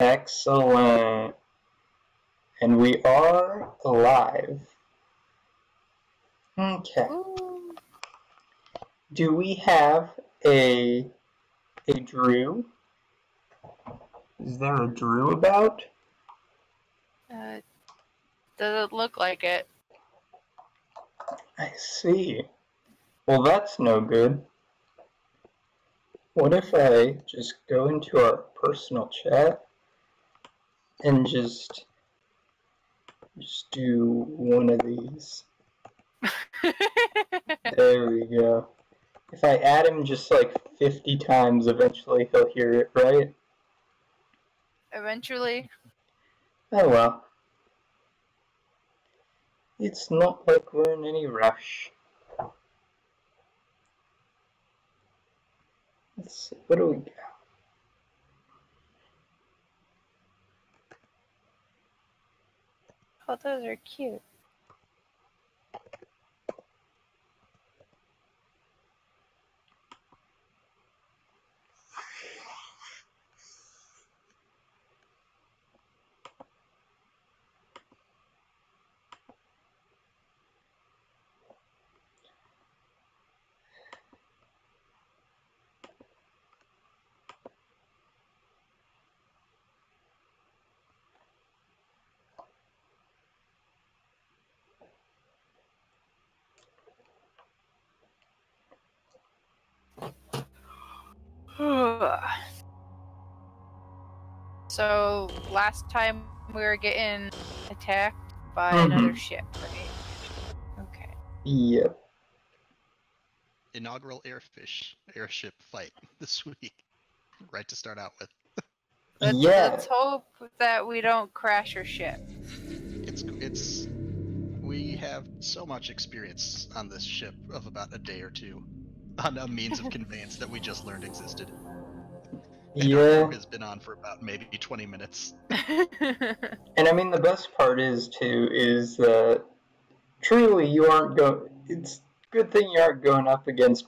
Excellent. And we are live. Okay. Ooh. Do we have a Drew? Is there a Drew about? Doesn't look like it. I see. Well, that's no good. What if I just go into our personal chat and just do one of these? There we go. If I add him just like 50 times, eventually he'll hear it, right? Eventually. Oh well. It's not like we're in any rush. Let's see, what do we got? Oh, those are cute. So, last time we were getting attacked by another ship, right? Okay. Yep. Inaugural airship fight this week. Right to start out with. Let's hope that we don't crash our ship. We have so much experience on this ship of about a day or two on a means of conveyance that we just learned existed. And our crew has been on for about maybe 20 minutes. And I mean, the best part is that truly you aren't going. It's a good thing you aren't going up against.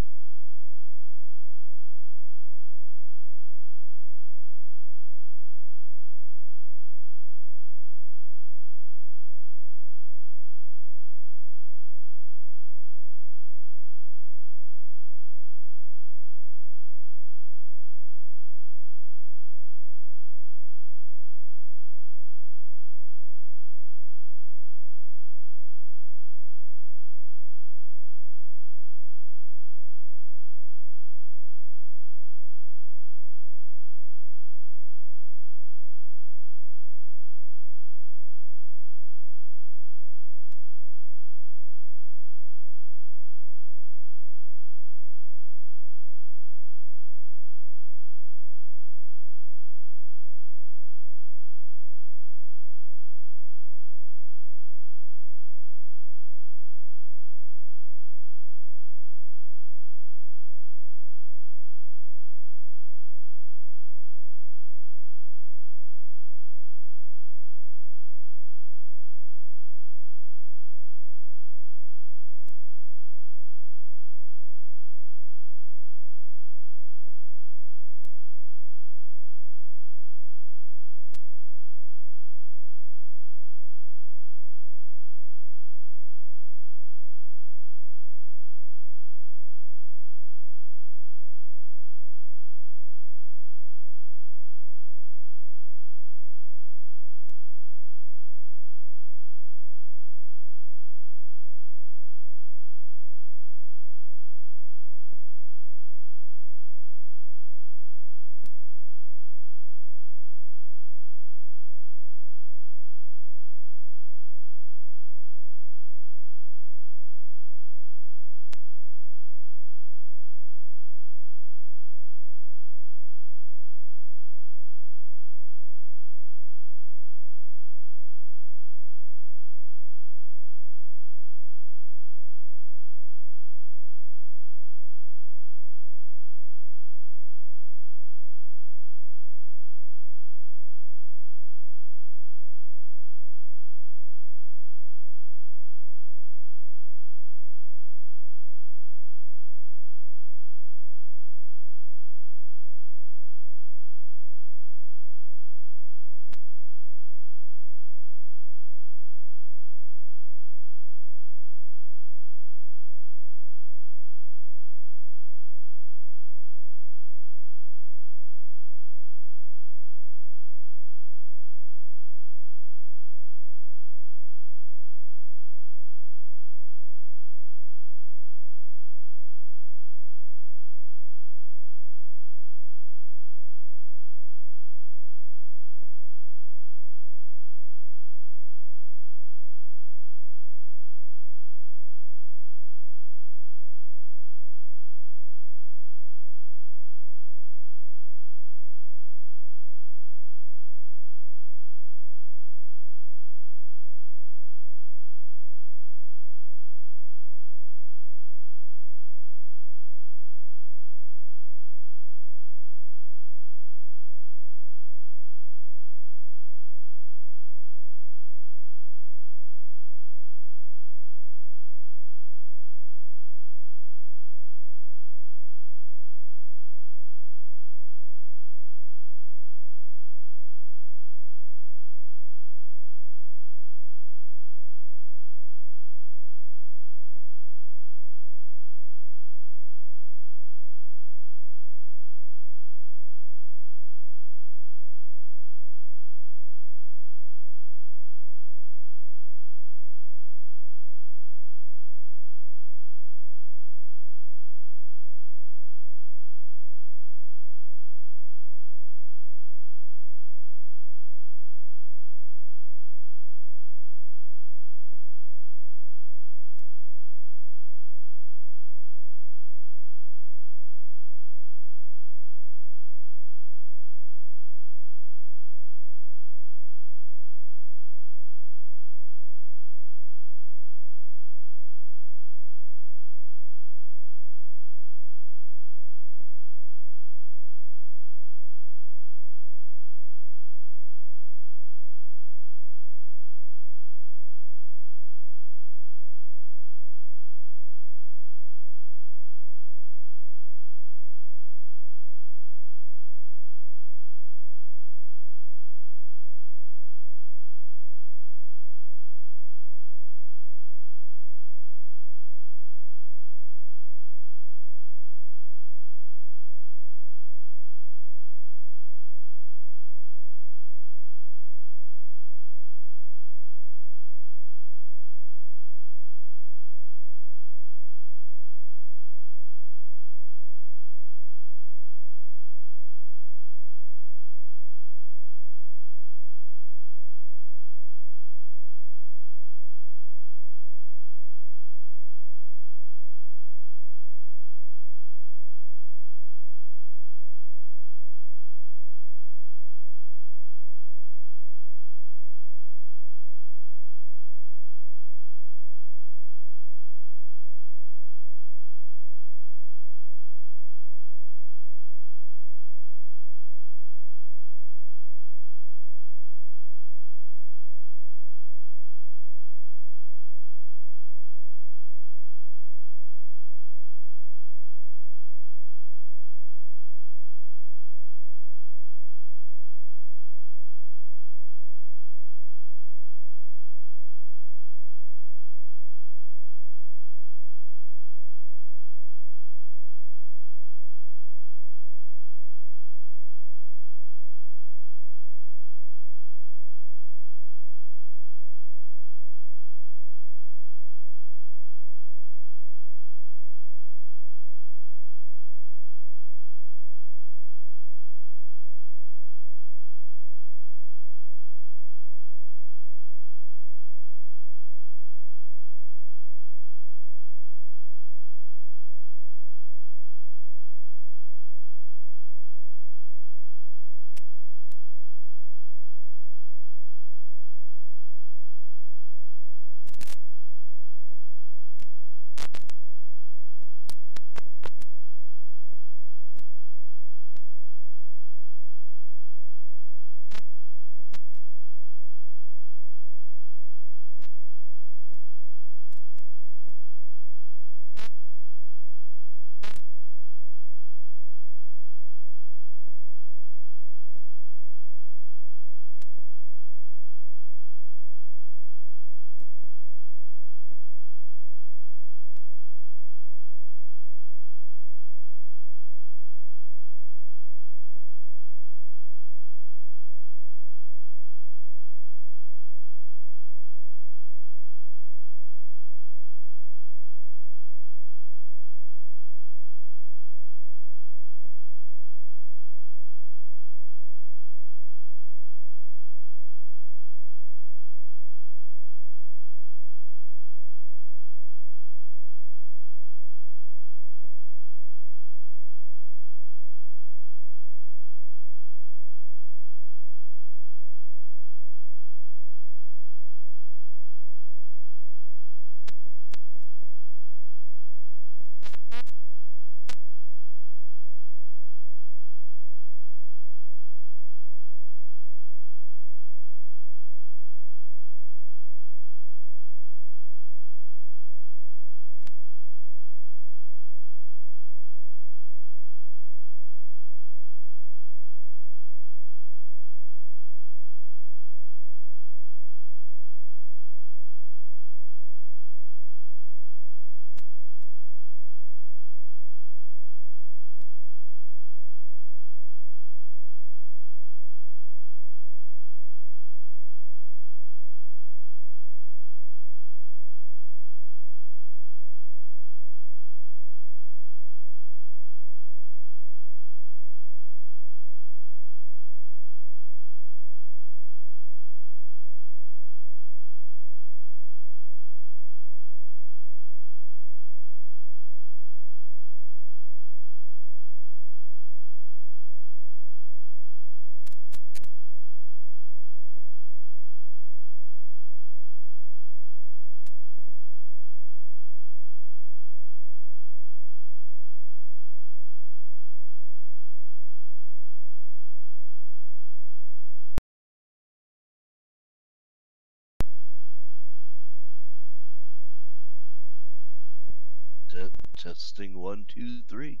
Testing 1, 2, 3.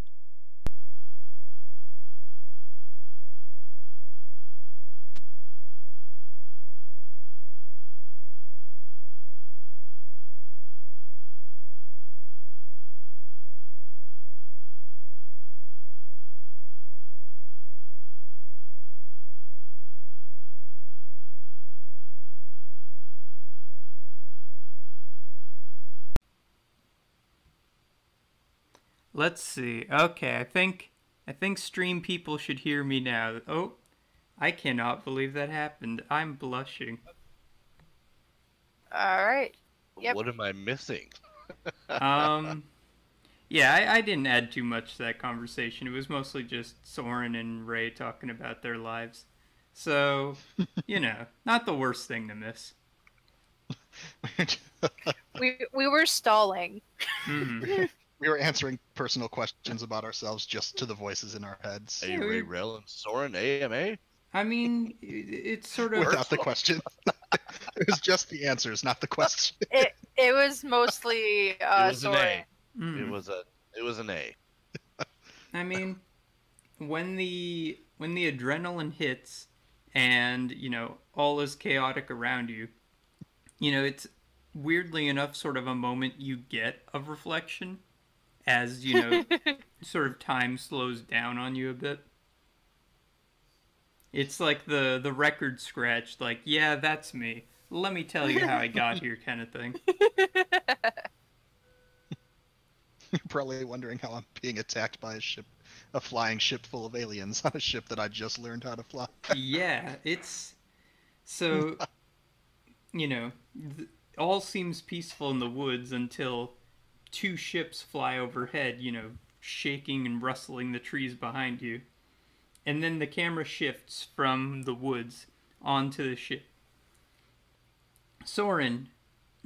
Let's see. Okay, I think stream people should hear me now. Oh, I cannot believe that happened. I'm blushing. All right. Yep. What am I missing? Yeah, I didn't add too much to that conversation. It was mostly just Soren and Ray talking about their lives. So, not the worst thing to miss. We were stalling. Mm-hmm. We were answering personal questions about ourselves just to the voices in our heads. Hey, Ray, Rel, and Soren, AMA? I mean, it's sort of... Without the question. It was just the answers, not the question. It was mostly It was Soren. an A. Mm. It was an A. I mean, when the adrenaline hits and, all is chaotic around you, it's weirdly enough sort of a moment you get of reflection as, sort of time slows down on you a bit. It's like the record scratch, like, yeah, that's me. Let me tell you how I got here kind of thing. You're probably wondering how I'm being attacked by a flying ship full of aliens on a ship that I just learned how to fly. Yeah, it's... So, all seems peaceful in the woods until two ships fly overhead, shaking and rustling the trees behind you. And then the camera shifts from the woods onto the ship. Soren,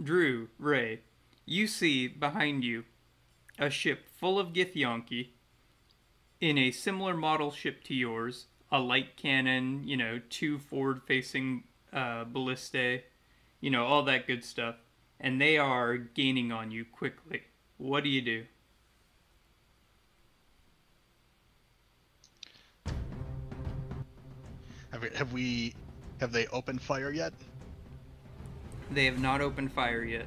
Drew, Ray, you see behind you a ship full of Githyanki in a similar model ship to yours, a light cannon, 2 forward-facing ballistae, all that good stuff. And they are gaining on you quickly. What do you do? Have they opened fire yet? They have not opened fire yet.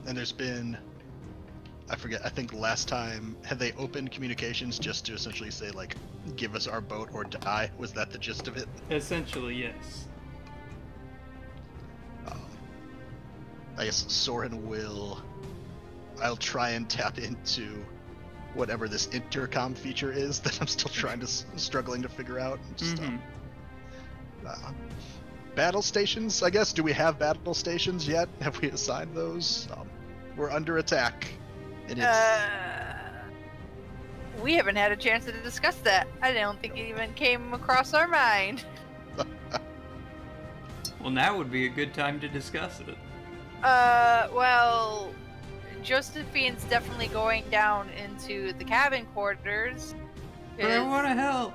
And there's been, I forget, I think last time, had they opened communications just to essentially say, like, give us our boat or die? Was that the gist of it? Essentially, yes. I guess Soren I'll try and tap into whatever this intercom feature is that I'm still struggling to figure out. Just, battle stations, I guess. Do we have battle stations yet? Have we assigned those? We're under attack. And we haven't had a chance to discuss that. I don't think it even came across our mind. Well, now would be a good time to discuss it. Well, Josephine's definitely going down into the cabin quarters. But I want to help.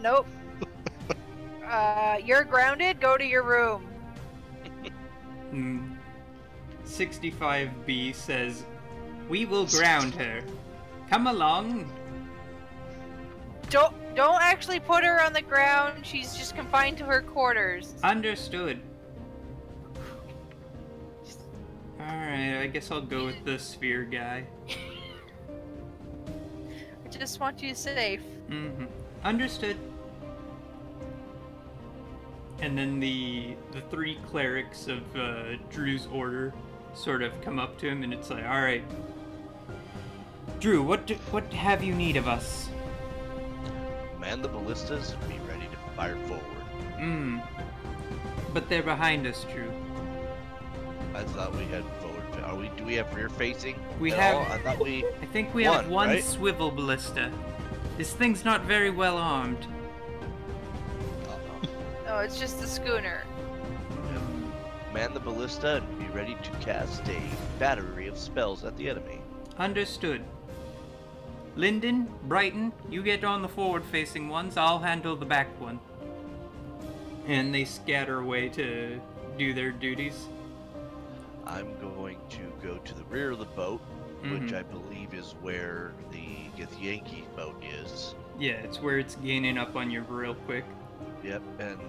Nope. You're grounded. Go to your room. 65B says, "We will ground her. Come along." Don't actually put her on the ground. She's just confined to her quarters. Understood. Alright, I guess I'll go with the sphere guy. I just want you safe. Mm-hmm. Understood. And then the 3 clerics of Drew's order sort of come up to him, and it's like, alright, Drew, what have you need of us? Man the ballistas and be ready to fire forward. But they're behind us, Drew. I thought we had forward. Do we have rear facing? We at have. all? I think we have one right? swivel ballista. This thing's not very well armed. No, it's just the schooner. Man the ballista and be ready to cast a battery of spells at the enemy. Understood. Lyndon, Brighton, you get on the forward-facing ones. I'll handle the back one. And they scatter away to do their duties. I'm going to go to the rear of the boat, which Mhm. I believe is where the Githyanki boat is. Yeah, it's where it's gaining up on you real quick. Yep, and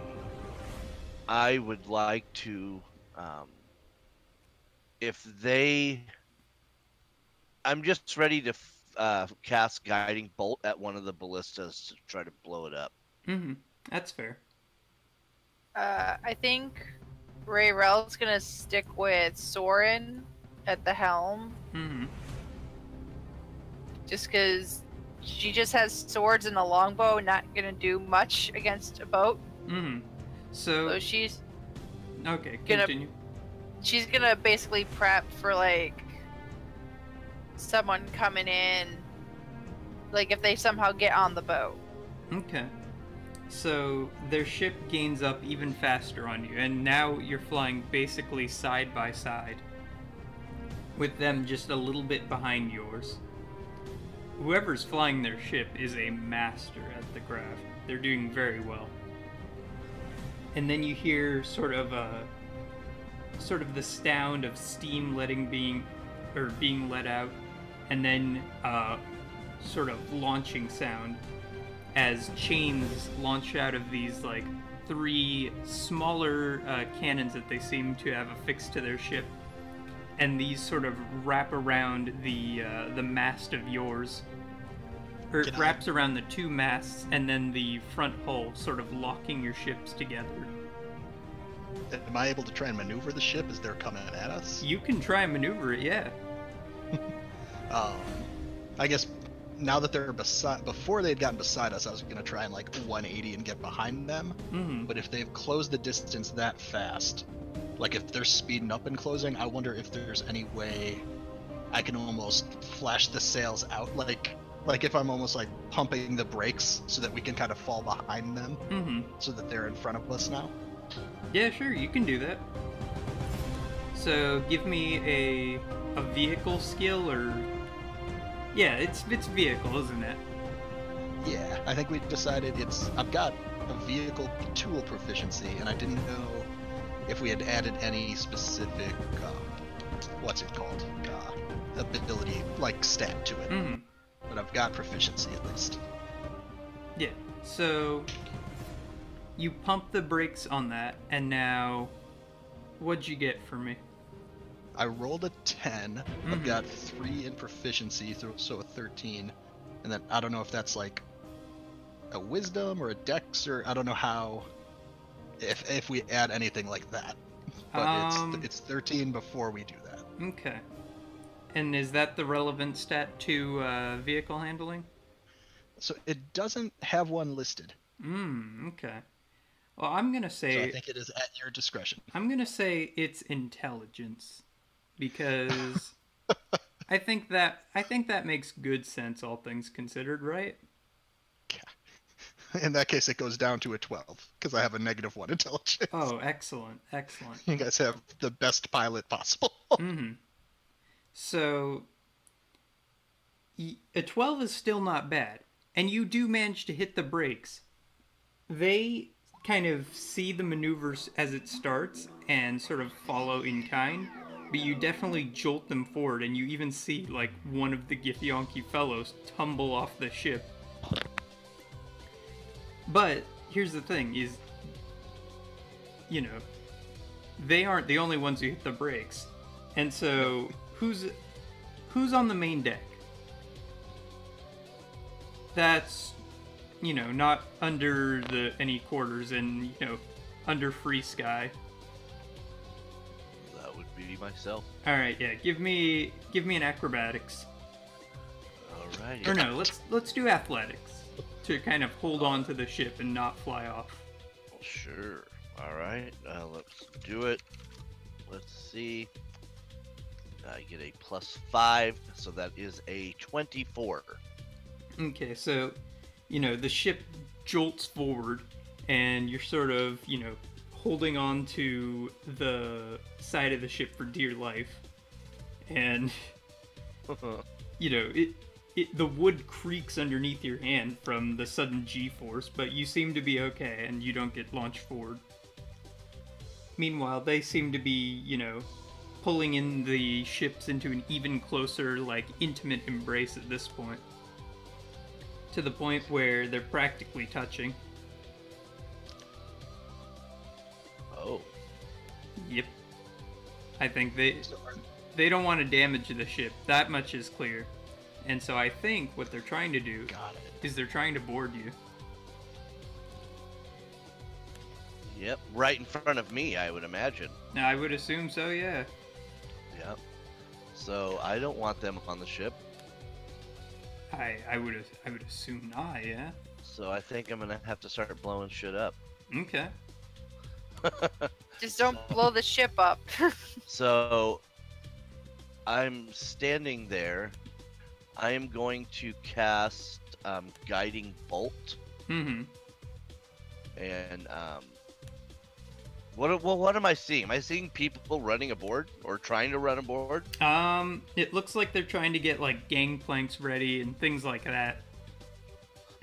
I would like to, if they, I'm just ready to cast Guiding Bolt at one of the ballistas to try to blow it up. Mm-hmm. That's fair. I think Rayrell's gonna stick with Soren at the helm, Mm-hmm. just because she just has swords and a longbow, not gonna do much against a boat. Mm-hmm. So So, she's okay, gonna- continue. basically prep for like someone coming in, like if they somehow get on the boat. Okay. So, their ship gains up even faster on you, and now you're flying basically side by side, with them just a little bit behind yours. Whoever's flying their ship is a master at the craft. They're doing very well. And then you hear sort of the sound of steam being let out, and then sort of launching sound as chains launch out of these like 3 smaller cannons that they seem to have affixed to their ship, and these sort of wrap around the mast of yours, or it wraps around the 2 masts and then the front hull, sort of locking your ships together. Am I able to try and maneuver the ship as they're coming at us? You can try and maneuver it, yeah. I guess now that they're before they'd gotten beside us, I was gonna try and like 180 and get behind them. Mm-hmm. But if they've closed the distance that fast, like if they're speeding up and closing, I wonder if there's any way I can almost flash the sails out, like if I'm almost like pumping the brakes so that we can kind of fall behind them, Mm-hmm. so that they're in front of us now. Yeah, sure, you can do that. So give me a vehicle skill, or yeah, it's vehicle, isn't it? Yeah, I think we decided I've got a vehicle tool proficiency, and I didn't know if we had added any specific, what's it called, ability, like stat to it. Mm-hmm. But I've got proficiency at least. Yeah. So you pump the brakes on that, and now what'd you get for me? I rolled a 10. I've Mhm. got 3 in proficiency, so a 13. And then I don't know if that's like a wisdom or a dex, or I don't know how, if we add anything like that. But it's 13 before we do that. Okay. And is that the relevant stat to vehicle handling? So it doesn't have one listed. Okay. Well, I'm gonna So say I think it is at your discretion. I'm gonna say it's intelligence, because I think that makes good sense, all things considered, right? In that case, it goes down to a 12 because I have a -1 intelligence. Oh, excellent, excellent. You guys have the best pilot possible. Mm-hmm. So a 12 is still not bad, and you do manage to hit the brakes. They kind of see the maneuvers as it starts and sort of follow in kind, but you definitely jolt them forward, and you even see like one of the Githyanki fellows tumble off the ship. But here's the thing is, you know, they aren't the only ones who hit the brakes. And so who's on the main deck? That's, you know, not under any quarters and, you know, under free sky. That would be myself. All right, yeah. Give me an acrobatics. Alrighty. Or no, let's do athletics to kind of hold on to the ship and not fly off. Sure. Alright, let's do it. Let's see. I get a +5, so that is a 24. Okay, so, you know, the ship jolts forward, and you're sort of, you know, holding on to the side of the ship for dear life. And, you know, the wood creaks underneath your hand from the sudden G-force, but you seem to be okay, and you don't get launched forward. Meanwhile, they seem to be, you know, pulling in the ships into an even closer, like, intimate embrace at this point. To the point where they're practically touching. Oh. Yep. I think they don't want to damage the ship. That much is clear. And so I think what they're trying to do is they're trying to board you. Yep, right in front of me, I would imagine. I would assume so, yeah. Yep. So I don't want them on the ship. I would assume not, yeah. So I think I'm gonna have to start blowing shit up. Okay. Just don't blow the ship up. So I'm standing there. I am going to cast Guiding Bolt. Mm-hmm. And what am I seeing? Am I seeing people running aboard or trying to run aboard? It looks like they're trying to get like gangplanks ready and things like that.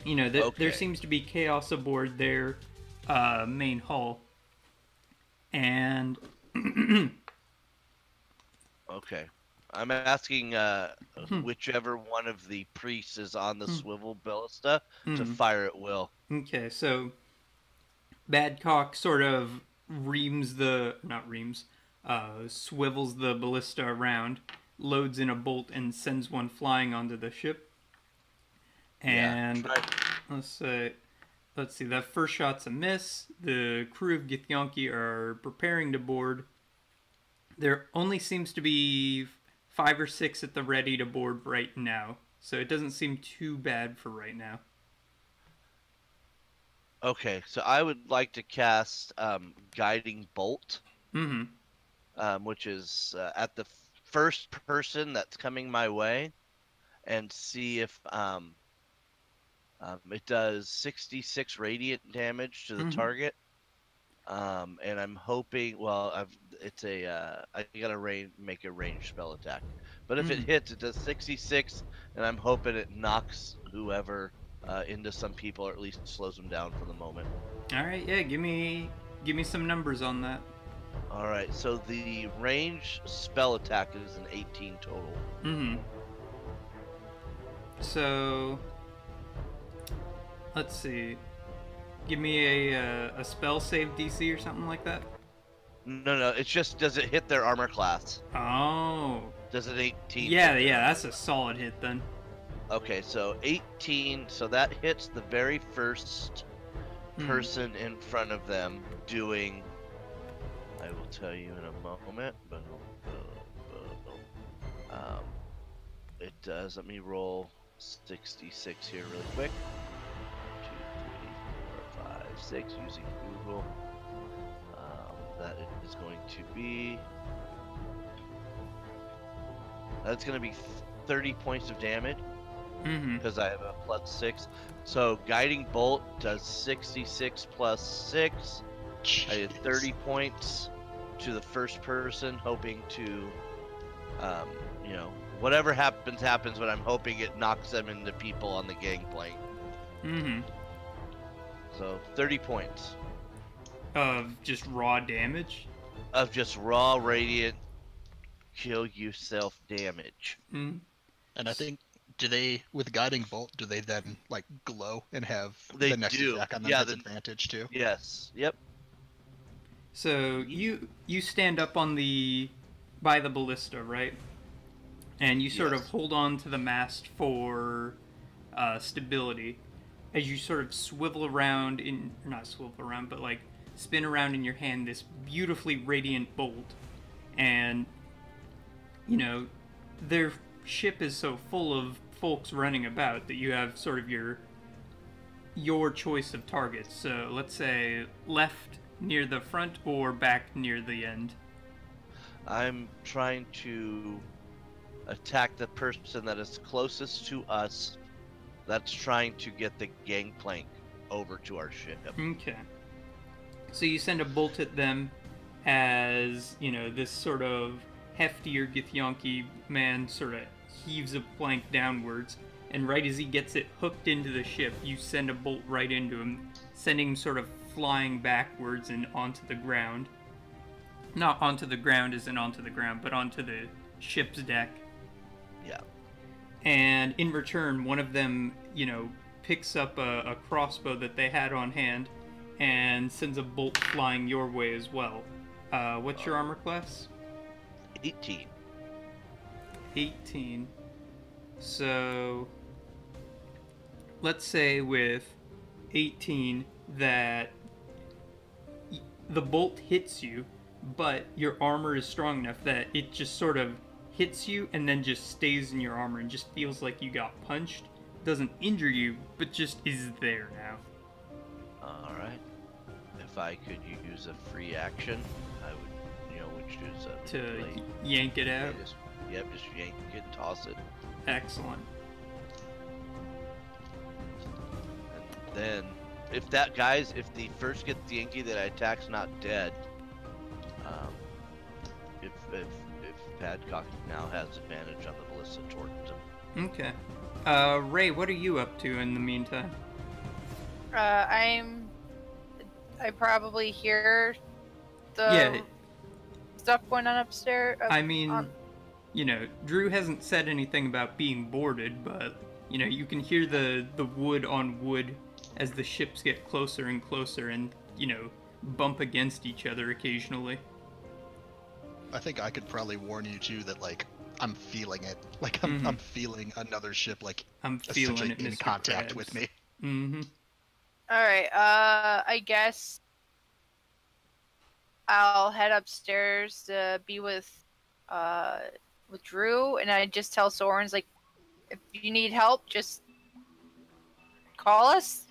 You know, there seems to be chaos aboard their main hull. And okay. I'm asking whichever one of the priests is on the swivel ballista to fire at will. Okay, so Badcock sort of swivels the ballista around, loads in a bolt, and sends one flying onto the ship. And let's see, that first shot's a miss. The crew of Githyanki are preparing to board. There only seems to be 5 or 6 at the ready to board right now, so it doesn't seem too bad for right now. Okay, so I would like to cast Guiding Bolt, which is at the first person that's coming my way, and see if it does 66 radiant damage to the target. And I'm hoping, well, I gotta make a ranged spell attack. But if it hits, it does 66, and I'm hoping it knocks whoever into some people, or at least slows them down for the moment. All right, yeah, give me some numbers on that. All right, so the range spell attack is an 18 total. So let's see. Give me a spell save DC or something like that. No, it's just, does it hit their armor class? Oh. Does it 18? Yeah, that's a solid hit then. Okay, so 18, so that hits the very first person in front of them doing, I will tell you in a moment, but it does, let me roll 66 here really quick. 2, 3, 4, 5, 6, using Google. That is going to be, that's going to be 30 points of damage. Because I have a +6. So Guiding Bolt does 66 plus 6. I did 30 points to the first person, hoping to, whatever happens, but I'm hoping it knocks them into people on the gangplank. So 30 points. Of just raw damage? Of just raw radiant kill yourself damage. And I think, with Guiding Bolt, do they then, like, glow and have the next attack on them has advantage too? Yes, yep. So you stand up by the ballista, right? And you sort of hold on to the mast for stability. As you sort of spin around in your hand this beautifully radiant bolt. And, their ship is so full of folks running about that you have sort of your choice of targets. So let's say left near the front or back near the end. I'm trying to attack the person that is closest to us that's trying to get the gangplank over to our ship. Okay. So you send a bolt at them as, this sort of heftier Githyanki man sort of heaves a plank downwards, and right as he gets it hooked into the ship, you send a bolt right into him, sending him sort of flying backwards and onto the ground. Not onto the ground as in onto the ground, but onto the ship's deck. Yeah. And in return, one of them, picks up a crossbow that they had on hand and sends a bolt flying your way as well. What's your armor class? 18. 18. So, let's say with 18 that the bolt hits you, but your armor is strong enough that it just sort of hits you and then just stays in your armor and just feels like you got punched. Doesn't injure you, but just is there now. Alright. If I could use a free action, I would choose a To blade. yank it out. Just yank it and toss it. Excellent. And then, if the first gets the Yankee that I attack's not dead, if Padcock now has advantage on the ballista towards him. Okay. Ray, what are you up to in the meantime? I probably hear the stuff going on upstairs. I mean, Drew hasn't said anything about being boarded, but, you can hear the wood on wood as the ships get closer and closer and, bump against each other occasionally. I think I could probably warn you too that I'm feeling it. I'm feeling another ship I'm feeling essentially it, in Mr. contact Krabs. with me. Mm-hmm. Alright, I guess I'll head upstairs to be with Drew, and I just tell Soren's, if you need help, just call us.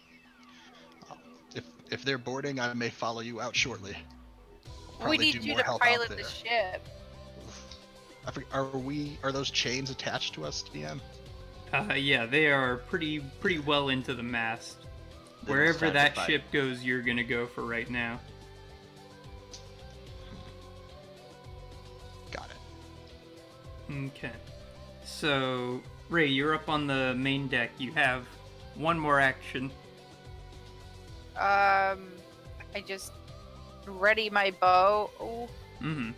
If they're boarding, I may follow you out shortly. We Probably need do you more to help pilot out the there. ship. Are those chains attached to us, DM? Yeah, they are pretty well into the mast. Then Wherever it's time to that fight. ship goes, you're gonna go for right now. Got it. Okay. So, Ray, you're up on the main deck. You have one more action. I just ready my bow. Mm-hmm.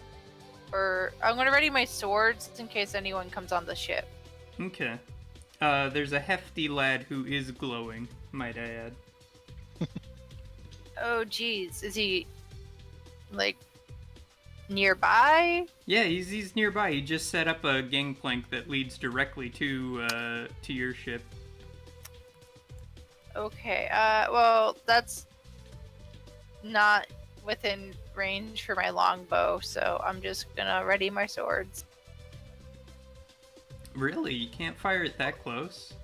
Or I'm gonna ready my swords in case anyone comes on the ship. Okay. There's a hefty lad who is glowing, might I add. Oh geez, is he nearby? Yeah, he's nearby. He just set up a gangplank that leads directly to your ship. Okay, well that's not within range for my longbow, so I'm just gonna ready my swords. Really? You can't fire it that close?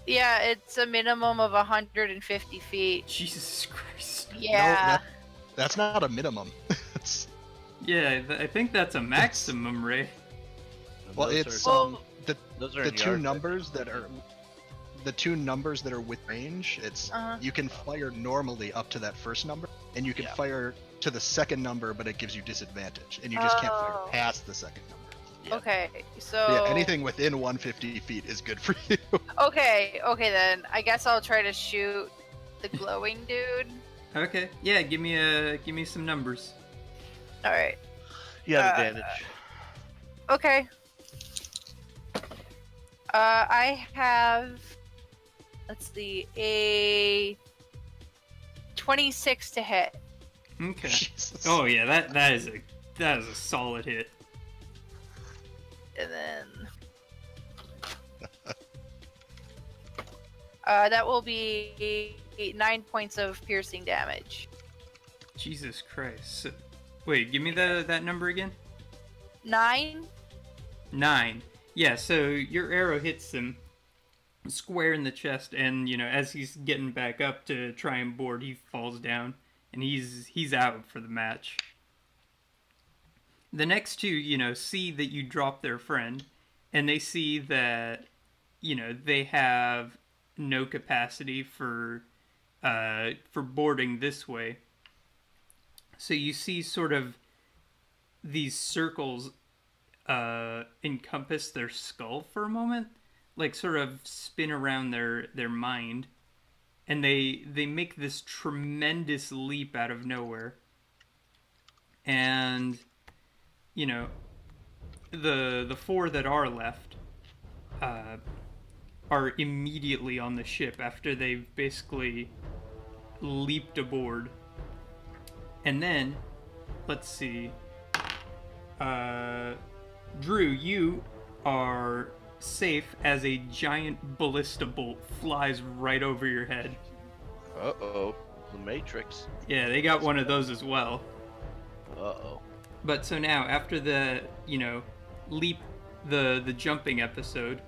Yeah, it's a minimum of 150 feet. Jesus Christ. Yeah. No, that's not a minimum. It's, Yeah, I think that's a maximum, Ray. well, Those it's are- the those are the in two yard, numbers that are with range. It's you can fire normally up to that first number, and you can Yeah. fire to the second number, but it gives you disadvantage, and you just can't fire Oh. past the second number. Yeah. Okay, so Yeah, anything within 150 feet is good for you. Okay, then I guess I'll try to shoot the glowing dude. Okay, yeah, give me some numbers. All right. You have advantage. Okay. I have, let's see, a 26 to hit. Okay. Jesus. Oh yeah, that is a solid hit. And then that will be 9 points of piercing damage. Jesus Christ. So, wait, give me that number again. 9? 9. Yeah, so your arrow hits him square in the chest, and as he's getting back up to try and board, he falls down, and he's out for the match. The next two, see that you drop their friend, and they see that, they have no capacity for boarding this way. So you see sort of these circles encompass their skull for a moment, like sort of spin around their mind, and they make this tremendous leap out of nowhere, and you know, the four that are left are immediately on the ship after they've basically leaped aboard. And then, let's see, Drew, you are safe as a giant ballista bolt flies right over your head. Uh-oh. The Matrix. Yeah, they got one of those as well. Uh-oh. But so now, after the, leap, the jumping episode,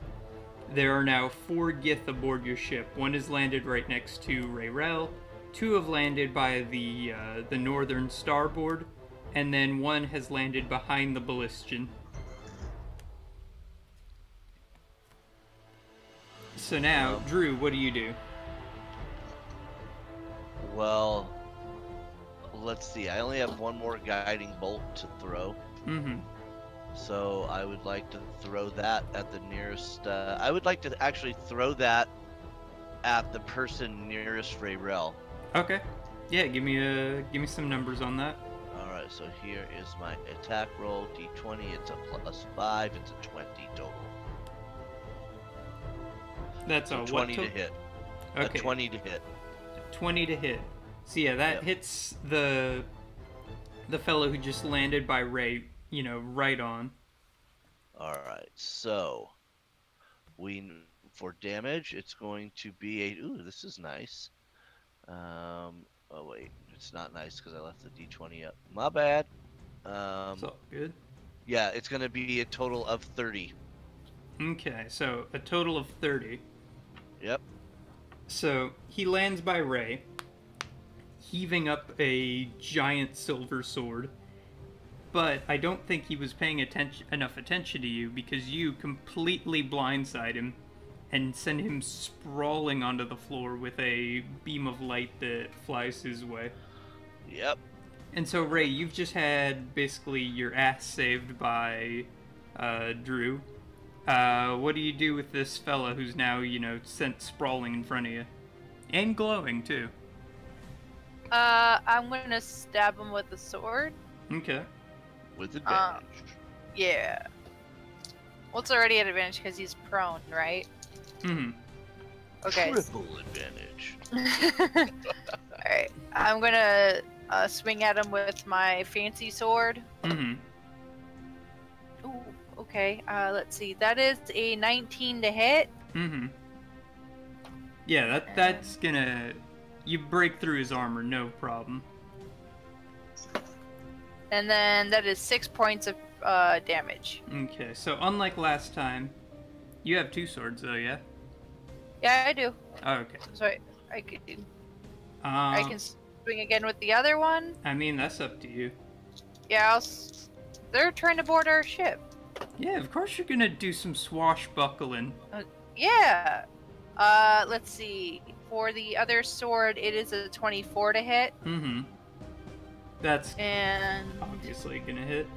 there are now 4 Gith aboard your ship. One is landed right next to Rayrel, 2 have landed by the northern starboard, and then 1 has landed behind the Ballistian. So now, Drew, what do you do? Well, let's see. I only have one more guiding bolt to throw. Mm-hmm. So I would like to throw that at the nearest... I would like to actually throw that at the person nearest Rayrel. Okay. Yeah, give me some numbers on that. Alright, so here is my attack roll. D20, it's a +5. It's a 20 total. That's so a 20 what to hit. Okay. A 20 to hit. 20 to hit. So yeah, that hits the fellow who just landed by Ray, right on. Alright, so for damage, it's going to be a... Ooh, this is nice. Oh wait, it's not nice because I left the D20 up. My bad. It's all good. Yeah, it's going to be a total of 30. Okay, so a total of 30. Yep. So he lands by Ray, heaving up a giant silver sword. But I don't think he was paying enough attention to you, because you completely blindside him and send him sprawling onto the floor with a beam of light that flies his way. Yep. And so, Ray, you've just had basically your ass saved by Drew. What do you do with this fella who's now, sent sprawling in front of you? And glowing, too. I'm gonna stab him with the sword. Okay. With advantage. Yeah. Well, it's already at advantage because he's prone, right? Mm-hmm. Okay. Triple advantage. Alright. I'm gonna swing at him with my fancy sword. Mm-hmm. Ooh, okay. Let's see. That is a 19 to hit. Mm-hmm. Yeah, that's gonna... You break through his armor, no problem. And then that is 6 points of damage. Okay, so unlike last time, you have 2 swords though, yeah? Yeah, I do. Oh, okay. So I can swing again with the other one. I mean, that's up to you. Yeah, they're trying to board our ship. Yeah, of course you're gonna do some swashbuckling. Yeah. Let's see. For the other sword, it is a 24 to hit. Mm-hmm. That's and obviously gonna hit.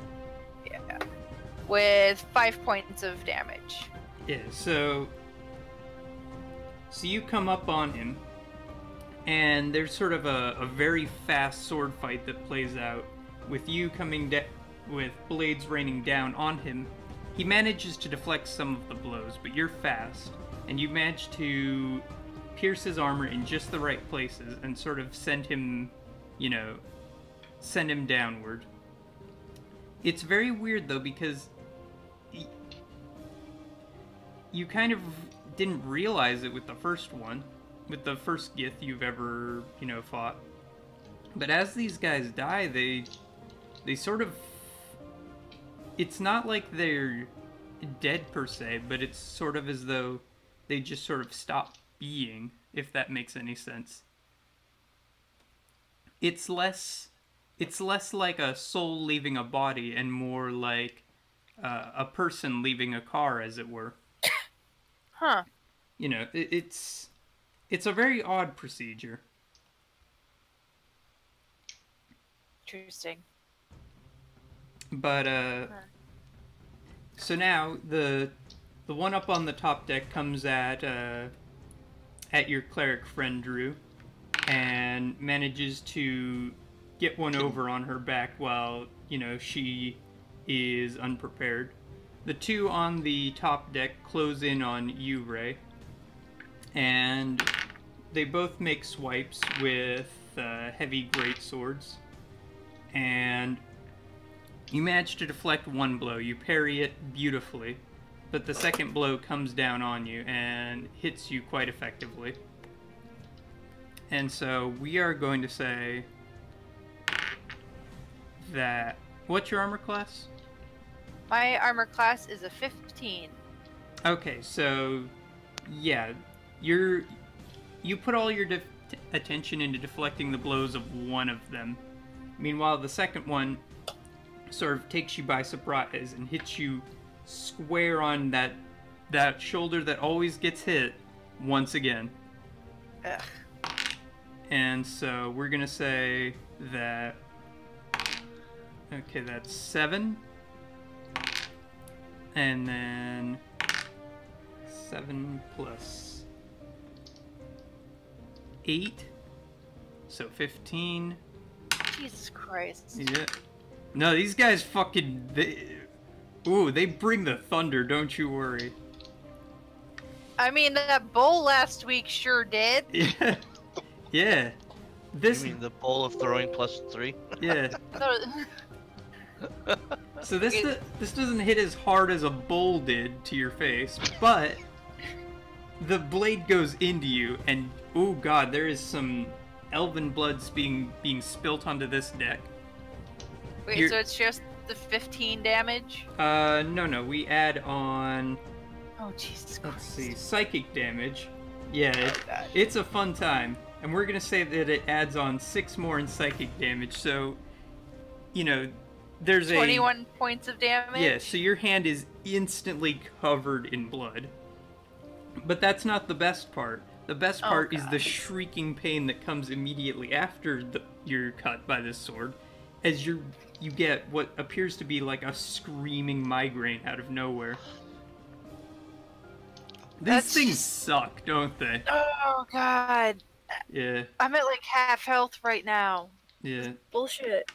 Yeah. With 5 points of damage. Yeah, so you come up on him, and there's sort of a very fast sword fight that plays out, with you coming with blades raining down on him. He manages to deflect some of the blows, but you're fast, and you manage to pierce his armor in just the right places and sort of send him, send him downward. It's very weird, though, because you kind of didn't realize it with the first one, with the first Gith you've ever, fought. But as these guys die, they sort of... It's not like they're dead per se, but it's sort of as though they just sort of stop being, if that makes any sense. It's less like a soul leaving a body and more like a person leaving a car, as it were. Huh. It's a very odd procedure. Interesting. But so now the one up on the top deck comes at your cleric friend Drew, and manages to get one over on her back while she is unprepared. The two on the top deck close in on you, Ray, and they both make swipes with heavy greatswords, and you manage to deflect one blow. You parry it beautifully, but the second blow comes down on you and hits you quite effectively. And so we are going to say that... What's your armor class? My armor class is a 15. Okay, so yeah, you put all your attention into deflecting the blows of one of them. Meanwhile, the second one sort of takes you by surprise and hits you square on that shoulder that always gets hit once again. Ugh. And so we're gonna say that. Okay, that's 7. And then 7 plus 8. So 15. Jesus Christ. Yeah. No, these guys fucking... they bring the thunder, don't you worry. I mean, that bowl last week sure did. Yeah. Yeah. This... You mean the bowl of throwing +3? Yeah. So this doesn't hit as hard as a bowl did to your face, but the blade goes into you, and oh god, there is some elven bloods being spilt onto this deck. Wait, so it's just the 15 damage? No, we add on... Oh, Jesus Christ. Let's see, psychic damage. Yeah, God. it's a fun time. And we're gonna say that it adds on 6 more in psychic damage, so, you know, there's 21 points of damage? Yeah, so your hand is instantly covered in blood. But that's not the best part. The best part is the shrieking pain that comes immediately after you're cut by this sword, as you get what appears to be like a screaming migraine out of nowhere. These things suck, don't they? Oh, God. Yeah. I'm at like half health right now. Yeah. Bullshit.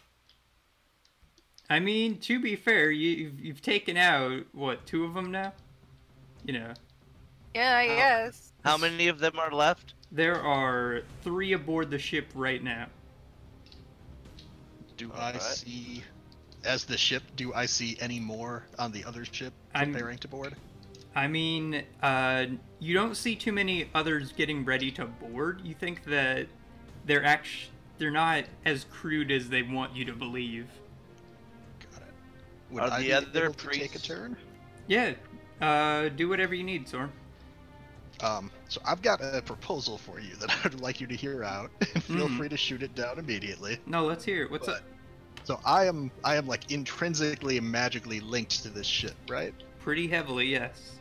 I mean, to be fair, you've taken out, what, 2 of them now? You know. Yeah, I guess. How many of them are left? There are 3 aboard the ship right now. Do I see, as the ship, do I see any more on the other ship preparing to board? I mean, you don't see too many others getting ready to board. You think that they're not as crude as they want you to believe. Got it. Would Are I the be other able to take a turn? Yeah, do whatever you need, Soren. So I've got a proposal for you that I'd like you to hear out, and feel free to shoot it down immediately. No, let's hear it. What's up? So I am like intrinsically and magically linked to this ship, right? Pretty heavily, yes.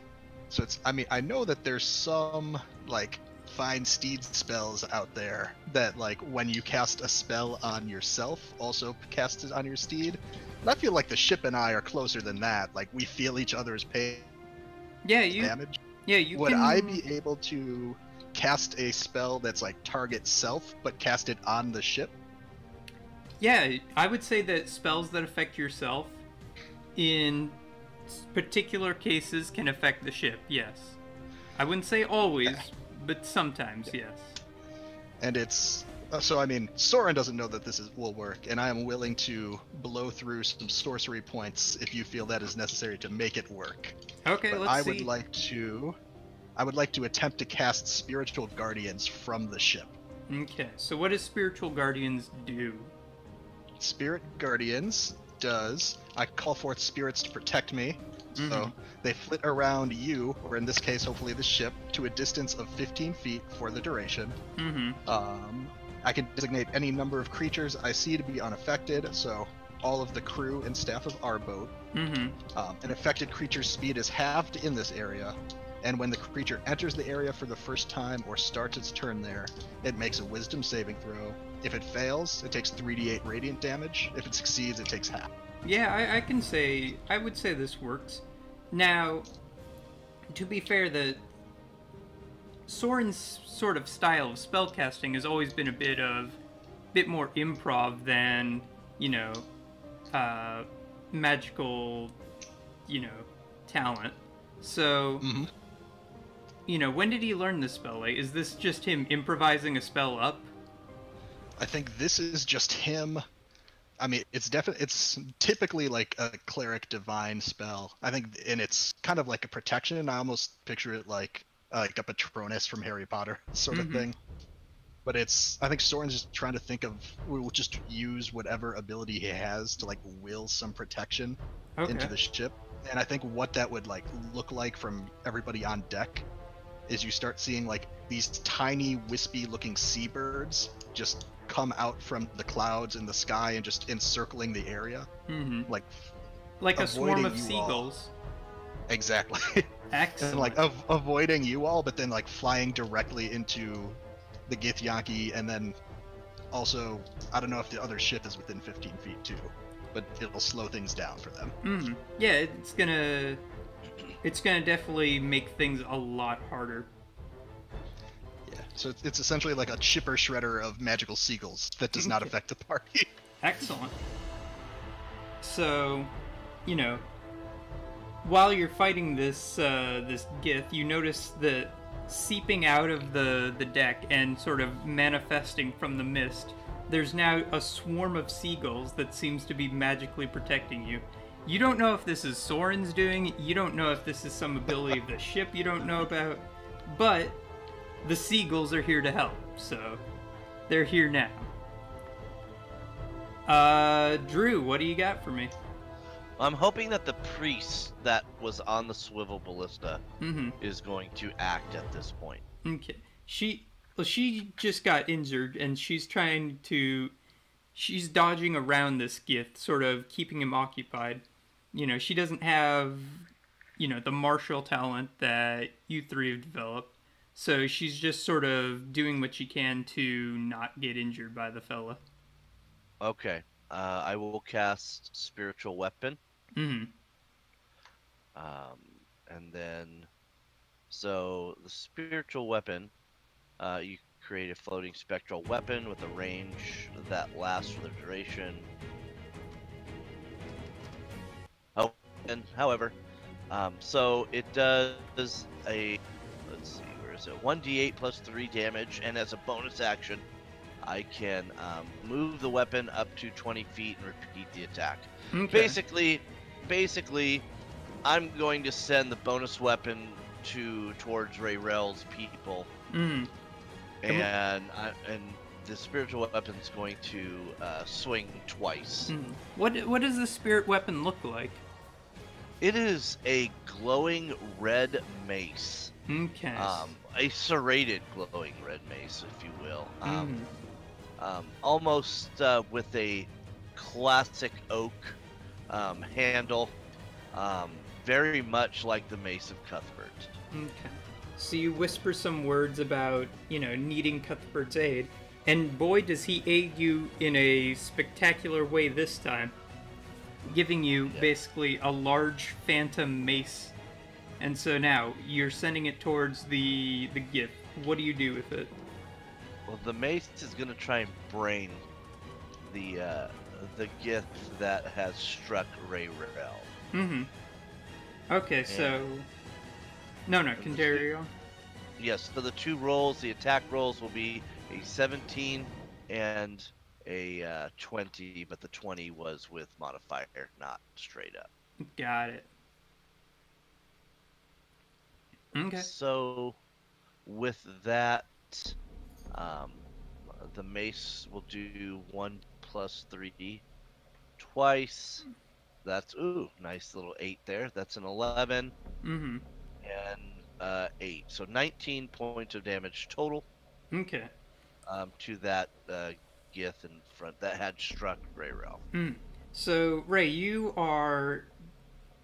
So I know that there's some like find steed spells out there that like when you cast a spell on yourself, also cast it on your steed. And I feel like the ship and I are closer than that. Like we feel each other's pain. Yeah, damage. Yeah, you Would can... I be able to cast a spell that's like target self, but cast it on the ship? Yeah, I would say that spells that affect yourself in particular cases can affect the ship, yes. I wouldn't say always, but sometimes, yes. And it's... so, I mean, Soren doesn't know that this will work, and I am willing to blow through some sorcery points if you feel that is necessary to make it work. Okay, but let's I see. would like to attempt to cast Spiritual Guardians from the ship. Okay, so what does Spiritual Guardians do? Spirit Guardians does... I call forth spirits to protect me. So they flit around you, or in this case, hopefully the ship, to a distance of 15 feet for the duration. I can designate any number of creatures I see to be unaffected, so all of the crew and staff of our boat. An affected creature's speed is halved in this area, and when the creature enters the area for the first time or starts its turn there, it makes a wisdom saving throw. If it fails, it takes 3d8 radiant damage. If it succeeds, it takes half. Yeah, I would say this works. Now, to be fair, Soren's sort of style of spellcasting has always been a bit more improv than, you know, magical, talent. So, Mm-hmm. When did he learn this spell? Like, is this just him improvising a spell up? I think this is just him. I mean, it's typically like a cleric divine spell. I think, and it's kind of like a protection. I almost picture it like a Patronus from Harry Potter sort of thing. But I think Soren's just trying to think of, we'll just use whatever ability he has to like will some protection into the ship. And I think what that would like look like from everybody on deck is you start seeing like these tiny wispy looking seabirds just come out from the clouds in the sky and just encircling the area. Like a swarm of avoiding you seagulls. all. Exactly. Excellent. And like avoiding you all, but then like flying directly into the Gith and then also, I don't know if the other ship is within 15 feet too, but it'll slow things down for them. Yeah, it's gonna definitely make things a lot harder. Yeah, so it's essentially like a chipper shredder of magical seagulls that does not affect the party. Excellent. So, while you're fighting this Gith, you notice that seeping out of the deck and sort of manifesting from the mist, there's now a swarm of seagulls that seems to be magically protecting you. You don't know if this is Soren's doing, you don't know if this is some ability of the ship you don't know about, but the seagulls are here to help, so they're here now. Drew, what do you got for me? I'm hoping that the priest that was on the swivel ballista is going to act at this point. Okay. She just got injured, and she's dodging around this Gith, sort of keeping him occupied. She doesn't have, the martial talent that you three have developed. So she's just sort of doing what she can to not get injured by the fella. Okay. I will cast Spiritual Weapon. And then, so the Spiritual Weapon, you create a floating spectral weapon with a range that lasts for the duration. However, so it does a, let's see, where is it? 1d8 plus 3 damage, and as a bonus action, I can move the weapon up to 20 feet and repeat the attack. Okay. Basically, I'm going to send the bonus weapon towards Rayrell's people, and the spiritual weapon is going to swing twice. What does the spirit weapon look like? It is a glowing red mace. Okay. A serrated glowing red mace, if you will. Almost with a classic oak handle, very much like the Mace of Cuthbert. Okay. So you whisper some words about, needing Cuthbert's aid, and boy does he aid you in a spectacular way this time, giving you basically a large phantom mace. And so now, you're sending it towards the Gith. What do you do with it? Well, the mace is going to try and brain the Gith that has struck Rayrell. Okay, so... No, carry on. Yes, so the two rolls, the attack rolls will be a 17 and a 20, but the 20 was with modifier, not straight up. Got it. Okay. So, with that, the mace will do 1 plus 3 twice. That's, nice little 8 there. That's an 11. And 8. So 19 points of damage total. Okay. To that Gith in front that had struck Rayrell. So, Ray, you are,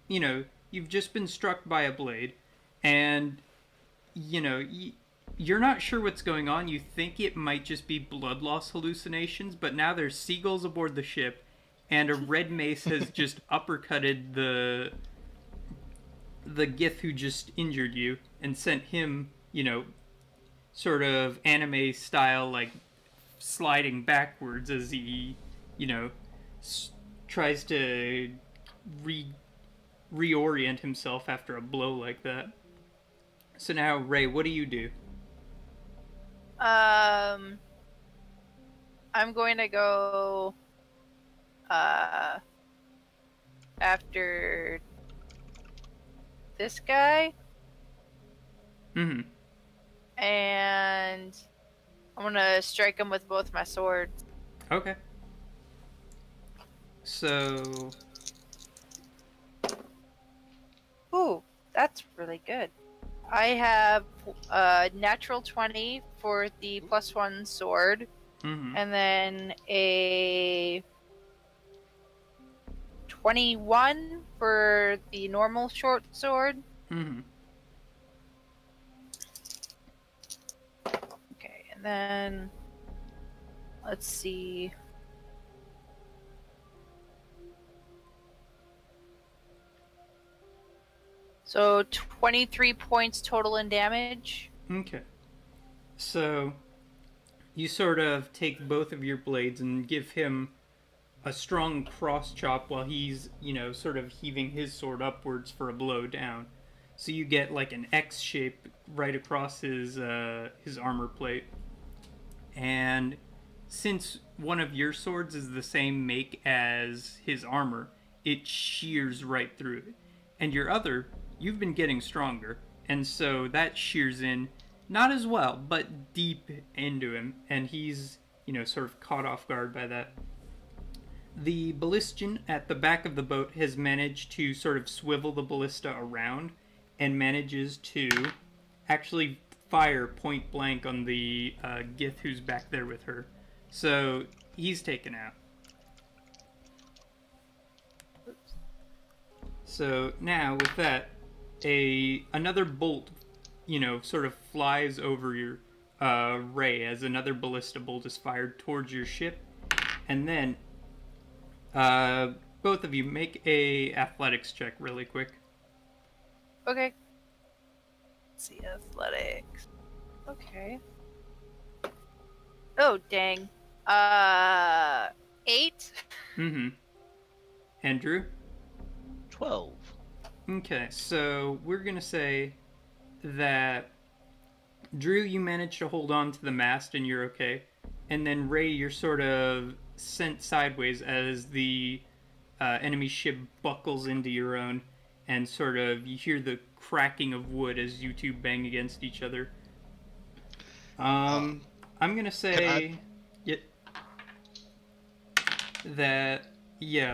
you've just been struck by a blade, and, you're not sure what's going on. You think it might just be blood loss hallucinations, but now there's seagulls aboard the ship, and a red mace has just uppercutted the Gith who just injured you and sent him, sort of anime style, like, sliding backwards as he, tries to reorient himself after a blow like that. So now, Ray, what do you do? I'm going to go after this guy. Mm-hmm. And I'm gonna strike him with both my swords. Okay. So... Ooh, that's really good. I have a natural 20 for the +1 sword, Mm-hmm. and then a 21 for the normal short sword. Mm-hmm. Okay, and then let's see. So 23 points total in damage. Okay. So you sort of take both of your blades and give him a strong cross chop while he's, sort of heaving his sword upwards for a blow down. So you get like an X shape right across his armor plate. And since one of your swords is the same make as his armor, it shears right through it. And your other, you've been getting stronger, and so that shears in not as well, but deep into him, and he's, sort of caught off guard by that. The ballistian at the back of the boat has managed to sort of swivel the ballista around and manages to actually fire point blank on the Gith who's back there with her. So he's taken out. So now with that, another bolt, sort of flies over your Ray as another ballista bolt is fired towards your ship, and then both of you make a athletics check really quick. Okay. Let's see, athletics. Okay. Oh, dang. 8? Mm-hmm. Andrew? 12. Okay, so we're gonna say that Drew, you managed to hold on to the mast and you're okay. And then Ray, you're sort of sent sideways as the enemy ship buckles into your own, and sort of you hear the cracking of wood as you two bang against each other. I'm gonna say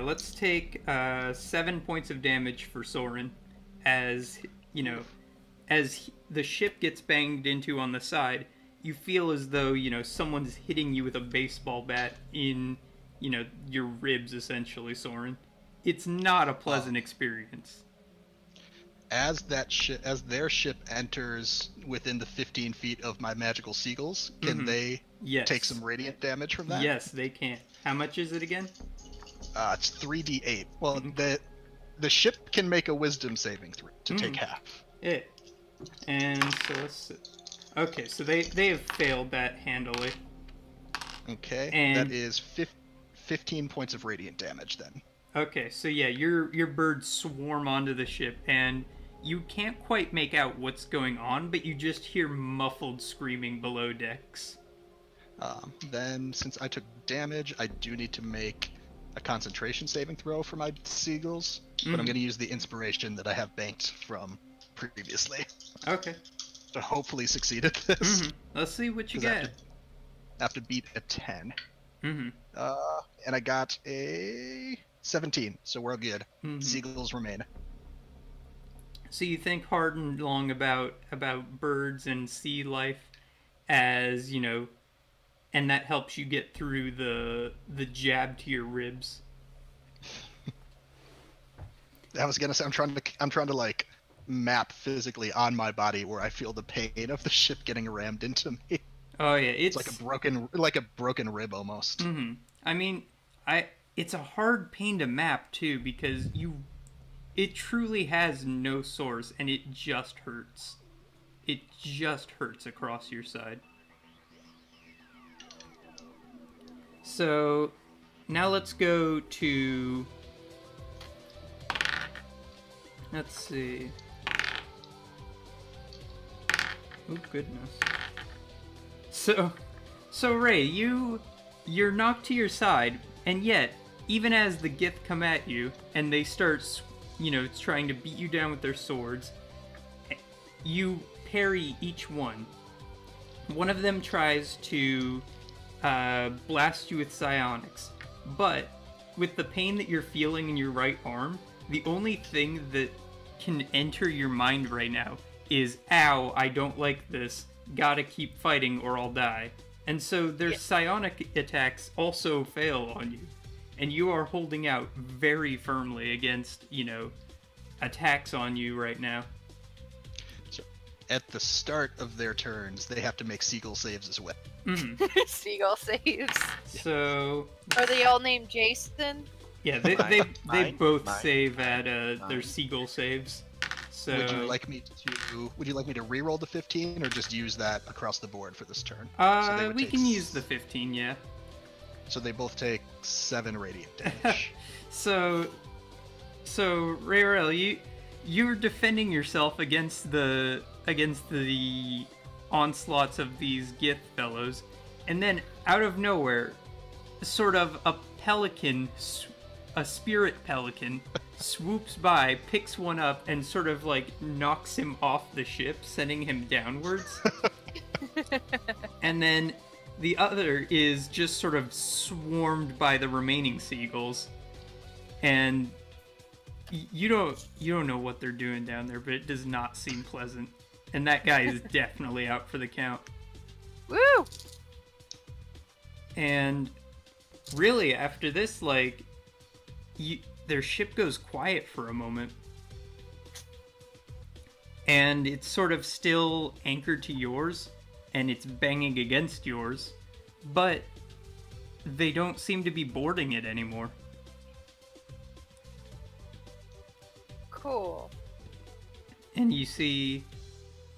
let's take 7 points of damage for Soren, as the ship gets banged into on the side. You feel as though someone's hitting you with a baseball bat in your ribs, essentially, Soren. It's not a pleasant experience. As their ship enters within the 15 feet of my magical seagulls, can they take some radiant damage from that? Yes, they can. How much is it again? It's 3d8. Well, the ship can make a wisdom saving throw to take half. And so let's see. Okay, so they have failed that handily. Okay, and that is 15 points of radiant damage then. Okay, so yeah, your birds swarm onto the ship, and you can't quite make out what's going on, but you just hear muffled screaming below decks. Then, since I took damage, I do need to make a concentration saving throw for my seagulls, but I'm going to use the inspiration that I have banked from previously. Okay. To hopefully succeed at this. Let's see what you get. I have to beat a 10. And I got a 17, so we're good. Seagulls remain. So you think hard and long about birds and sea life, as and that helps you get through the jab to your ribs. I was gonna say I'm trying to like map physically on my body where I feel the pain of the ship getting rammed into me. Oh yeah, it's like a broken rib almost. I mean, it's a hard pain to map too, because it truly has no source and it just hurts. It just hurts across your side. So now let's go to Let's see. Oh goodness. So Ray, you're knocked to your side, and yet, even as the Gith come at you, and they start, trying to beat you down with their swords, you parry each one. One of them tries to blast you with psionics, but with the pain that you're feeling in your right arm, the only thing that can enter your mind right now is, ow, I don't like this, gotta keep fighting or I'll die. And so their psionic attacks also fail on you, and you are holding out very firmly against, attacks on you right now. So, at the start of their turns, they have to make seagull saves as well. Mm-hmm. Seagull saves. So... Are they all named Jason? Yeah, they both mine. save at their seagull saves. So Would you like me to re-roll the 15 or just use that across the board for this turn? We can use the 15, yeah. So they both take 7 radiant damage. So Rayrel, you're defending yourself against the onslaughts of these Gith fellows, and then out of nowhere, sort of a spirit pelican swoops by, picks one up, and sort of knocks him off the ship, sending him downwards. And then the other is just sort of swarmed by the remaining seagulls, and you don't know what they're doing down there, but it does not seem pleasant. And that guy is definitely out for the count. Woo! And really, after this, their ship goes quiet for a moment. And it's sort of still anchored to yours, and it's banging against yours, but they don't seem to be boarding it anymore. Cool. And you see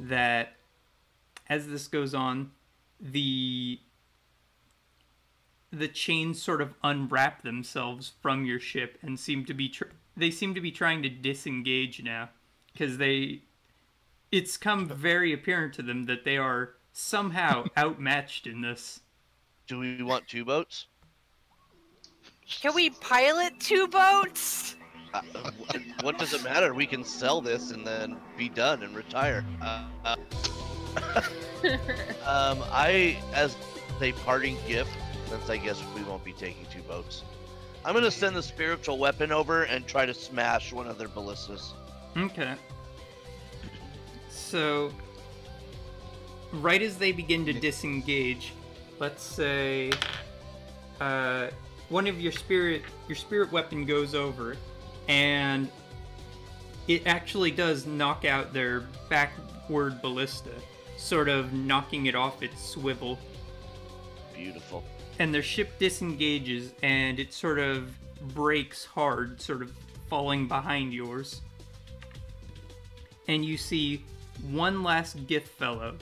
that as this goes on, the chains sort of unwrap themselves from your ship and seem to be trying to disengage now, because it's come very apparent to them that they are somehow outmatched in this. Do we want 2 boats? Can we pilot 2 boats? What does it matter? We can sell this and then be done and retire. As a parting gift, since I guess we won't be taking 2 boats, I'm gonna send the spiritual weapon over and try to smash one of their ballistas. Okay. So, right as they begin to disengage, let's say one of your spirit weapon goes over, and it actually does knock out their backward ballista, sort of knocking it off its swivel. Beautiful. And their ship disengages, and it sort of breaks hard, sort of falling behind yours. And you see one last Gith fellow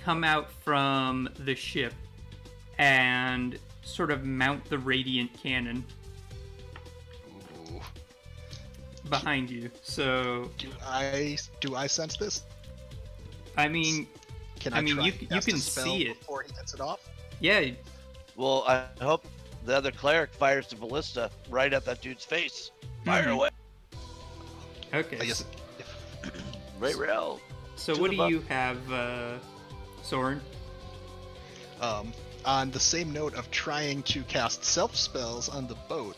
come out from the ship and sort of mount the radiant cannon behind you. So do I sense this? I mean, you can see it before he gets it off. Yeah. Well, I hope the other cleric fires the ballista right at that dude's face. Fire away. Okay. I guess Right rail. So what do you have, Soren? On the same note of trying to cast self spells on the boat,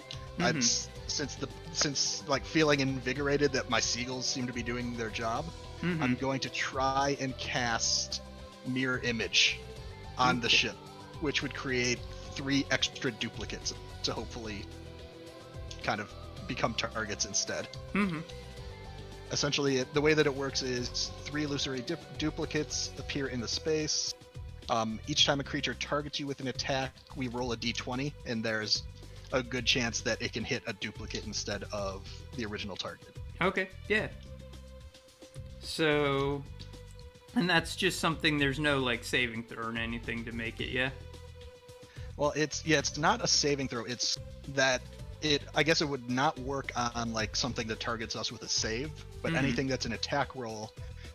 since feeling invigorated that my seagulls seem to be doing their job, I'm going to try and cast mirror image on the ship, which would create 3 extra duplicates to hopefully kind of become targets instead. Essentially, the way that it works is 3 illusory duplicates appear in the space. Each time a creature targets you with an attack, we roll a d20, and there's a good chance that it can hit a duplicate instead of the original target. Okay, yeah. So, and that's just something, there's no saving throw or anything to make it, yeah? Well, it's not a saving throw. It's that I guess it would not work on like something that targets us with a save, but anything that's an attack roll,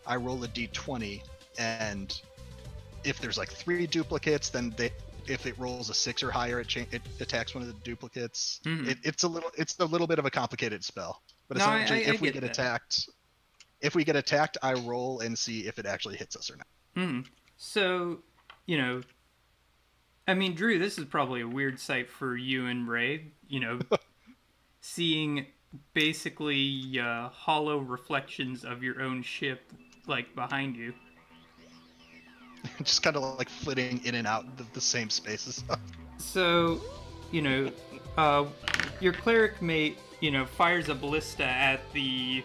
I roll a d20, and if there's like 3 duplicates, then if it rolls a 6 or higher, it attacks one of the duplicates. It's a little bit of a complicated spell, but essentially, if we get attacked, I roll and see if it actually hits us or not. So, you know, I mean, Drew, this is probably a weird sight for you and Ray, you know, seeing basically hollow reflections of your own ship, like, behind you. Just kind of like flitting in and out of the same spaces. So, you know, your cleric mate, you know, fires a ballista at the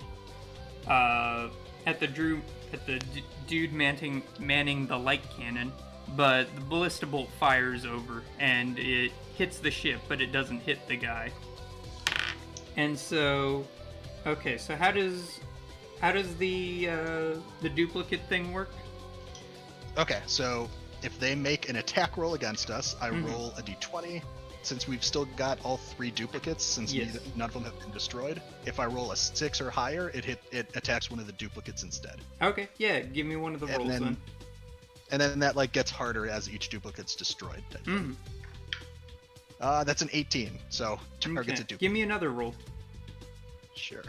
dude manning the light cannon, but the ballista bolt fires over and it hits the ship, but it doesn't hit the guy. And so, okay, so how does the duplicate thing work? Okay, so if they make an attack roll against us, I roll a d20. Since we've still got all 3 duplicates, since none of them have been destroyed, if I roll a 6 or higher, it attacks one of the duplicates instead. Okay, yeah, give me one of the rolls then. And then that like gets harder as each duplicate's destroyed. That's an 18, so targets a duplicate. Give me another roll. Sure.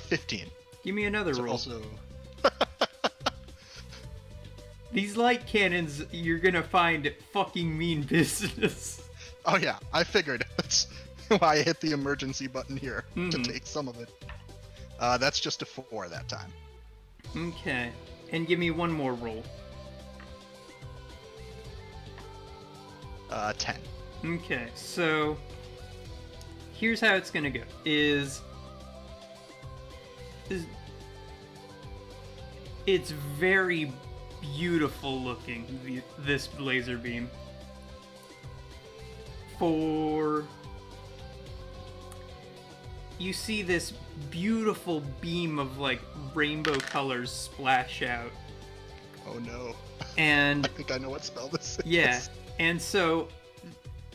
15. Give me another roll. Also... These light cannons, you're gonna find fucking mean business. Oh yeah, I figured. That's why I hit the emergency button here to take some of it. That's just a 4 that time. Okay, and give me one more roll. 10. Okay, so here's how it's gonna go. It's very beautiful looking, this laser beam. You see this beautiful beam of like rainbow colors splash out. Oh no. And I think I know what spell this is. Yeah, and so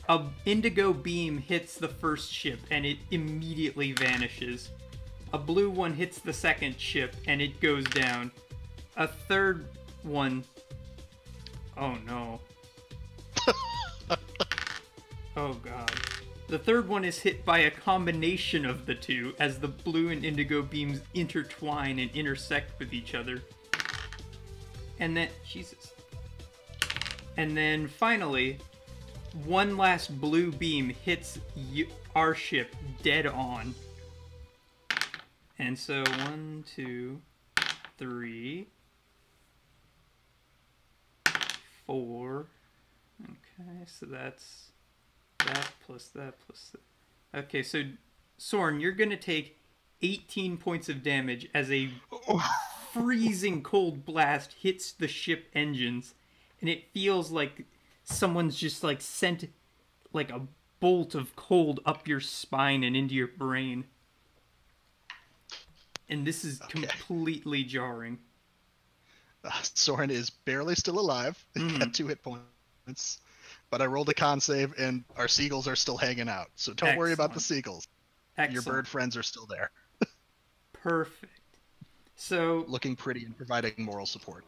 a indigo beam hits the first ship and it immediately vanishes. A blue one hits the second ship and it goes down. A third one... Oh no. Oh god. The third one is hit by a combination of the two as the blue and indigo beams intertwine and intersect with each other. And then... Jesus. And then finally, one last blue beam hits our ship dead on. And so 1, 2, 3, 4. Okay, so that's that plus that plus that. Okay, so Soren, you're gonna take 18 points of damage as a freezing cold blast hits the ship engines, and it feels like someone's just like sent like a bolt of cold up your spine and into your brain. And this is completely jarring. Soren is barely still alive at 2 hit points, but I rolled a con save and our seagulls are still hanging out. So don't worry about the seagulls. Your bird friends are still there. Perfect. So looking pretty and providing moral support.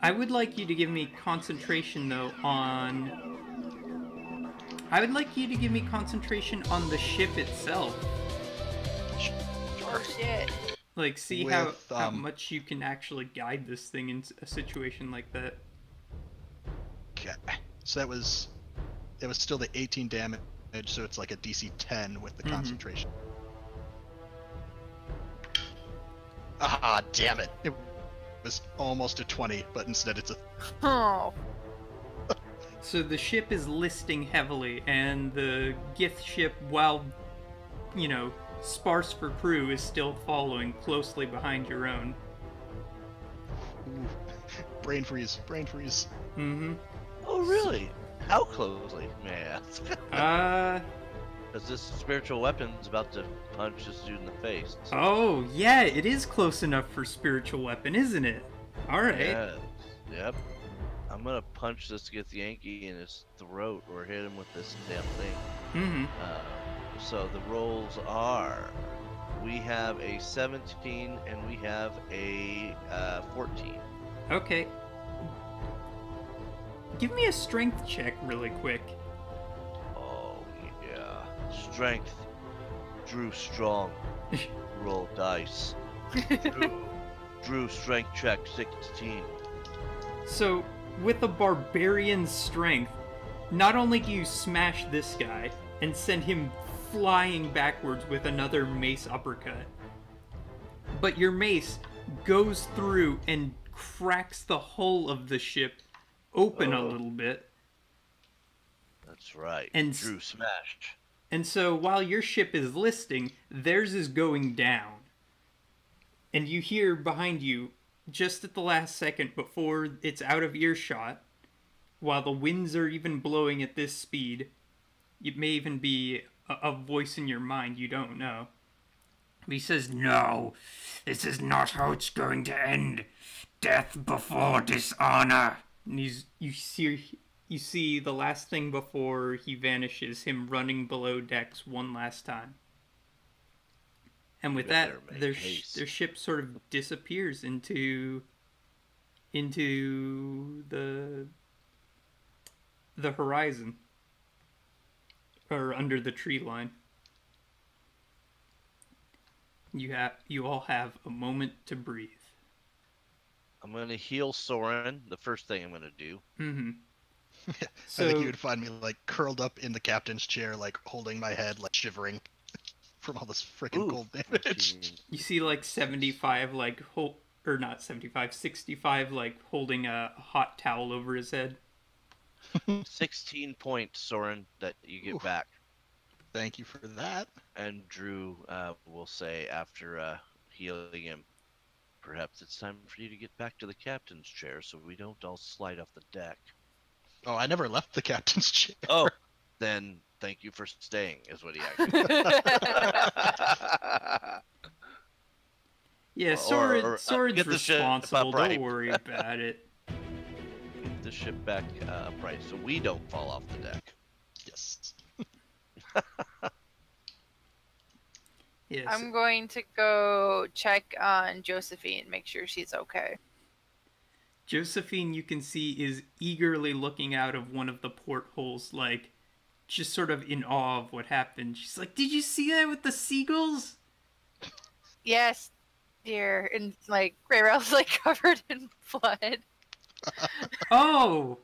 I would like you to give me concentration though on. I would like you to give me concentration on the ship itself. Oh shit. Like, see how much you can actually guide this thing in a situation like that. Okay, so it was still the 18 damage, so it's like a DC 10 with the concentration. Ah, damn it! It was almost a 20, but instead it's a... Oh. So the ship is listing heavily, and the Gith ship, while, you know, sparse for crew, is still following closely behind your own. Ooh. Brain freeze. Mm-hmm. Oh, really? How closely, may I ask? Because this spiritual weapon's about to punch this dude in the face. Oh, yeah, it is close enough for spiritual weapon, isn't it? Alright. Yeah. Yep. I'm gonna punch this Githyanki in his throat or hit him with this damn thing. Mm-hmm. So the rolls are, we have a 17 and we have a 14. Okay. Give me a strength check really quick. Oh yeah, strength. Drew strong. Roll dice. Drew strength check 16. So, with a barbarian's strength, not only do you smash this guy and send him flying backwards with another mace uppercut, but your mace goes through and cracks the hull of the ship open a little bit. That's right. And Drew smashed. And so while your ship is listing, theirs is going down. And you hear behind you, just at the last second before it's out of earshot, while the winds are even blowing at this speed, it may even be a voice in your mind, you don't know. He says, "No, this is not how it's going to end. Death before dishonor." And you see the last thing before he vanishes, him running below decks one last time. And with that, their ship sort of disappears into the horizon, or under the tree line. You all have a moment to breathe. I'm gonna heal Soren. The first thing I'm gonna do. Mm-hmm. So, I think you would find me like curled up in the captain's chair, like holding my head, like shivering from all this freaking cold damage. You see like 75, like or not 75, 65, like holding a hot towel over his head. 16 points, Soren, that you get back. Thank you for that. And Drew will say after healing him, perhaps it's time for you to get back to the captain's chair so we don't all slide off the deck. Oh, I never left the captain's chair. Oh, then thank you for staying, is what he actually Yeah, Sword's responsible. Don't worry about it. Get the ship back upright so we don't fall off the deck. Yes. Yes. I'm going to go check on Josephine, make sure she's okay. Josephine, you can see, is eagerly looking out of one of the portholes, like, just sort of in awe of what happened. She's like, "Did you see that with the seagulls?" Yes, dear. And, like, Rayrell's, like, covered in blood. Oh!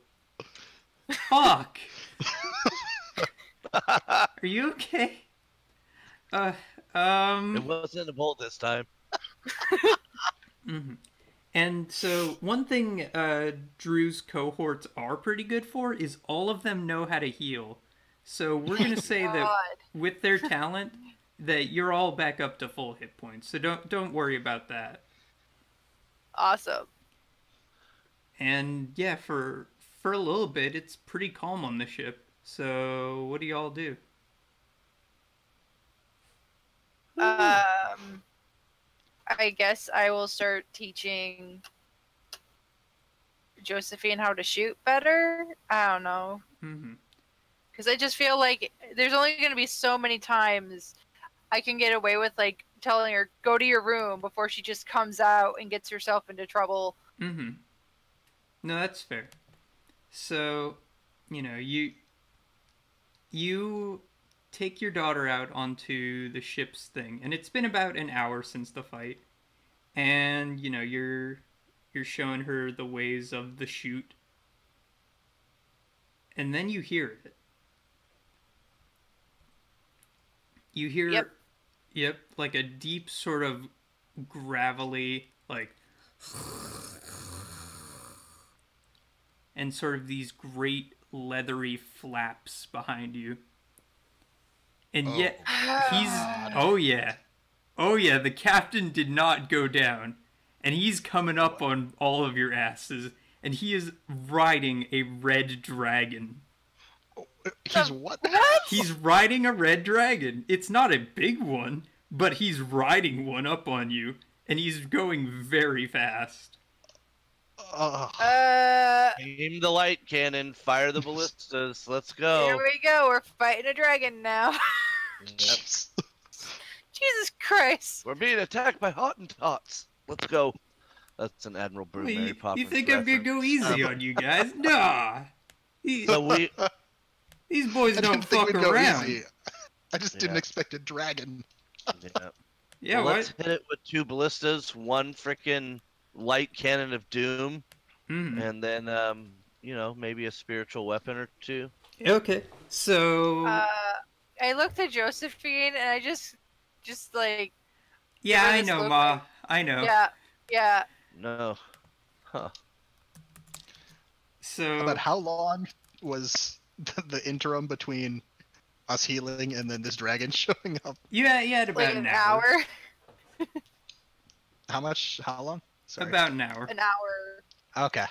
Fuck! Are you okay? It wasn't a bolt this time. Mm-hmm. And so one thing Drew's cohorts are pretty good for is all of them know how to heal. So we're going to say that with their talent, that you're all back up to full hit points. So don't worry about that. Awesome. And yeah, for a little bit, it's pretty calm on the ship. So what do y'all do? I guess I will start teaching Josephine how to shoot better. I don't know. Because I just feel like there's only going to be so many times I can get away with, like, telling her, go to your room, before she just comes out and gets herself into trouble. No, that's fair. So, you take your daughter out onto the ship's thing, and it's been about an hour since the fight, and you're showing her the ways of the shoot, and then you hear it. You hear, yep, like a deep sort of gravelly, like, and sort of these great leathery flaps behind you. And yet, oh yeah, the captain did not go down. And he's coming up on all of your asses. And he is riding a red dragon. He's what? He's riding a red dragon. It's not a big one, but he's riding one up on you. And he's going very fast. Aim the light cannon, fire the ballistas. Let's go. Here we go. We're fighting a dragon now. Yep. Jesus Christ. We're being attacked by Hottentots. Let's go. That's an Admiral Brew Mary You Poppins think I'm gonna go easy on you guys? Nah. So These boys I don't didn't think fuck we'd go around. easy. I just didn't expect a dragon. Yeah. Yeah, Well, what? let's hit it with 2 ballistas, 1 freaking light cannon of doom, and then maybe a spiritual weapon or 2. Okay, so I looked at Josephine and I just like. yeah, I just know, look Ma. like- I know. Yeah. No. Huh. So About how long was the interim between us healing and then this dragon showing up? you had about Like an an hour. hour. How long? Sorry. About an hour. An hour. Okay.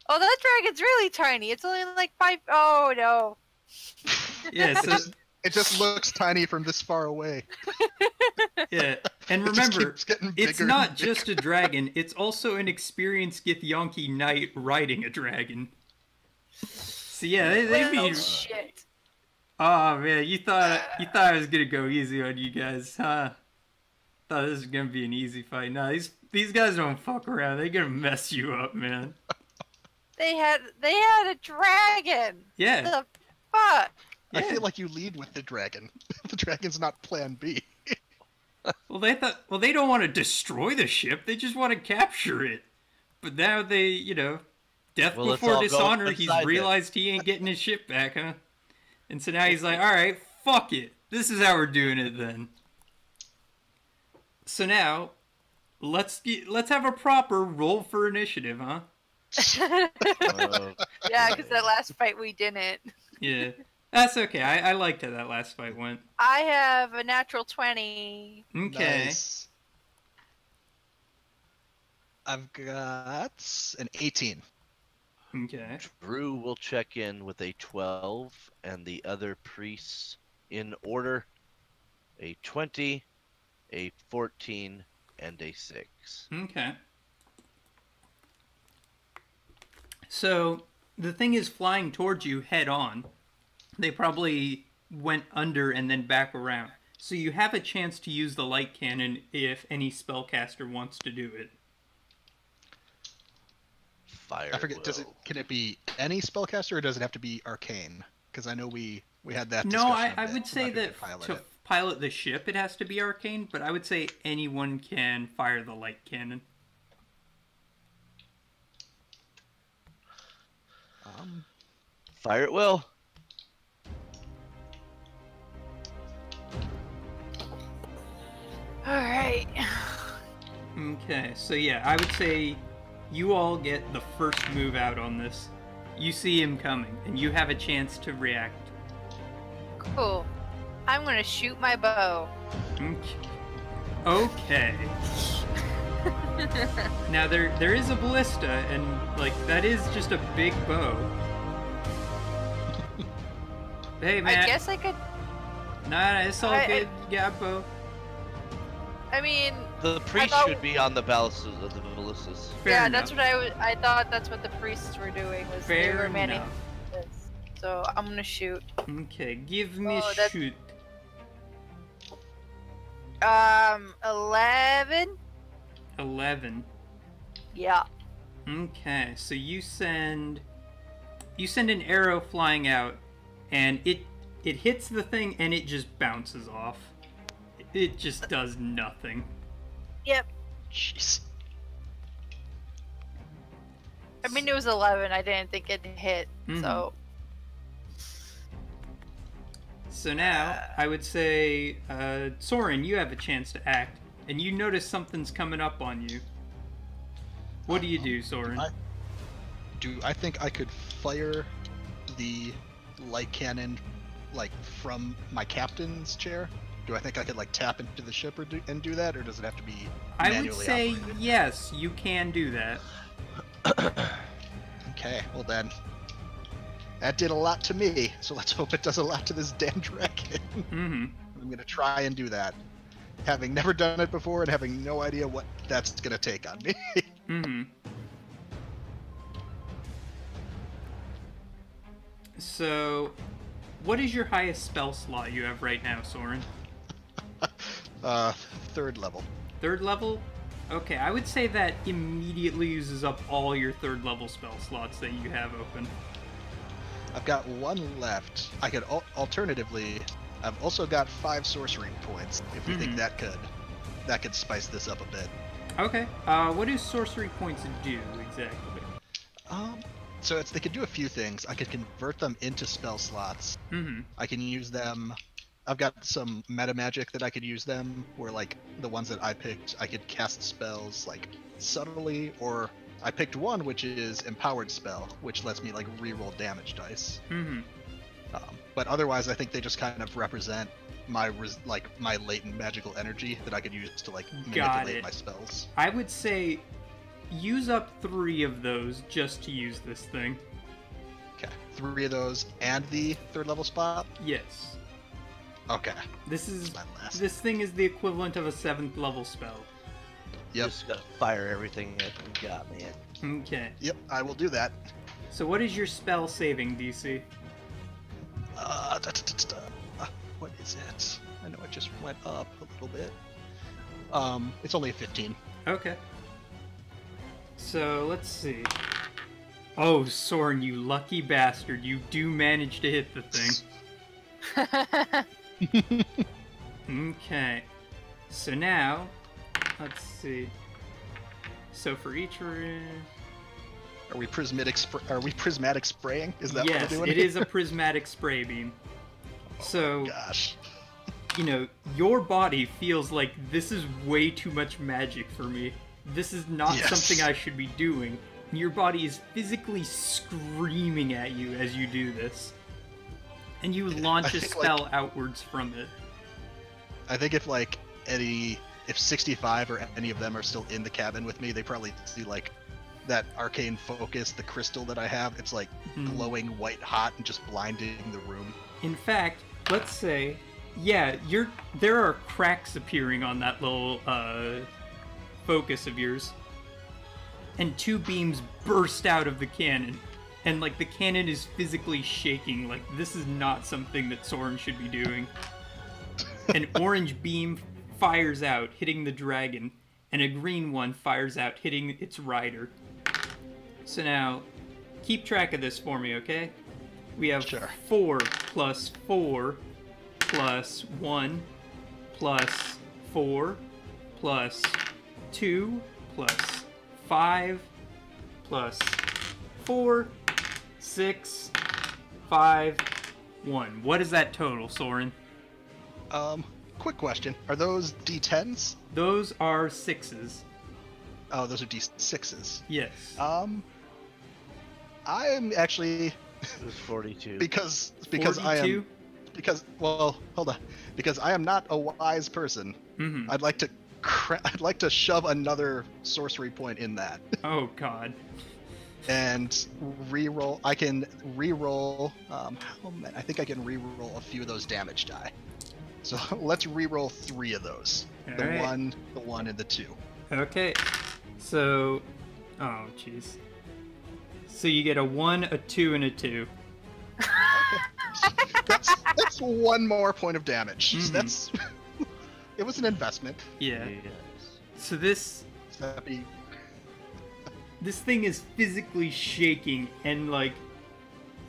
Oh, that dragon's really tiny. It's only like 5. Oh no. Yeah, so It just looks tiny from this far away. yeah, and It just remember, keeps getting it's bigger not and just a dragon; it's also an experienced Githyanki knight riding a dragon. So yeah, they Well, be. shit. Oh man, you thought I was gonna go easy on you guys, huh? Thought this was gonna be an easy fight. No, these guys don't fuck around. They're gonna mess you up, man. They had a dragon. Yeah. The fuck. I Yeah. feel like you lead with the dragon. The dragon's not plan B. Well, they don't want to destroy the ship. They just want to capture it. But now they, death Well, let's before all go dishonor. He's inside it. realized he ain't getting his ship back, huh? And so now he's like, all right, fuck it. This is how we're doing it then. So now, let's have a proper roll for initiative, huh? Yeah, because that last fight we didn't. Yeah, that's okay. I liked how that last fight went. I have a natural 20. Okay. Nice. I've got an 18. Okay. Drew will check in with a 12, and the other priests in order: a 20, a 14, and a 6. Okay. So the thing is flying towards you head on. They probably went under and then back around. So you have a chance to use the light cannon if any spellcaster wants to do it. Fire. I forget. Can it be any spellcaster, or does it have to be arcane? Because I know we had that. No, discussion I a bit would say about who that could pilot to it. pilot the ship it has to be arcane, but I would say anyone can fire the light cannon. Fire at will. Alright. Okay, so yeah, I would say you all get the first move out on this. You see him coming, and you have a chance to react. Cool. I'm gonna shoot my bow. Okay. Now there is a ballista, and like that is just a big bow. Hey man. I guess I could. Nah, it's all good. You got a bow. I mean. The priest thought- should be on the ballistas of the ballistas. Fair yeah, enough. that's what I thought. That's what the priests were doing. Was they Fair were manning enough. this. So I'm gonna shoot. Okay, give me Oh, that's- shoot. 11. 11. Yeah. Okay, so you send an arrow flying out, and it hits the thing and it just bounces off. It just does nothing. Yep. Jeez. I mean, it was 11. I didn't think it hit. Mhm. So. So now I would say, Soren, you have a chance to act, and you notice something's coming up on you. What do you do, Soren? I think I could fire the light cannon, like from my captain's chair? Do I think I could like tap into the ship and do that, or does it have to be I manually would say operated? yes, you can do that. Okay, well then, that did a lot to me. So let's hope it does a lot to this damn dragon. Mm-hmm. I'm gonna try and do that, having never done it before and having no idea what that's gonna take on me. Mm-hmm. So, what is your highest spell slot you have right now, Soren? Third level. Third level? Okay, I would say that immediately uses up all your third level spell slots that you have open. I've got one left. I could alternatively. I've also got 5 sorcery points. If you think that could spice this up a bit. Okay. What do sorcery points do exactly? So they could do a few things. I could convert them into spell slots. I can use them. I've got some meta magic that I could use them, where like the ones that I picked, I could cast spells like subtly, or I picked one which is empowered spell, which lets me like reroll damage dice. But otherwise, I think they just kind of represent my my latent magical energy that I could use to like manipulate my spells. I would say use up 3 of those just to use this thing. Okay, 3 of those and the third level spot. Yes. Okay. This thing is the equivalent of a 7th level spell. Yep. Just gotta fire everything that you got, man. Okay. Yep, I will do that. So what is your spell saving DC? What is it? I know it just went up a little bit. It's only a 15. Okay. So let's see. Oh, Soren, you lucky bastard! You do manage to hit the thing. Okay. So now, let's see. So for each room. Are we prismatic spraying? Is that what we're doing? Yes, it is a prismatic spray beam. So, gosh. You know, your body feels like this is way too much magic for me. This is not something I should be doing. Your body is physically screaming at you as you do this. And you launch a spell outwards from it. I think if 65 or any of them are still in the cabin with me, they probably see like that arcane focus, the crystal that I have. It's like glowing white hot and just blinding the room. In fact, let's say, there are cracks appearing on that little focus of yours, and 2 beams burst out of the cannon, and like the cannon is physically shaking. Like this is not something that Soren should be doing. An orange beam fires out, hitting the dragon, and a green one fires out, hitting its rider. So now, keep track of this for me, okay? We have 4 plus 4 plus 1 plus 4 plus 2 plus 5 plus 4, 6, 5, 1. What is that total, Soren? Quick question. Are those D10s? Those are 6s. Oh, those are D6s. Yes. I am actually... It was 42. Because 42? I am... Well, hold on. Because I am not a wise person. I'd like to shove another sorcery point in that. Oh, God. And re-roll. I can re-roll... I think I can re-roll a few of those damage die. So let's re-roll 3 of those. The 1, and the 2. Okay. So... Oh, jeez. So you get a 1, a 2, and a 2. That's 1 more point of damage. So that's... It was an investment. Yeah. So this... This thing is physically shaking, and like...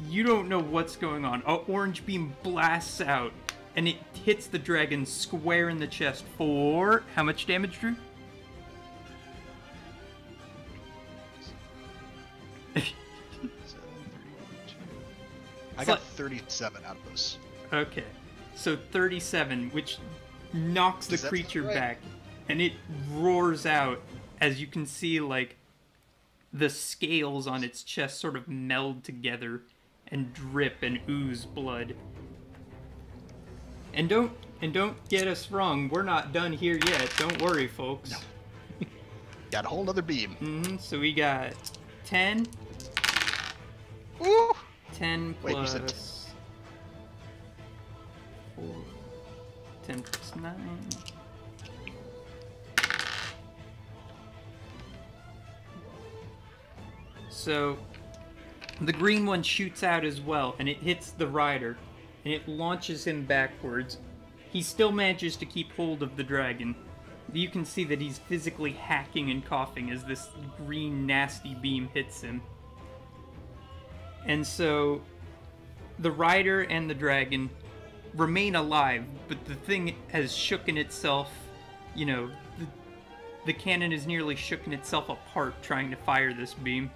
You don't know what's going on. An orange beam blasts out, and it hits the dragon square in the chest for... How much damage, Drew? I got 37 out of those. Okay. So 37, which knocks the creature back, and it roars out, as you can see, like, the scales on its chest sort of meld together and drip and ooze blood. And don't get us wrong, we're not done here yet. Don't worry, folks. No. Got a whole other beam. So we got 10. Ooh. 10 plus... Wait, you said 4. 10 plus 9. So, The green one shoots out as well, and it hits the rider, and it launches him backwards. He still manages to keep hold of the dragon. You can see that he's physically hacking and coughing as this green, nasty beam hits him. And so, the rider and the dragon remain alive, but the thing has shooken itself, you know, the cannon has nearly shooken itself apart trying to fire this beam.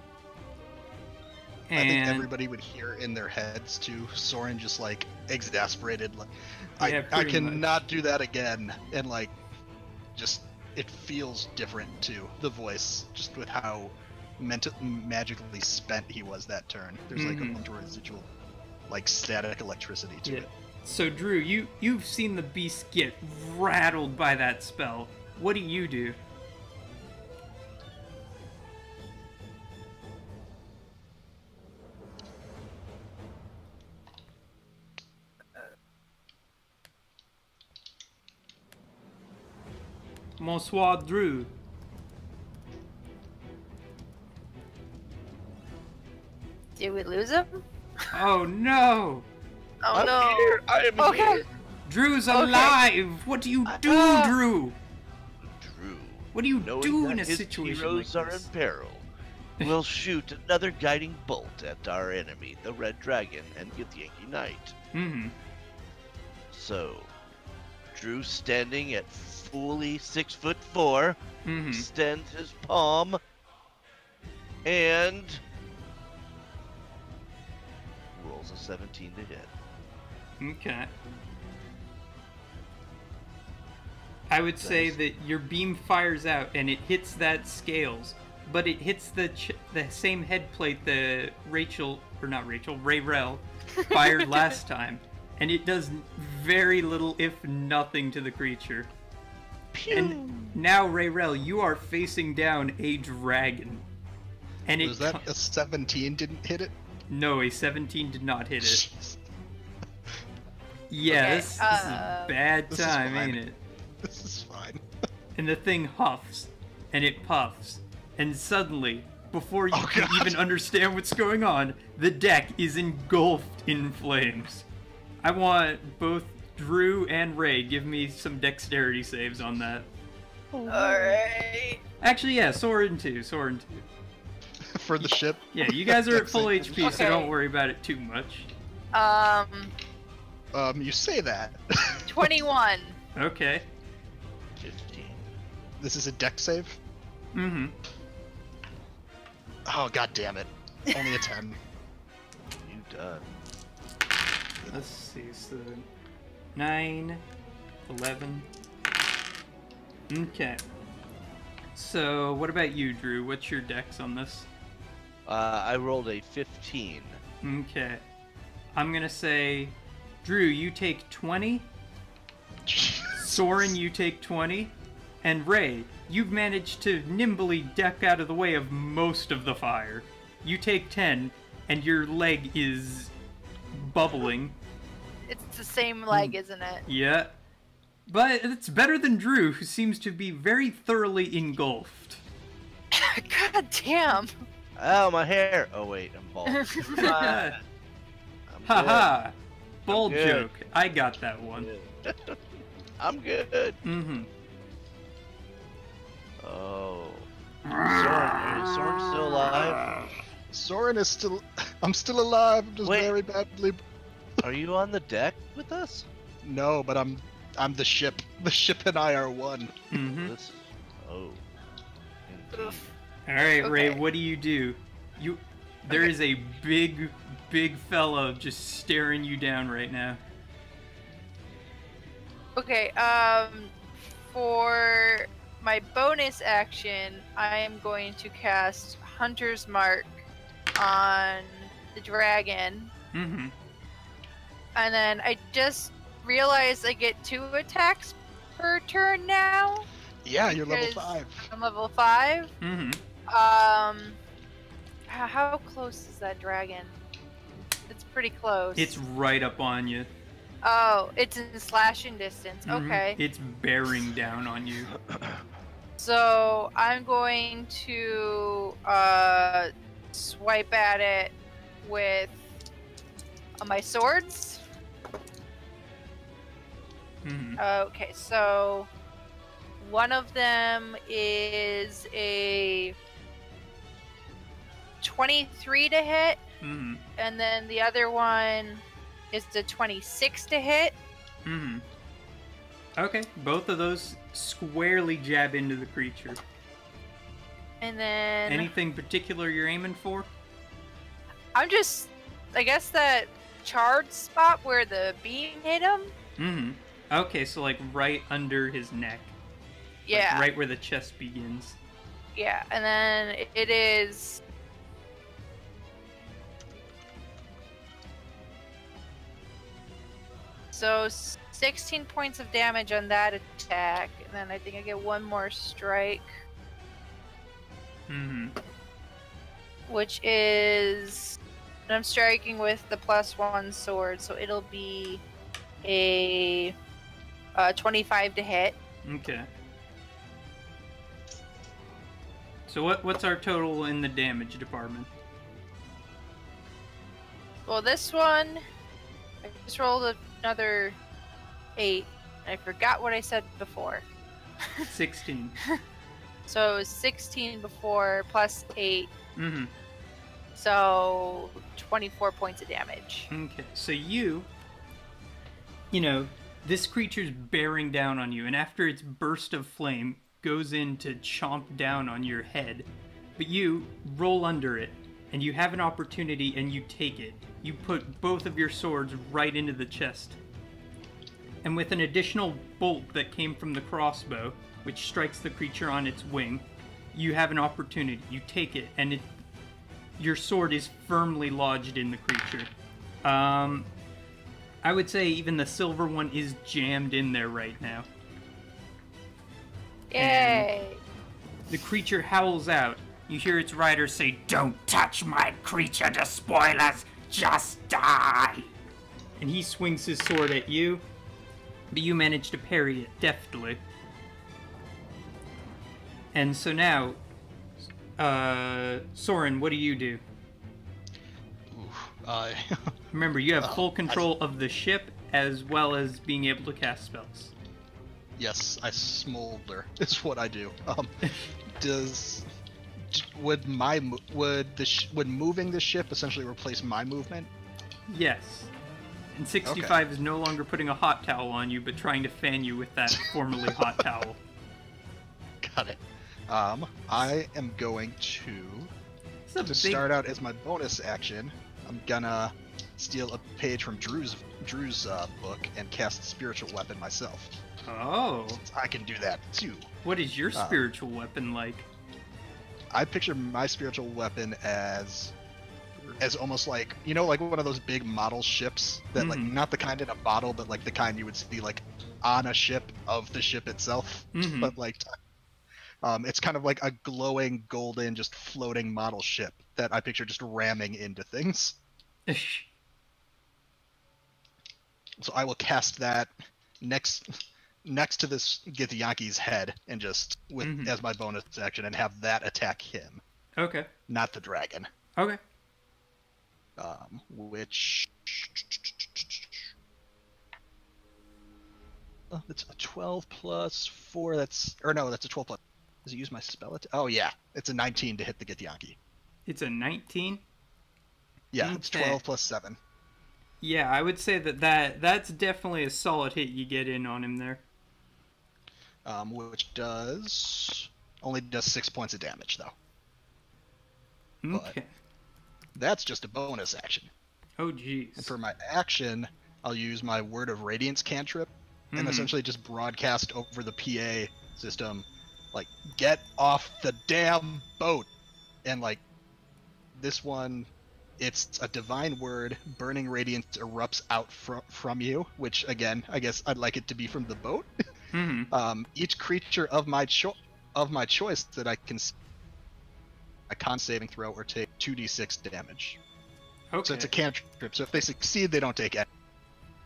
And I think everybody would hear in their heads too, Soren just like exasperated, like Yeah, I pretty cannot do that again, and like just it feels different too, the voice, just with how magically spent he was that turn. There's like a bunch of residual like static electricity to it. So Drew, you've seen the beast get rattled by that spell. What do you do? Bonsoir, Drew. Did we lose him? Oh no! Oh I'm no. here. I am Okay. here. Drew's alive! What do you do, Drew? Drew. What do you Knowing do that in a his situation heroes like are this? in peril, we'll shoot another guiding bolt at our enemy, the Red Dragon, and get the Yankee Knight. Mm-hmm. So, Drew, standing at fully 6'4", extends his palm and rolls a 17 to hit. Okay. I would say that your beam fires out and it hits that scales, but it hits the same head plate that Rayrel fired last time, and it does very little, if nothing, to the creature. Pew! And now, Rayrel, you are facing down a dragon. And Was that a 17 didn't hit it? No, a 17 did not hit it. Jeez. Yeah, Okay, this is a bad this is time, fine. ain't it? This is fine. And the thing huffs, and it puffs, and suddenly, before you Oh, can God. even understand what's going on, the deck is engulfed in flames. I want both Drew and Ray give me some dexterity saves on that. Alright. Actually, yeah, Soren too. For the ship. Yeah, you guys are at full Dex HP, so Okay. don't worry about it too much. You say that. 21. Okay. 15. This is a deck save? Mm-hmm. Oh, god damn it. Only a 10. You done. Let's see, so 9, 11. Okay. So, what about you, Drew? What's your dex on this? I rolled a 15. Okay. I'm gonna say, Drew, you take 20. Soren, you take 20. And Ray, you've managed to nimbly duck out of the way of most of the fire. You take 10, and your leg is bubbling. It's the same leg, isn't it? Yeah. But it's better than Drew, who seems to be very thoroughly engulfed. God damn. Oh, my hair. Oh, wait, I'm bald. I'm Haha! Bold good. joke. I got that one. good. I'm good. Mm-hmm. Oh. Soren, is Soren still alive? Soren is still... I'm still alive, I'm just Wait. very badly... Are you on the deck with us? No, but I'm the ship. The ship and I are one. Mm-hmm. This is... Oh. Indeed. Alright, Ray, Okay. what do? There is a big fella just staring you down right now. Okay, for my bonus action, I am going to cast Hunter's Mark on the dragon. Mm-hmm. And then I just realized I get 2 attacks per turn now. Yeah, you're level Because 5. I'm level 5. Mm-hmm. How close is that dragon? It's pretty close. It's right up on you. Oh, it's in slashing distance. Mhm. Okay. It's bearing down on you. So I'm going to swipe at it with my swords. Okay, so one of them is a 23 to hit, and then the other one is a 26 to hit. Okay, both of those squarely jab into the creature. And then... Anything particular you're aiming for? I'm just... I guess that charred spot where the beam hit him? Okay, so like right under his neck. Yeah. Like right where the chest begins. Yeah, and then it is... So 16 points of damage on that attack, and then I think I get one more strike. Which is... I'm striking with the +1 sword, so it'll be a 25 to hit. Okay. So what's our total in the damage department? Well, this one, I just rolled another 8. I forgot what I said before. 16. So it was 16 before plus 8. So 24 points of damage. Okay, so you know, this creature's bearing down on you, and after its burst of flame goes in to chomp down on your head, but you roll under it, and you have an opportunity, and you take it. You put both of your swords right into the chest. And with an additional bolt that came from the crossbow, which strikes the creature on its wing, you have an opportunity. You take it, and your sword is firmly lodged in the creature. I would say even the silver one is jammed in there right now. Yay! And the creature howls out. You hear its rider say, "Don't touch my creature, the spoilers! Just die!" And he swings his sword at you, but you manage to parry it deftly. And so now, Soren, what do you do? Remember, you have full control of the ship as well as being able to cast spells. Yes, I smolder is what I do. Would moving the ship essentially replace my movement? Yes. And 65 is no longer putting a hot towel on you, but trying to fan you with that formerly hot towel. Got it. I am going to start out as my bonus action. I'm gonna steal a page from Drew's book and cast Spiritual Weapon myself. Oh. I can do that too. What is your spiritual weapon like? I picture my spiritual weapon as almost like, you know, like one of those big model ships that like not the kind in a bottle, but like the kind you would see like on a ship of the ship itself. But like it's kind of like a glowing golden just floating model ship that I picture just ramming into things. So I will cast that next to this Githyanki's head and just as my bonus action and have that attack him. Okay. Not the dragon. Okay. Which that's a 12 plus 4. That's a 12 plus. Does it use my spell attack? Oh yeah, it's a 19 to hit the Githyanki. It's a 19. Yeah, it's 12 plus 7. Yeah, I would say that's definitely a solid hit you get in on him there. Which only does 6 points of damage though. Okay. But that's just a bonus action. Oh jeez. And for my action, I'll use my Word of Radiance cantrip and essentially just broadcast over the PA system, like, get off the damn boat. And like this one, it's a divine word. Burning radiance erupts out from you, which again, I guess I'd like it to be from the boat. Each creature of my choice that I can a con saving throw or take 2d6 damage. Okay. So it's a cantrip. So if they succeed, they don't take it,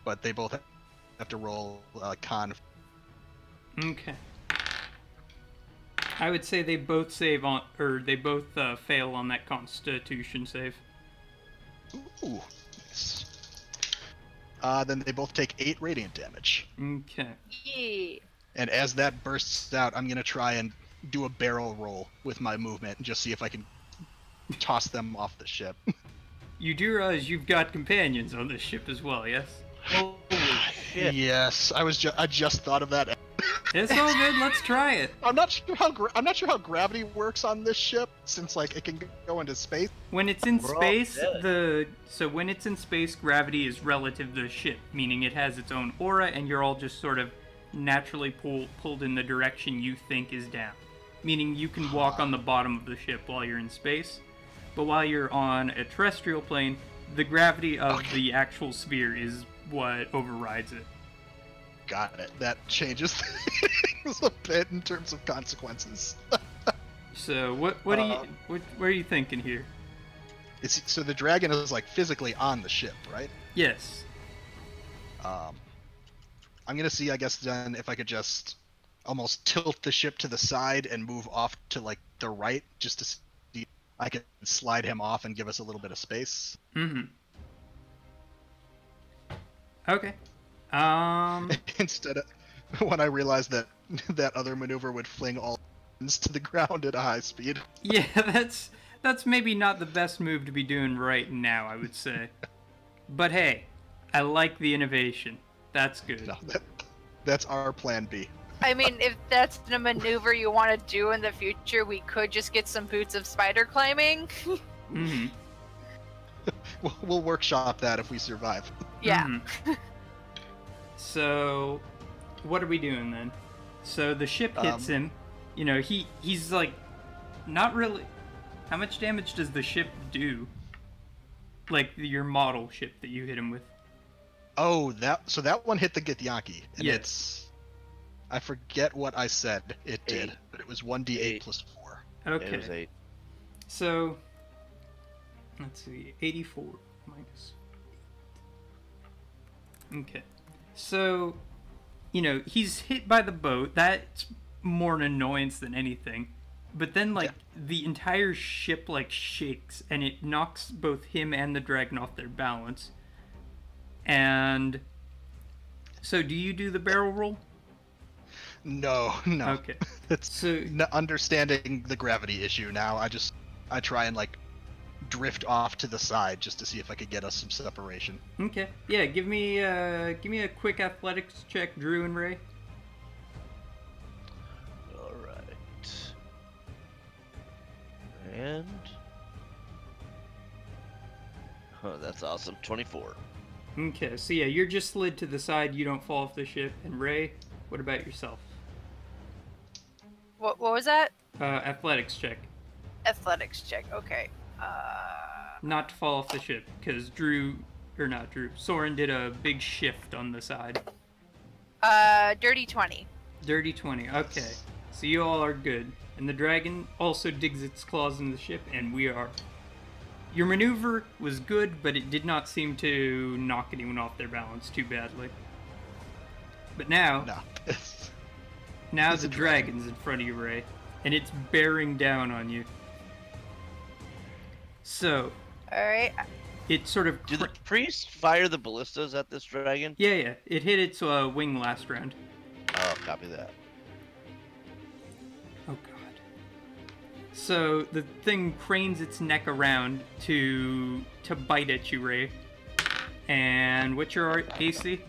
but they both have to roll con. Okay. I would say they both fail on that Constitution save. Ooh. Nice. Then they both take 8 radiant damage. Okay. Yeah. And as that bursts out, I'm gonna try and do a barrel roll with my movement and just see if I can toss them off the ship. You do realize you've got companions on this ship as well, yes? Holy shit. Yes, I just thought of that. It's all good. Let's try it. I'm not sure how gravity works on this ship, since like it can go into space. When it's in We're all space, dead. when it's in space, gravity is relative to the ship, meaning it has its own aura, and you're all just sort of naturally pulled in the direction you think is down. Meaning you can walk on the bottom of the ship while you're in space, but while you're on a terrestrial plane, the gravity of the actual sphere is what overrides it. Got it. That changes things a bit in terms of consequences. So what are you thinking here? So the dragon is like physically on the ship, right? Yes. I'm gonna see, I guess, then if I could just almost tilt the ship to the side and move off to like the right, just to see if I can slide him off and give us a little bit of space. Mm-hmm. Okay. Instead of when I realized that that other maneuver would fling all to the ground at a high speed. Yeah, that's maybe not the best move to be doing right now, I would say. But hey, I like the innovation. That's good. No, that's our plan B. I mean, if that's the maneuver you want to do in the future, we could just get some boots of spider climbing. Mm-hmm. We'll workshop that if we survive. Yeah. Mm-hmm. So, what are we doing then? So the ship hits him. You know, he's like, not really. How much damage does the ship do? Like your model ship that you hit him with. Oh, that one hit the Githyanki, and Yes. it's, I forget what I said it did, 8. but it was 1d8 8. plus 4. Okay. It was 8. So, let's see, 84 minus. Okay. So, you know, he's hit by the boat. That's more an annoyance than anything. But then, like, the entire ship, like, shakes, and it knocks both him and the dragon off their balance. And so, do you do the barrel roll? No. Okay. It's So, understanding the gravity issue now. I try and like drift off to the side just to see if I could get us some separation. okay. Yeah, give me a quick athletics check, Drew and Ray. Alright. And... Oh, that's awesome. 24. Okay, so yeah, you're just slid to the side, you don't fall off the ship. And Ray, what about yourself? What was that? Athletics check. Athletics check. Okay. Not to fall off the ship, because Soren did a big shift on the side. Dirty 20. Dirty 20, okay. So you all are good. And the dragon also digs its claws in the ship, and we are... Your maneuver was good, but it did not seem to knock anyone off their balance too badly. But now... No. Now the dragon's in front of you, Ray, and it's bearing down on you. So, Alright. it sort of... Did the priest fire the ballistas at this dragon? Yeah, it hit its wing last round. Oh, copy that. Oh god. So, the thing cranes its neck around to bite at you, Ray. And what's your AC?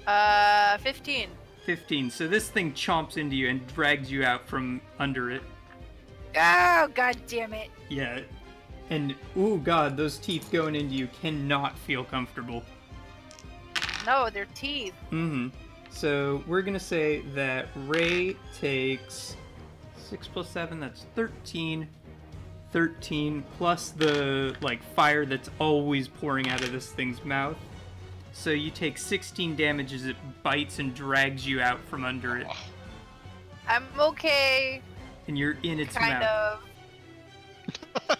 15. 15. So this thing chomps into you and drags you out from under it. Oh, god damn it. Yeah. And, ooh god, those teeth going into you cannot feel comfortable. No, they're teeth. Mm-hmm. So we're gonna say that Ray takes 6 plus 7, that's 13. 13 plus the, like, fire that's always pouring out of this thing's mouth. So you take 16 damage as it bites and drags you out from under it. I'm okay. And you're in its Kind mouth. of.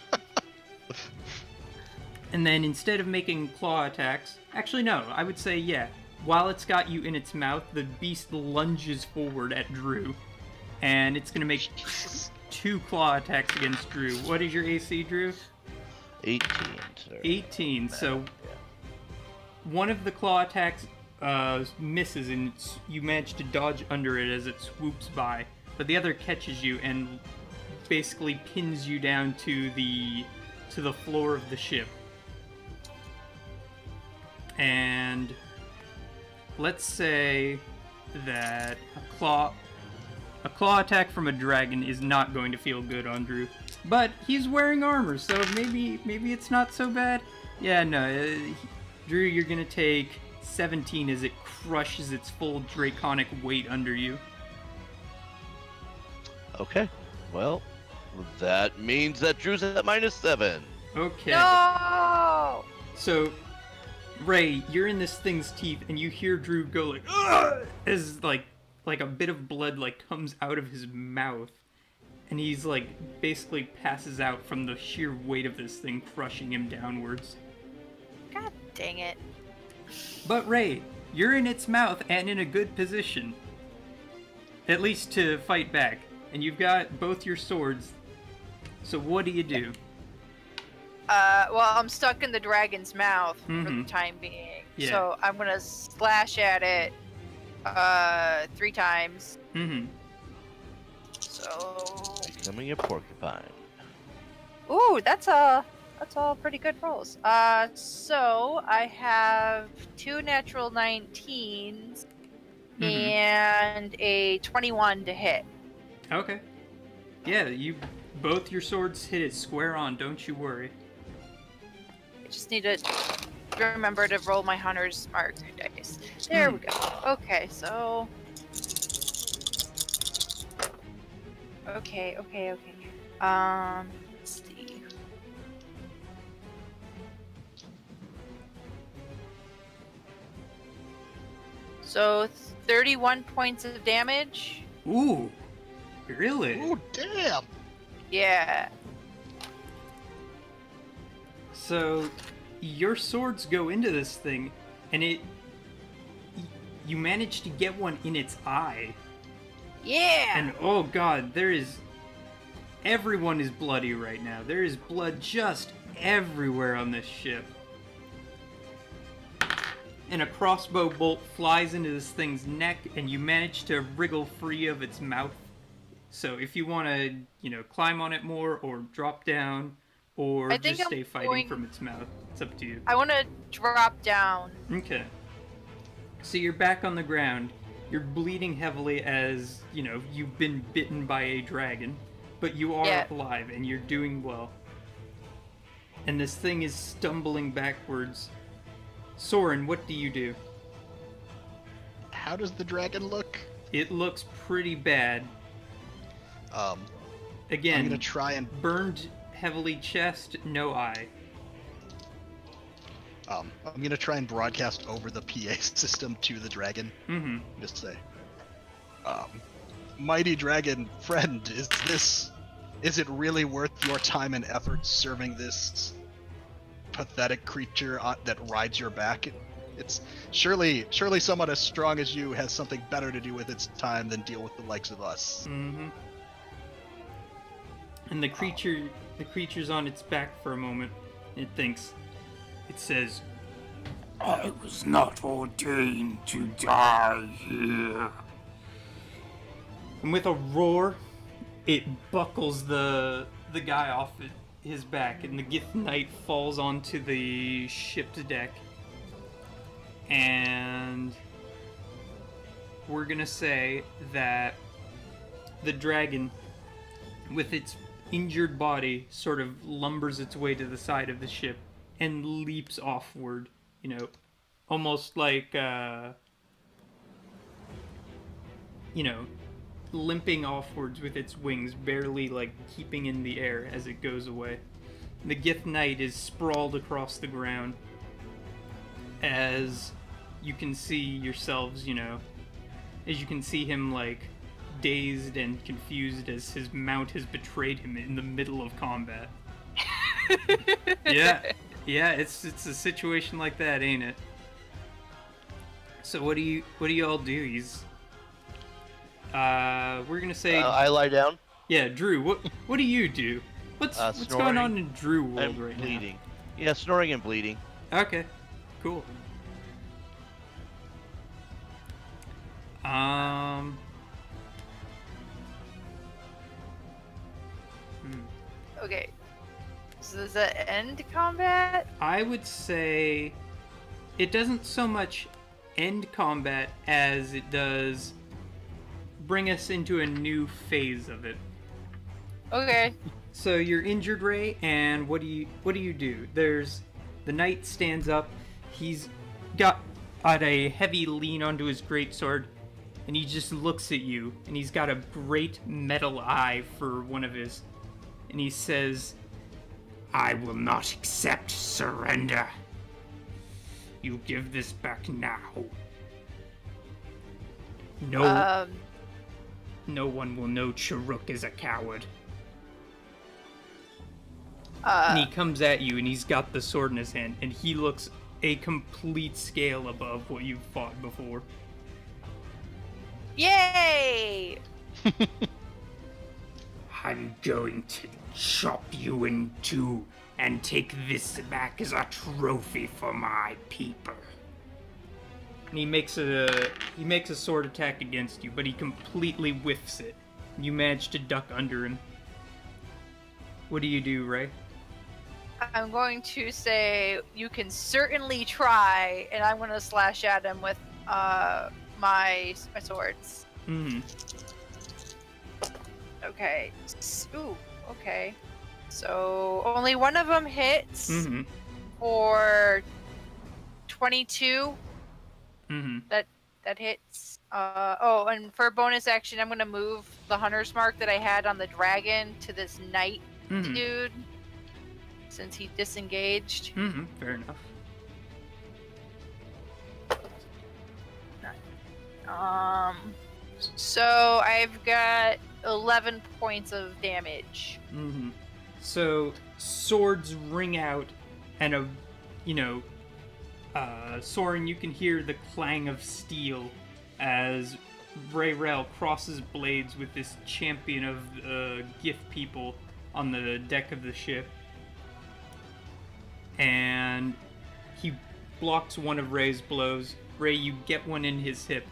And then instead of making claw attacks... Actually, no, I would say, yeah. While it's got you in its mouth, the beast lunges forward at Drew. And it's going to make 2 claw attacks against Drew. What is your AC, Drew? 18. Sir. 18. So one of the claw attacks misses, and you manage to dodge under it as it swoops by. But the other catches you and basically pins you down to the floor of the ship. And let's say that a claw attack from a dragon is not going to feel good on Drew. But he's wearing armor, so maybe it's not so bad. Yeah, no, Drew, you're gonna take 17 as it crushes its full draconic weight under you. Okay, well, that means that Drew's at -7. Okay. No! So, Ray, you're in this thing's teeth, and you hear Drew go like, "Ugh!" as like a bit of blood like comes out of his mouth, and he's like basically passes out from the sheer weight of this thing crushing him downwards. God dang it. But Ray, you're in its mouth and in a good position, at least to fight back, and you've got both your swords. So what do you do? Well, I'm stuck in the dragon's mouth for the time being. Yeah. So I'm gonna slash at it 3 times. So Becoming a porcupine. ooh, that's all pretty good rolls. So I have 2 natural 19s and a 21 to hit. Okay. Yeah, both your swords hit it square on, don't you worry. I just need to remember to roll my hunter's mark dice. There we go. Okay, so okay. Let's see. So 31 points of damage. Ooh, really? Oh, damn! Yeah. So, your swords go into this thing, and you manage to get one in its eye. Yeah. And oh god, everyone is bloody right now. There is blood just everywhere on this ship. And a crossbow bolt flies into this thing's neck, and you manage to wriggle free of its mouth. So if you want to, climb on it more, or drop down, or just stay fighting from its mouth, it's up to you. I want to drop down. Okay. So you're back on the ground. You're bleeding heavily as, you've been bitten by a dragon. But you are alive, and you're doing well. And this thing is stumbling backwards. Soren, what do you do? How does the dragon look? It looks pretty bad. Again, I'm gonna try and burned heavily chest, no eye. I'm gonna try and broadcast over the PA system to the dragon. Just say, mighty dragon friend, is it really worth your time and effort serving this pathetic creature that rides your back? It's surely someone as strong as you has something better to do with its time than deal with the likes of us. And the creature's on its back for a moment. It thinks. It says, I was not ordained to die here. And with a roar, it buckles the guy off his back, and the Gith Knight falls onto the ship's deck. And we're gonna say that the dragon, with its injured body, sort of lumbers its way to the side of the ship and leaps offward, almost like, limping offwards with its wings, barely, keeping in the air as it goes away. The Gith Knight is sprawled across the ground as you can see yourselves, as you can see him, dazed and confused as his mount has betrayed him in the middle of combat. Yeah, it's a situation like that, ain't it? So what do you all do? We're gonna say I lie down. Yeah, Drew, what do you do? What's going on in Drew world and right bleeding. Yeah, snoring and bleeding. now? Okay, cool. Okay. So does that end combat? I would say it doesn't so much end combat as it does bring us into a new phase of it. Okay. So you're injured, Ray, and what do you do? There's the knight stands up. He's got a heavy lean onto his greatsword, and he just looks at you, and he's got a great metal eye for one of his, and he says, I will not accept surrender. You give this back now. No one will know Chirrut is a coward. and he comes at you, and he's got the sword in his hand, and he looks a complete scale above what you've fought before. Yay! I'm going to chop you in two and take this back as a trophy for my people. And he makes a sword attack against you, but he completely whiffs it. You manage to duck under him. What do you do, Ray? I'm going to say you can certainly try, and I'm going to slash at him with my swords. Mm-hmm. Okay. Ooh. Okay. So only one of them hits for 22. Mm-hmm. That hits. Oh, and for a bonus action, I'm gonna move the hunter's mark that I had on the dragon to this knight dude, since he disengaged. Mm-hmm. Fair enough. So I've got 11 points of damage. Mm-hmm. So swords ring out, and Soren, you can hear the clang of steel as Rayrel crosses blades with this champion of the Gith people on the deck of the ship. And he blocks one of Ray's blows. Ray, you get one in his hip.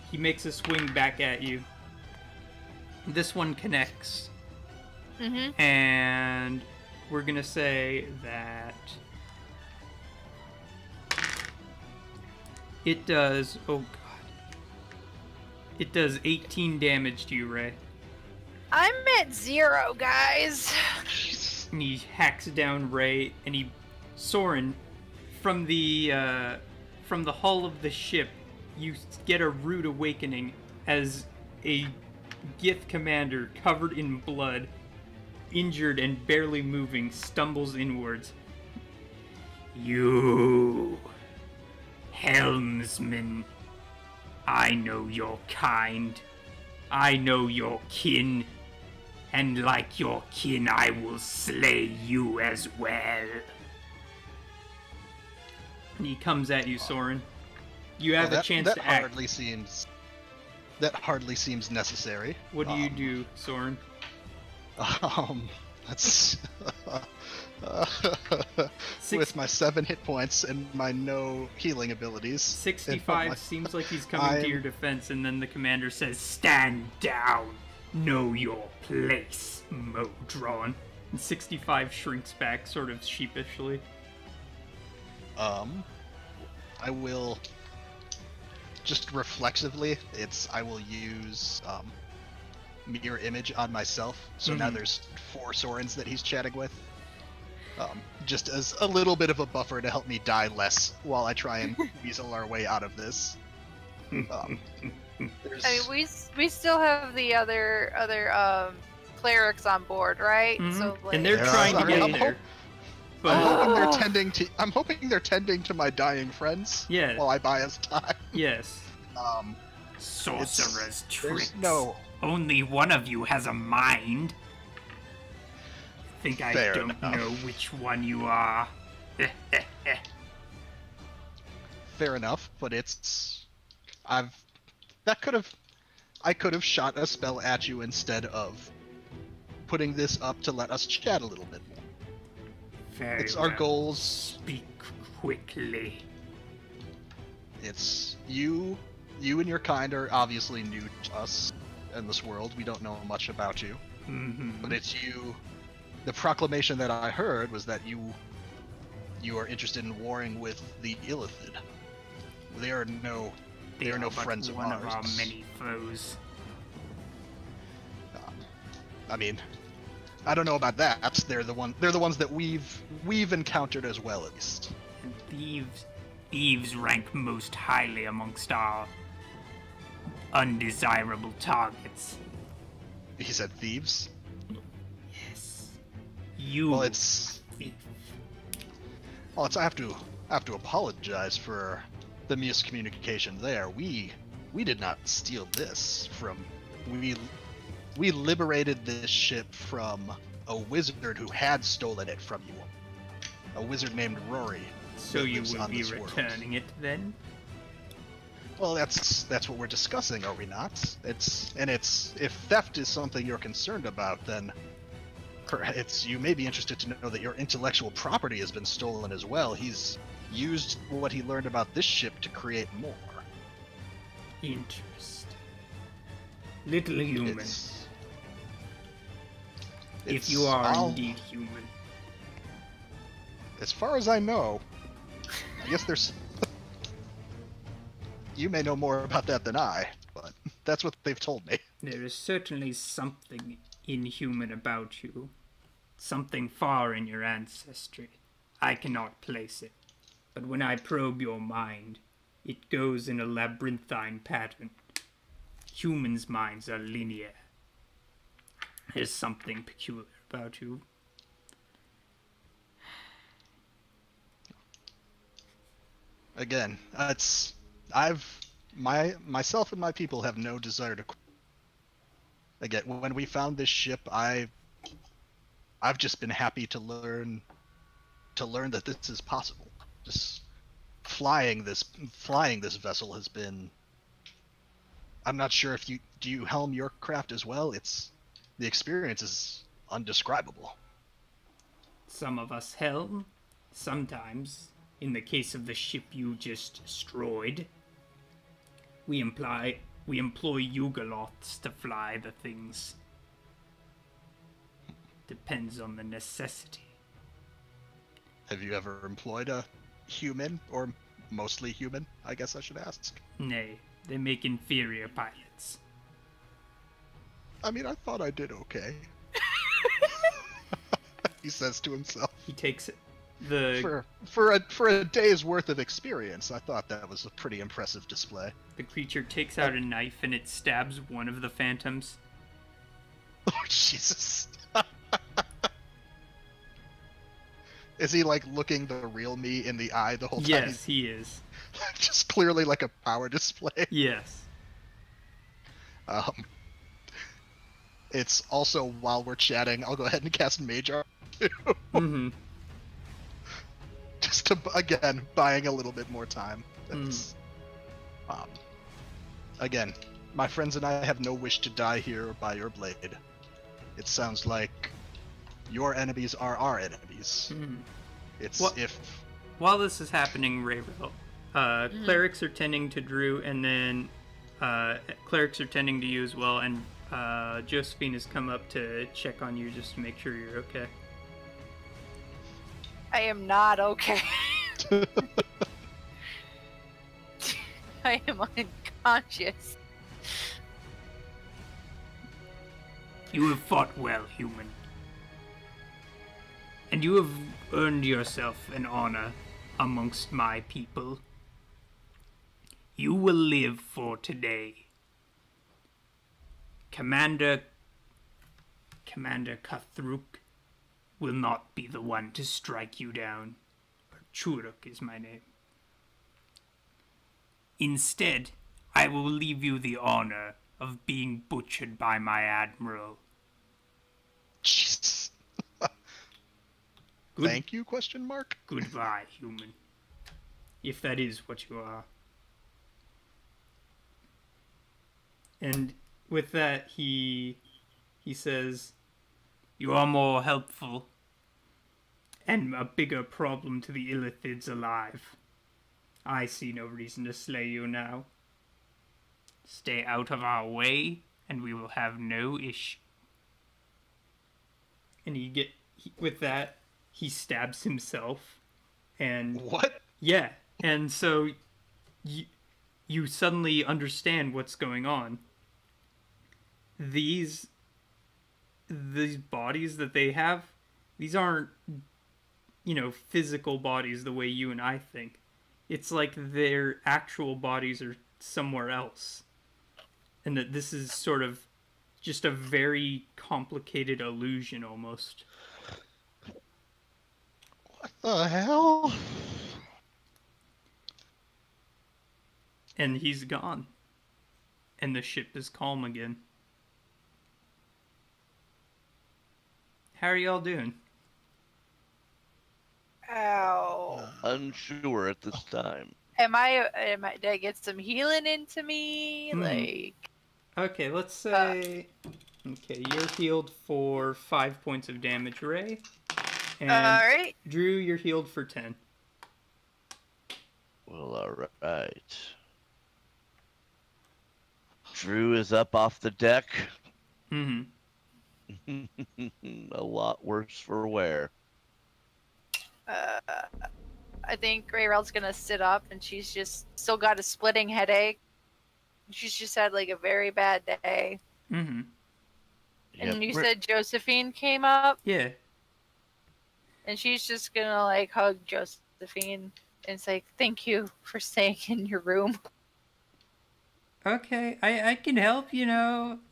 He makes a swing back at you. This one connects. And we're gonna say that it does, oh god, it does 18 damage to you, Ray. I'm at 0, guys. And he hacks down Ray, and Soren, from the hull of the ship, you get a rude awakening as a Gith commander covered in blood, injured and barely moving, stumbles inwards. You, helmsman, I know your kind. I know your kin. And like your kin, I will slay you as well. And he comes at you, Soren. You have a chance to act. That hardly seems necessary. What do you do, Soren? That's with my 7 hit points and my no healing abilities. 65 seems like he's coming to your defense, and then the commander says, Stand down. Know your place, Modron. And 65 shrinks back, sort of sheepishly. I will just reflexively. I will use mirror image on myself. So now there's 4 Sorens that he's chatting with. Just as a little bit of a buffer to help me die less while I try and weasel our way out of this. I mean, we still have the other clerics on board, right? So, like, and they're trying to get there. But I'm hoping they're tending to my dying friends. Yeah. While I buy us time. Yes. Sorcerer's tricks. No. Only one of you has a mind. Think I Fair don't enough. know which one you are. Fair enough, but I could have shot a spell at you instead of putting this up to let us chat a little bit more. Very It's our well. goals. Speak quickly. It's you and your kind are obviously new to us in this world. We don't know much about you. But it's you. The proclamation that I heard was that you are interested in warring with the Illithid. They are no friends of one ours. of our many foes. I mean, I don't know about that. They're the ones that we've encountered as well, at least. And thieves rank most highly amongst our undesirable targets. He said thieves. Yes. You. Well, it's. I have to apologize for the miscommunication there. We did not steal this from. We liberated this ship from a wizard who had stolen it from you. A wizard named Rory. So you will be returning it then? Well, that's what we're discussing, are we not? If theft is something you're concerned about, then you may be interested to know that your intellectual property has been stolen as well. He's used what he learned about this ship to create more. Interesting. Little human. If you are indeed human. As far as I know, I guess there's... You may know more about that than I, but that's what they've told me. There is certainly something inhuman about you. Something far in your ancestry. I cannot place it. But when I probe your mind, it goes in a labyrinthine pattern. Humans' minds are linear. There's something peculiar about you. Again, myself and my people have no desire to. Again, when we found this ship, I've just been happy to learn that this is possible. Just flying this vessel has been. I'm not sure if do you helm your craft as well. The experience is undescribable. Some of us helm, sometimes. In the case of the ship you just destroyed, we employ Yugoloths to fly the things. Depends on the necessity. Have you ever employed a human, or mostly human, I guess I should ask? Nay, they make inferior pilots. I mean, I thought I did okay. He says to himself. He takes it. For a day's worth of experience, I thought that was a pretty impressive display. The creature takes out a knife and it stabs one of the phantoms. Oh, Jesus. Is he, like, looking the real me in the eye the whole time? Yes, he is. Just clearly like a power display. Yes. It's also, while we're chatting, I'll go ahead and cast Mage Armor too. Mm-hmm. Just to, again, buying a little bit more time. That's, again, my friends and I have no wish to die here by your blade. It sounds like your enemies are our enemies. It's While this is happening, Ravel, clerics are tending to Drew, and then clerics are tending to you as well, and Josephine has come up to check on you just to make sure you're okay. I am not okay. I am unconscious. You have fought well, human. And you have earned yourself an honor amongst my people. You will live for today. Commander Kathruk will not be the one to strike you down. Churuk is my name. Instead, I will leave you the honor of being butchered by my admiral. Jesus. Thank you, question mark? Goodbye, human. If that is what you are. And with that, he says, You are more helpful and a bigger problem to the Illithids alive. I see no reason to slay you now. Stay out of our way, and we will have no issue. And with that, he stabs himself. And What? yeah, and so you suddenly understand what's going on. These bodies that they have, these aren't, physical bodies the way you and I think. It's like their actual bodies are somewhere else. And that this is sort of just a very complicated illusion almost. What the hell? And he's gone. And the ship is calm again. How are y'all doing? Ow. Unsure at this time. Did I get some healing into me? Like. Okay, let's say. Okay, you're healed for 5 points of damage, Ray. And Alright. Drew, you're healed for 10. Well, alright. Drew is up off the deck. Mm-hmm. A lot worse for wear. I think Grayrell's gonna sit up, and she's just still got a splitting headache. She's just had like a very bad day. Mm-hmm. And you said Josephine came up? Yeah. And she's just gonna like hug Josephine and say, "Thank you for staying in your room." Okay, I can help, You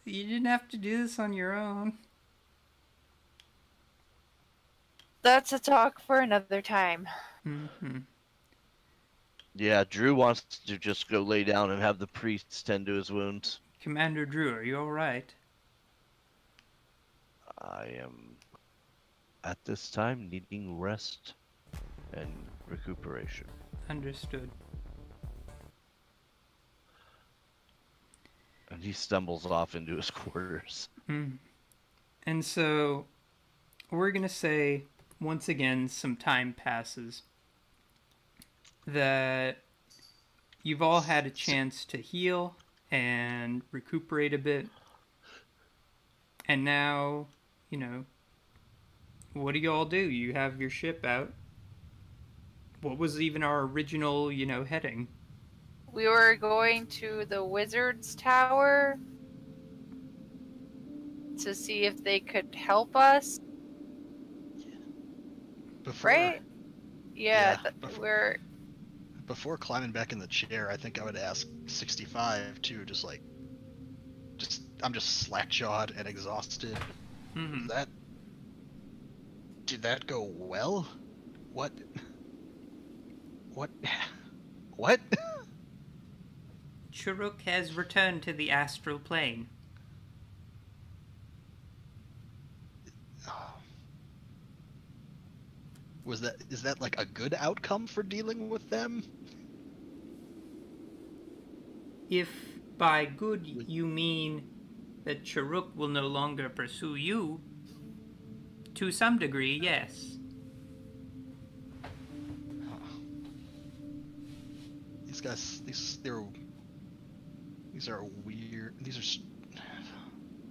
didn't have to do this on your own. That's a talk for another time. Mm-hmm. Yeah, Drew wants to just go lay down and have the priests tend to his wounds. Commander Drew, are you alright? I am, at this time, needing rest and recuperation. Understood. And he stumbles off into his quarters. And so, we're gonna say, once again, some time passes. That you've all had a chance to heal and recuperate a bit. And now, what do you all do? You have your ship out. What was even our original, heading? We were going to the Wizard's Tower to see if they could help us. Right? Yeah, Before climbing back in the chair, I think I would ask 65 too, I'm just slack-jawed and exhausted. Mm-hmm. Did that go well? What? What? Churuk has returned to the astral plane. Is that like a good outcome for dealing with them? If by good you mean that Churuk will no longer pursue you, to some degree, yes. These guys, these are weird.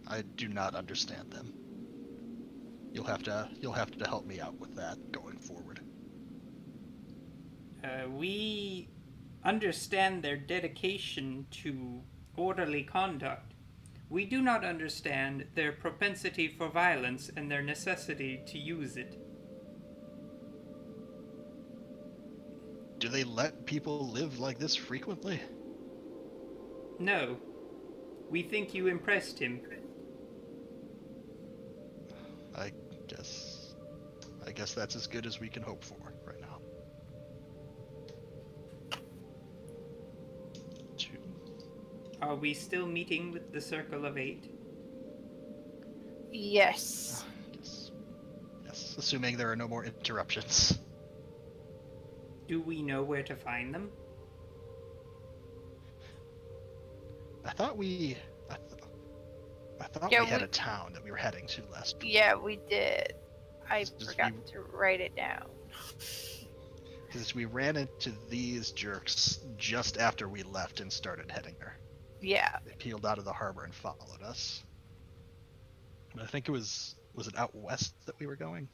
I do not understand them. You'll have to help me out with that going forward. We understand their dedication to orderly conduct. We do not understand their propensity for violence and their necessity to use it. Do they let people live like this frequently? No. We think you impressed him. I guess that's as good as we can hope for right now. 2. Are we still meeting with the Circle of 8? Yes. Yes, assuming there are no more interruptions. Do we know where to find them? I thought thought we had a town that we were heading to last week. Yeah, we did. I forgot to write it down. Because we ran into these jerks just after we left and started heading there. Yeah. They peeled out of the harbor and followed us. But I think was it out west that we were going?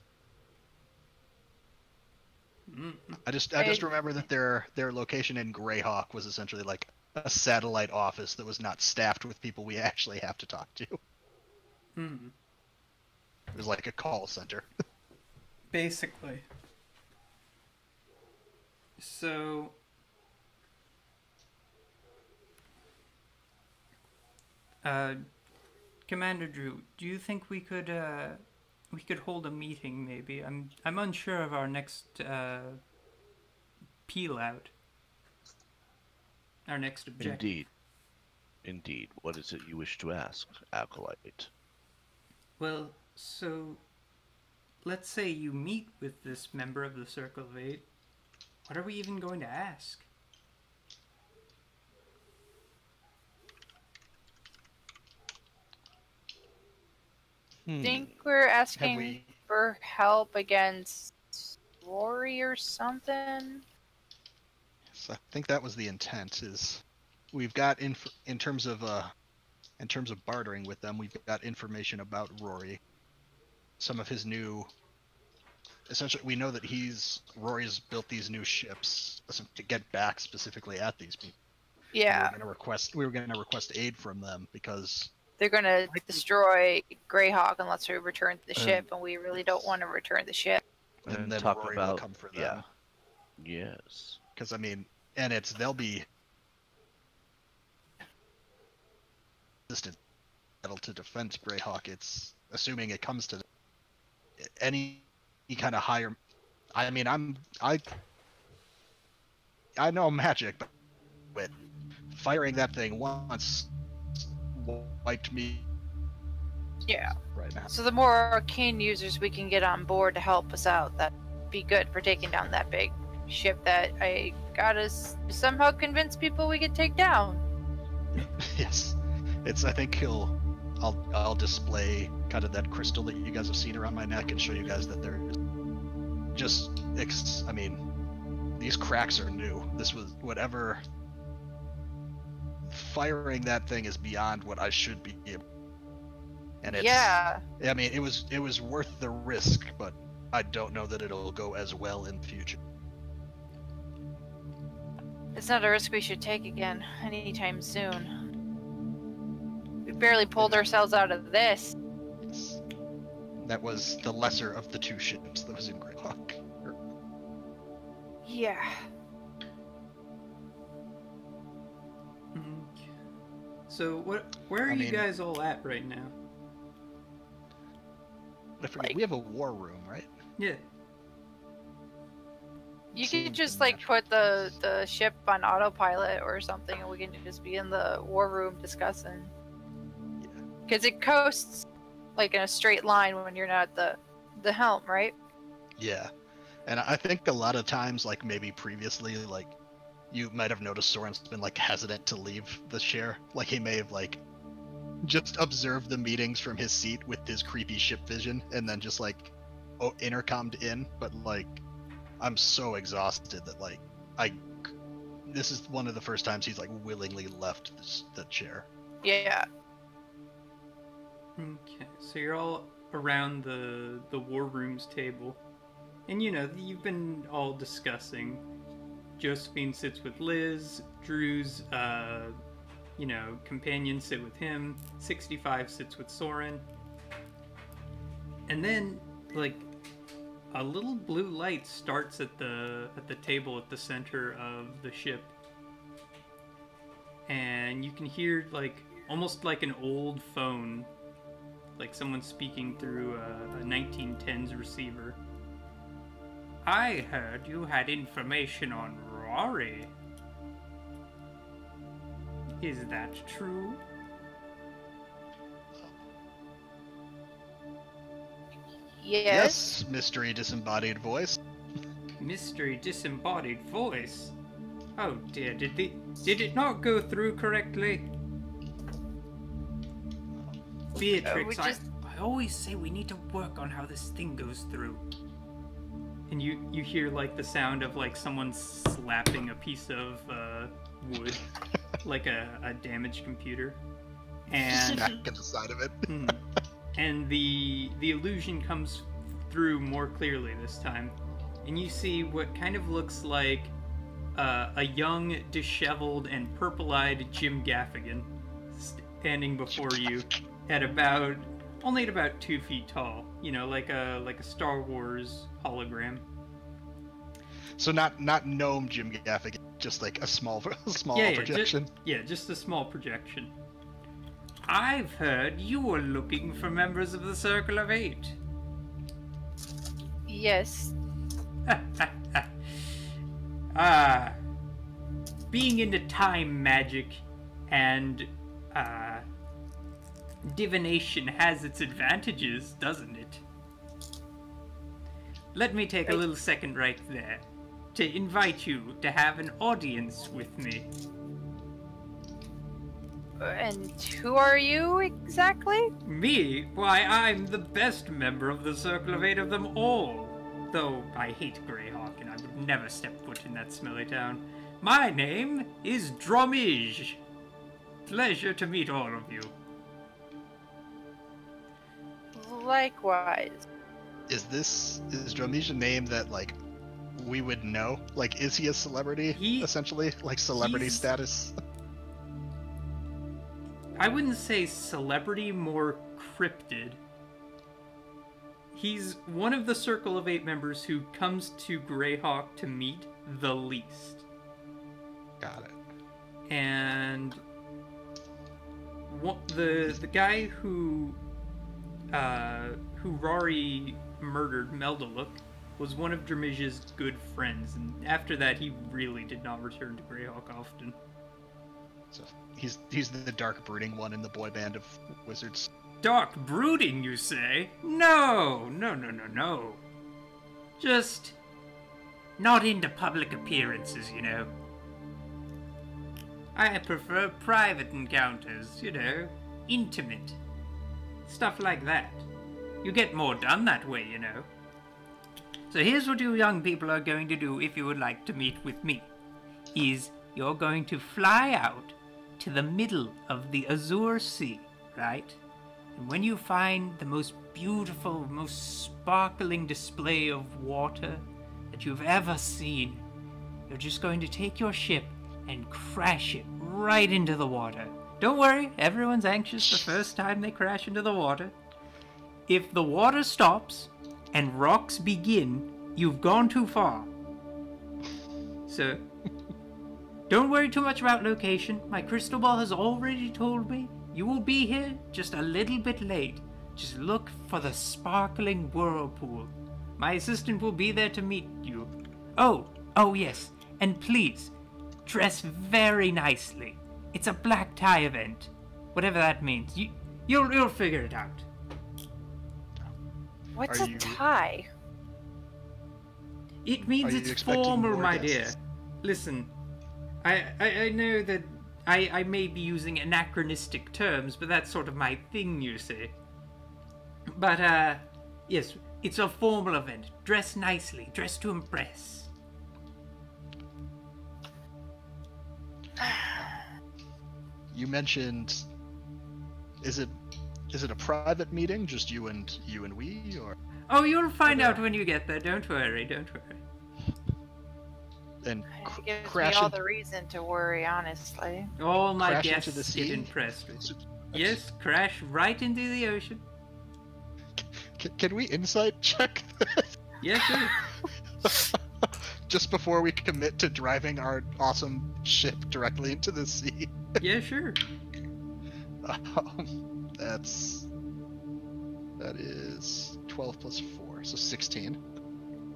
I just remember that their location in Greyhawk was essentially like a satellite office that was not staffed with people we actually have to talk to. Mm-hmm. It was like a call center. Basically. So... Commander Drew, do you think we could hold a meeting maybe? I'm unsure of our next peel out. Our next objective. Indeed. What is it you wish to ask, Acolyte? Well, so let's say you meet with this member of the Circle of Eight. What are we even going to ask? I think we're asking for help against Rory or something. So I think that was the intent. Is we've got in terms of bartering with them, we've got information about Rory. Some of his new. Essentially, we know that Rory's built these new ships to get back specifically at these people. Yeah. We were going to request aid from them because they're going to destroy Greyhawk unless we return the ship, and we really don't want to return the ship. And then talk Rory about will come for them. Yeah. Yes. Because I mean, and they'll be resistant to defend Greyhawk. It's assuming it comes to any kind of higher. I mean, I know magic, but firing that thing once wiped me. Yeah. Right now. So the more arcane users we can get on board to help us out, that'd be good for taking down that big ship that I got us somehow convince people we could take down. Yes. I think I'll display kind of that crystal that you guys have seen around my neck and show you guys that they're just I mean, these cracks are new. This was whatever. Firing that thing is beyond what I should be able. And it's, yeah. I mean, it was worth the risk, but I don't know that it'll go as well in the future. It's not a risk we should take again anytime soon. We barely pulled ourselves out of this. That was the lesser of the two ships that was in Greyhawk. Yeah. So where are you guys all at right now? I forget, we have a war room, right? Yeah. You could just put the ship on autopilot or something, and we can just be in the war room discussing. Yeah. Because it coasts like in a straight line when you're not at the helm, right? Yeah. And I think a lot of times, like maybe previously, like you might have noticed Soren's been like hesitant to leave the chair. Like he may have like just observed the meetings from his seat with his creepy ship vision and then just like intercommed in. But like I'm so exhausted that like this is one of the first times he's like willingly left the chair. Yeah. Okay, so you're all around the war room's table. And you've been all discussing. Josephine sits with Liz, Drew's companions sit with him, 65 sits with Soren. And then like a little blue light starts at the table at the center of the ship. And you can hear like almost like an old phone, like someone speaking through a 1910s receiver. I heard you had information on Rory. Is that true? Yes. Mystery disembodied voice. Mystery disembodied voice? Oh dear, did it not go through correctly? Beatrix, I always say we need to work on how this thing goes through. And you hear like the sound of like someone slapping a piece of wood, like a damaged computer, and Back in the side of it. and the illusion comes through more clearly this time, and you see what kind of looks like a young, disheveled, and purple-eyed Jim Gaffigan standing before you at about 2 feet tall. You know, like a Star Wars hologram. So not gnome Jim Gaffigan, just like a small projection. Just a small projection. I've heard you were looking for members of the Circle of Eight. Yes. Being into time magic and divination has its advantages, doesn't it? Let me take a little second right there to invite you to have an audience with me. And who are you exactly? Me? Why, I'm the best member of the Circle of Eight of them all. Though I hate Greyhawk and I would never step foot in that smelly town. My name is Dromige. Pleasure to meet all of you. Likewise. Is Dromige a name that like we would know? Like, is he a celebrity? Essentially, like celebrity status. I wouldn't say celebrity, more cryptid. He's one of the Circle of Eight members who comes to Greyhawk to meet the least. Got it. And the guy who Rory murdered, Meldaluk, was one of Dramige's good friends, and after that he really did not return to Greyhawk often. So he's the dark brooding one in the boy band of wizards. Dark brooding, you say? No. Just not into public appearances, you know. I prefer private encounters, you know, intimate. Stuff like that. You get more done that way, you know. So here's what you young people are going to do if you would like to meet with me. Is you're going to fly out to the middle of the Azure Sea, right? And when you find the most beautiful, most sparkling display of water that you've ever seen, you're just going to take your ship and crash it right into the water. Don't worry, everyone's anxious the first time they crash into the water. If the water stops and rocks begin, you've gone too far. So, don't worry too much about location. My crystal ball has already told me you will be here just a little bit late. Just look for the sparkling whirlpool. My assistant will be there to meet you. Oh yes, and please, dress very nicely. It's a black tie event. Whatever that means. You'll figure it out. What's a tie? It means it's formal, my dear. Listen, I know that I may be using anachronistic terms, but that's sort of my thing, you see. But, yes, it's a formal event. Dress nicely. Dress to impress. You mentioned, is it a private meeting, just you and we, or? Oh, you'll find out when you get there. Don't worry. And It gives crash me all into, the reason to worry, honestly. All my crash guests into the get sea? impressed with you. Yes, crash right into the ocean. Can we insight check this? Yes, sir. Just before we commit to driving our awesome ship directly into the sea. Yeah, sure. That is 12 plus 4, so 16.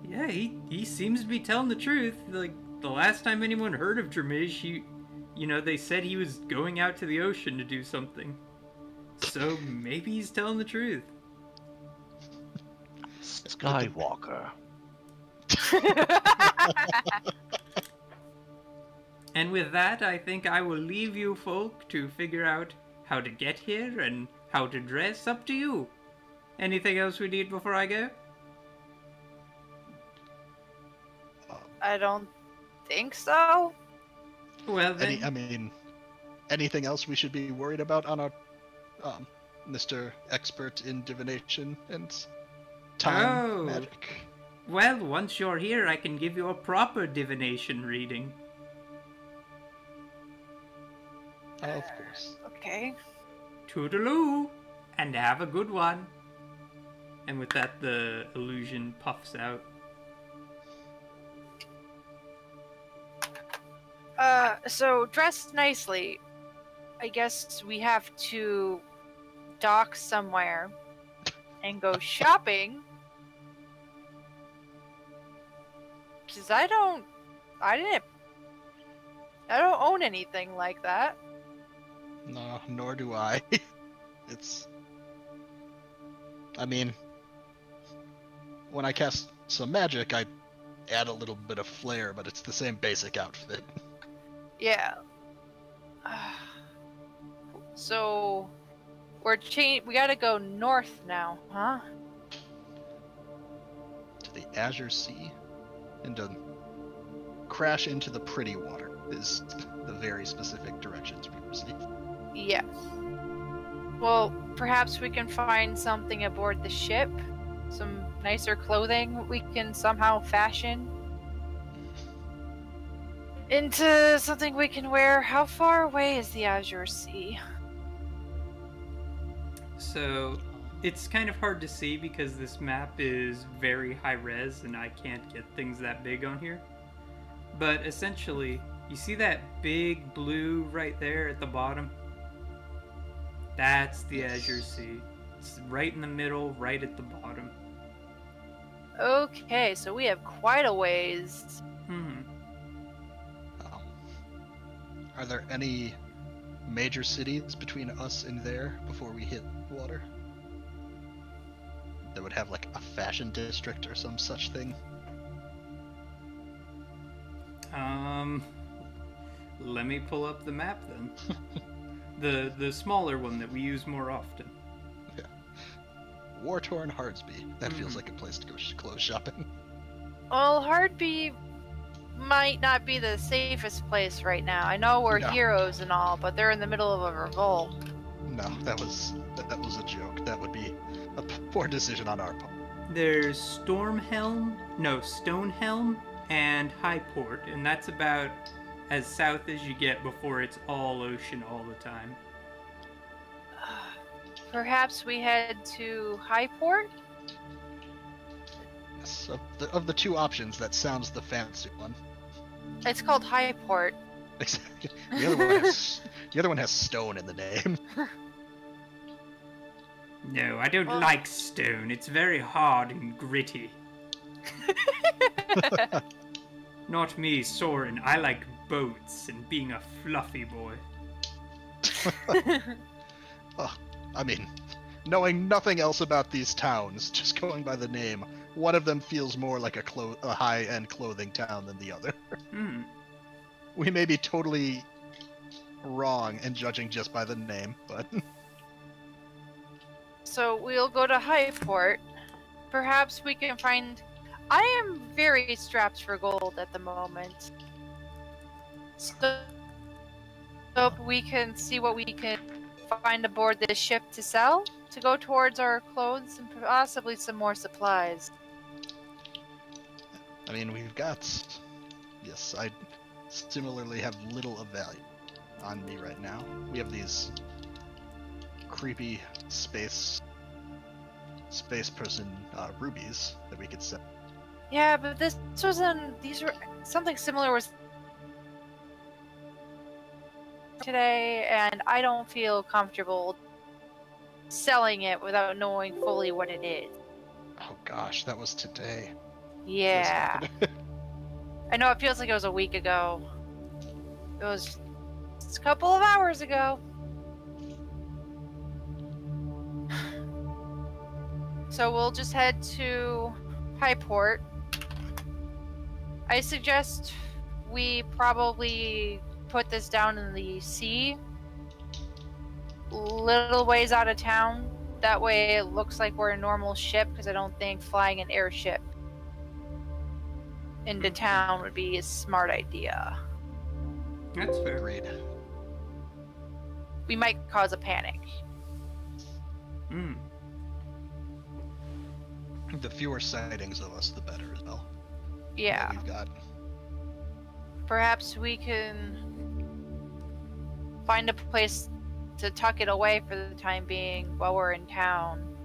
Yeah, he seems to be telling the truth. Like, the last time anyone heard of Dromige, they said he was going out to the ocean to do something. So maybe he's telling the truth. Skywalker. And with that, I think I will leave you folk to figure out how to get here and how to dress. Up to you. Anything else we need before I go? I don't think so. Well then. Anything else we should be worried about on our Mr. Expert in divination and time magic? Well, once you're here, I can give you a proper divination reading. Of course. Okay. Toodaloo, and have a good one. And with that, the illusion puffs out. So dressed nicely. I guess we have to dock somewhere and go shopping. Cause I don't own anything like that. No, nor do I. When I cast some magic, I add a little bit of flair, but it's the same basic outfit. Yeah. So we gotta go north now, huh? To the Azure Sea, and to crash into the Pretty Water is the very specific directions we received. Yes. Well, perhaps we can find something aboard the ship. Some nicer clothing we can somehow fashion into something we can wear. How far away is the Azure Sea? So, it's kind of hard to see because this map is very high res and I can't get things that big on here. But essentially, you see that big blue right there at the bottom? That's the Azure Sea. It's right in the middle, right at the bottom. Okay, so we have quite a ways. Are there any major cities between us and there before we hit water? That would have like a fashion district or some such thing? Let me pull up the map then. The smaller one that we use more often. Yeah. War-torn Hardsby. That feels like a place to go clothes shopping. Well, Hardby might not be the safest place right now. I know we're heroes and all, but they're in the middle of a revolt. No, that was a joke. That would be a poor decision on our part. There's Stonehelm, and Highport, and that's about as south as you get before it's all ocean all the time. Perhaps we head to Highport? Yes, of the two options, that sounds the fancy one. It's called Highport. Exactly. The other one has stone in the name. No, I don't like stone. It's very hard and gritty. Not me, Soren. I like boats and being a fluffy boy. Knowing nothing else about these towns, just going by the name, one of them feels more like a high-end clothing town than the other. We may be totally wrong in judging just by the name, but... So we'll go to Highport. Perhaps we can find... I am very strapped for gold at the moment. So we can see what we can find aboard this ship to sell, to go towards our clothes and possibly some more supplies. We've got... Yes, I similarly have little of value on me right now. We have these creepy space person rubies that we could sell. Yeah, but these were something similar was today, and I don't feel comfortable selling it without knowing fully what it is. Oh gosh, that was today. Yeah. I know it feels like it was a week ago. It was a couple of hours ago. So we'll just head to Highport. I suggest we probably put this down in the sea. little ways out of town. That way it looks like we're a normal ship, because I don't think flying an airship into town would be a smart idea. That's fair. Agreed. We might cause a panic. The fewer sightings of us, the better as well. Yeah. What we've got. Perhaps we can find a place to tuck it away for the time being while we're in town.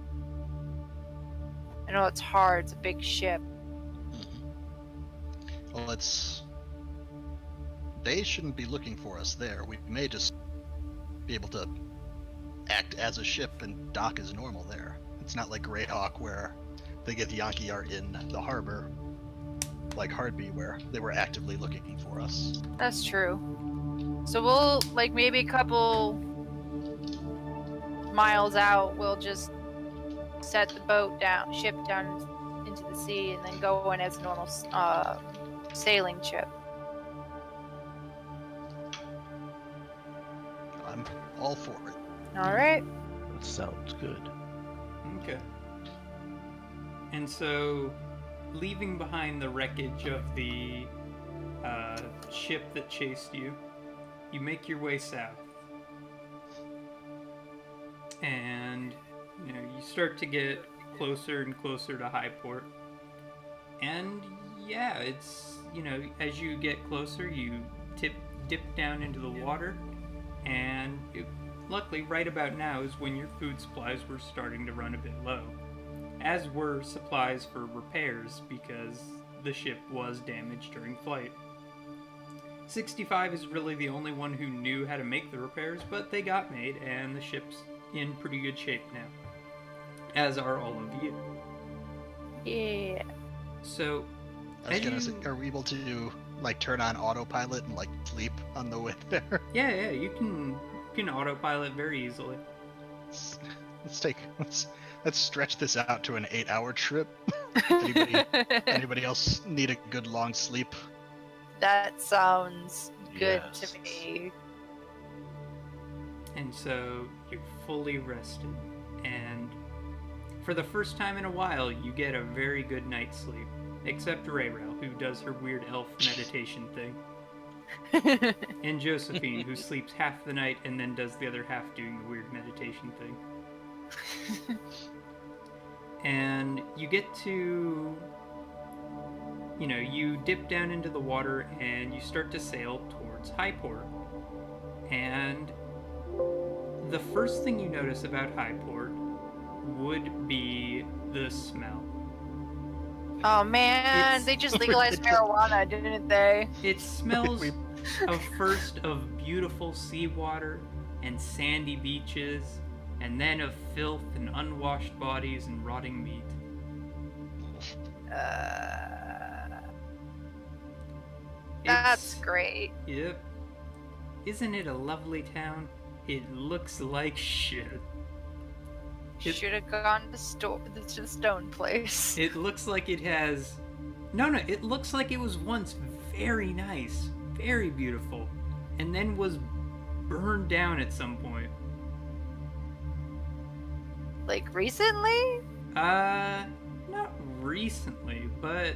I know it's hard, it's a big ship. Well, they shouldn't be looking for us there. We may just be able to act as a ship and dock as normal there. It's not like Greyhawk where the Githyanki are in the harbor, like Hardby, where they were actively looking for us. That's true. So we'll, like, maybe a couple miles out, we'll just set the ship down into the sea, and then go in as a normal sailing ship. I'm all for it. Alright. That sounds good. Okay. And so, leaving behind the wreckage of the ship that chased you, you make your way south. And, you know, you start to get closer and closer to Highport. And, yeah, it's, you know, as you get closer, you dip down into the water. And luckily, right about now is when your food supplies were starting to run a bit low. As were supplies for repairs, because the ship was damaged during flight. 65 is really the only one who knew how to make the repairs, but they got made, and the ship's in pretty good shape now. As are all of you. Yeah. So, I was gonna say, are we able to, like, turn on autopilot and, like, sleep on the way there? Yeah, you can autopilot very easily. Let's stretch this out to an 8-hour trip. Anybody else need a good long sleep? That sounds good Yes. to me. And so you're fully rested, and for the first time in a while, you get a very good night's sleep. Except Rayrel, who does her weird elf meditation thing. And Josephine, who sleeps half the night and then does the other half doing the weird meditation thing. And you get to, you know, you dip down into the water and you start to sail towards Highport. And the first thing you notice about Highport would be the smell. Oh man, they just legalized marijuana, didn't they? It smells of beautiful seawater and sandy beaches, and then of filth and unwashed bodies and rotting meat. That's great. Yep. Isn't it a lovely town? It looks like shit. Should have gone to the stone place. It looks like it has... No, it looks like it was once very nice, very beautiful, and then was burned down at some point. Like recently? Not recently, but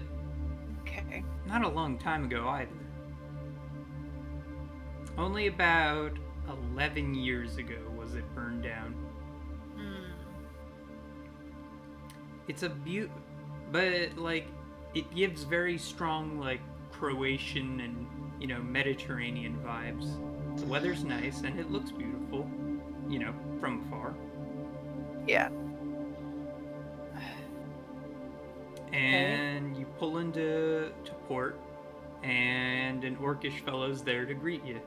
Okay. not a long time ago either. Only about 11 years ago was it burned down. It's a but like it gives very strong like Croatian and, you know, Mediterranean vibes. The weather's nice and it looks beautiful, you know, from afar. Yeah. And you pull into port, and an orcish fellow's there to greet you.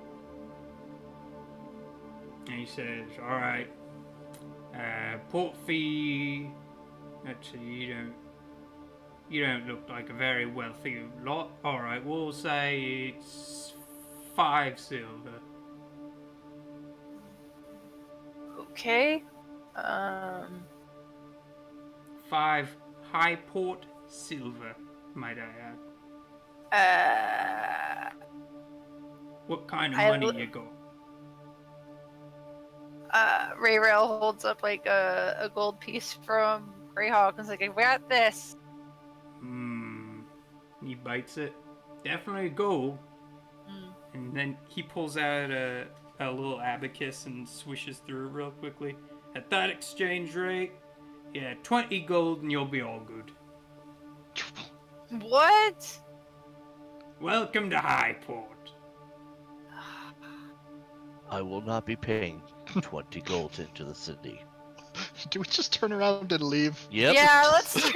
And he says, "Alright, port fee, let's see, you don't look like a very wealthy lot. Alright, we'll say it's 5 silver. Okay. 5 high port silver, might I add. What kind of money you got?" Ray Rail holds up like a gold piece from Greyhawk and is like, I got this. He bites it. Definitely gold. And then he pulls out a little abacus and swishes through it real quickly. At that exchange rate, yeah, 20 gold and you'll be all good. What? Welcome to Highport. I will not be paying 20 gold into the city. Do we just turn around and leave? Yep. Yeah, let's.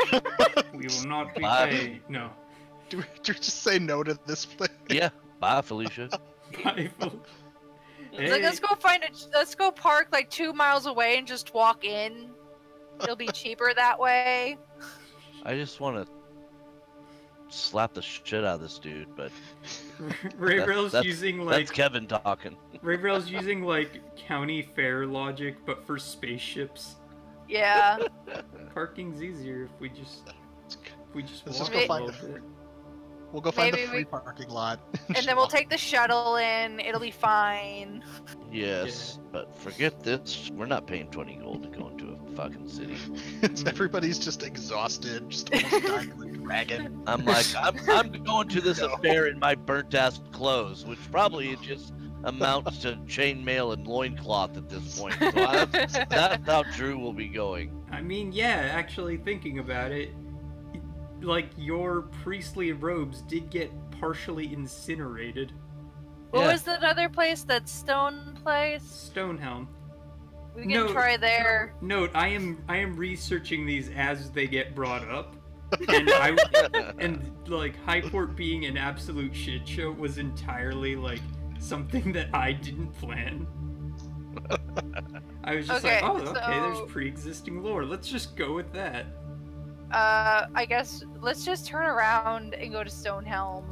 We will not be Bye. paying. No. Do we just say no to this place? Yeah. Bye, Felicia. Hey. Like, let's go park like 2 miles away and just walk in. It'll be cheaper that way. I just want to slap the shit out of this dude, but Ray Rail's using like that's Kevin talking. Ray Rail's using like county fair logic, but for spaceships. Yeah. Parking's easier if we just Let's walk just go a find little bit. We'll go find Maybe the free parking lot. And then we'll take the shuttle in. It'll be fine. Yes, but forget this. We're not paying 20 gold to go into a fucking city. Everybody's just exhausted, just almost dying like a dragon. I'm like, I'm going to this affair in my burnt ass clothes, which probably just amounts to chainmail and loincloth at this point. So that's how Drew will be going. I mean, yeah, actually thinking about it, like your priestly robes did get partially incinerated. What was that other place? That stone place? Stonehelm. We can try there. Note, I am researching these as they get brought up. And like Highport being an absolute shit show was entirely like something that I didn't plan. I was just like, oh, okay, there's pre-existing lore. Let's just go with that. I guess let's just turn around and go to Stonehelm.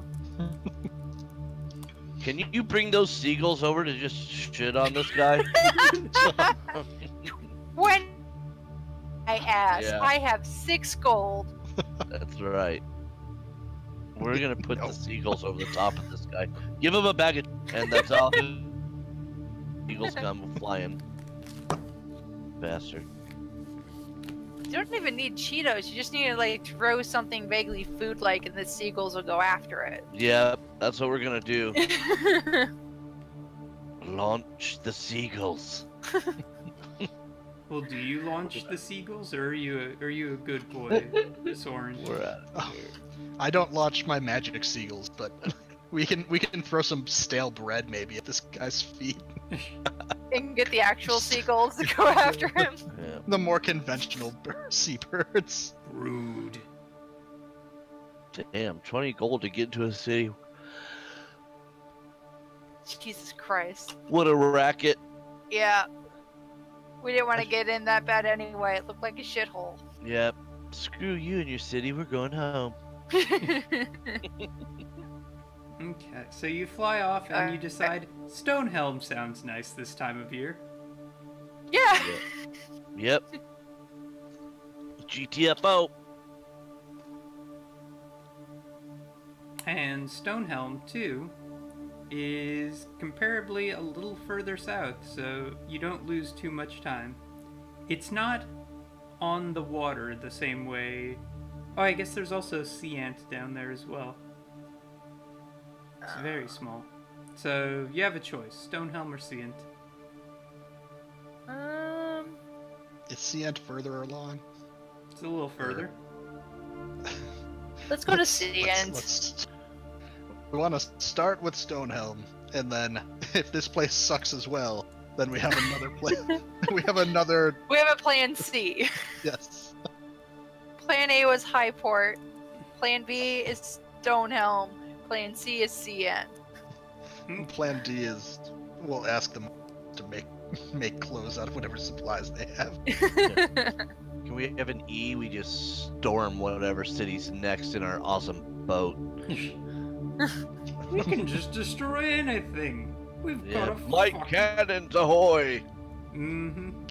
Can you bring those seagulls over to just shit on this guy? When I asked, Yeah. I have 6 gold. That's right. We're gonna put the seagulls over the top of this guy. Give him a bag of, and that's all. Eagles come flying. Bastard. You don't even need Cheetos. You just need to like throw something vaguely food-like, and the seagulls will go after it. Yeah, that's what we're gonna do. Launch the seagulls. Well, do you launch the seagulls, or are you a good boy, Soren? We're at I don't launch my magic seagulls, but we can throw some stale bread maybe at this guy's feet. And get the actual seagulls to go after him. Yeah. The more conventional seabirds. Rude. Damn, 20 gold to get into a city. Jesus Christ. What a racket. Yeah. We didn't want to get in that bad anyway. It looked like a shithole. Yep. Screw you and your city. We're going home. Okay, so you fly off and you decide Stonehelm sounds nice this time of year. Yeah. Yep. GTFO. And Stonehelm, too, is comparably a little further south, so you don't lose too much time. It's not on the water the same way. Oh, I guess there's also sea ant down there as well. It's very small. So you have a choice, Stonehelm or sea ant. Is Sea Ant further along? It's a little further. Let's go to Sea Ant. We want to start with Stonehelm, and then if this place sucks as well, then we have another place. We have a plan C. Yes. Plan A was Highport. Plan B is Stonehelm. Plan C is Sea Ant. Plan D is we'll ask them to make clothes out of whatever supplies they have. Can we have an E? We just storm whatever city's next in our awesome boat. We can just destroy anything. We've got a light cannons ahoy! Mm-hmm.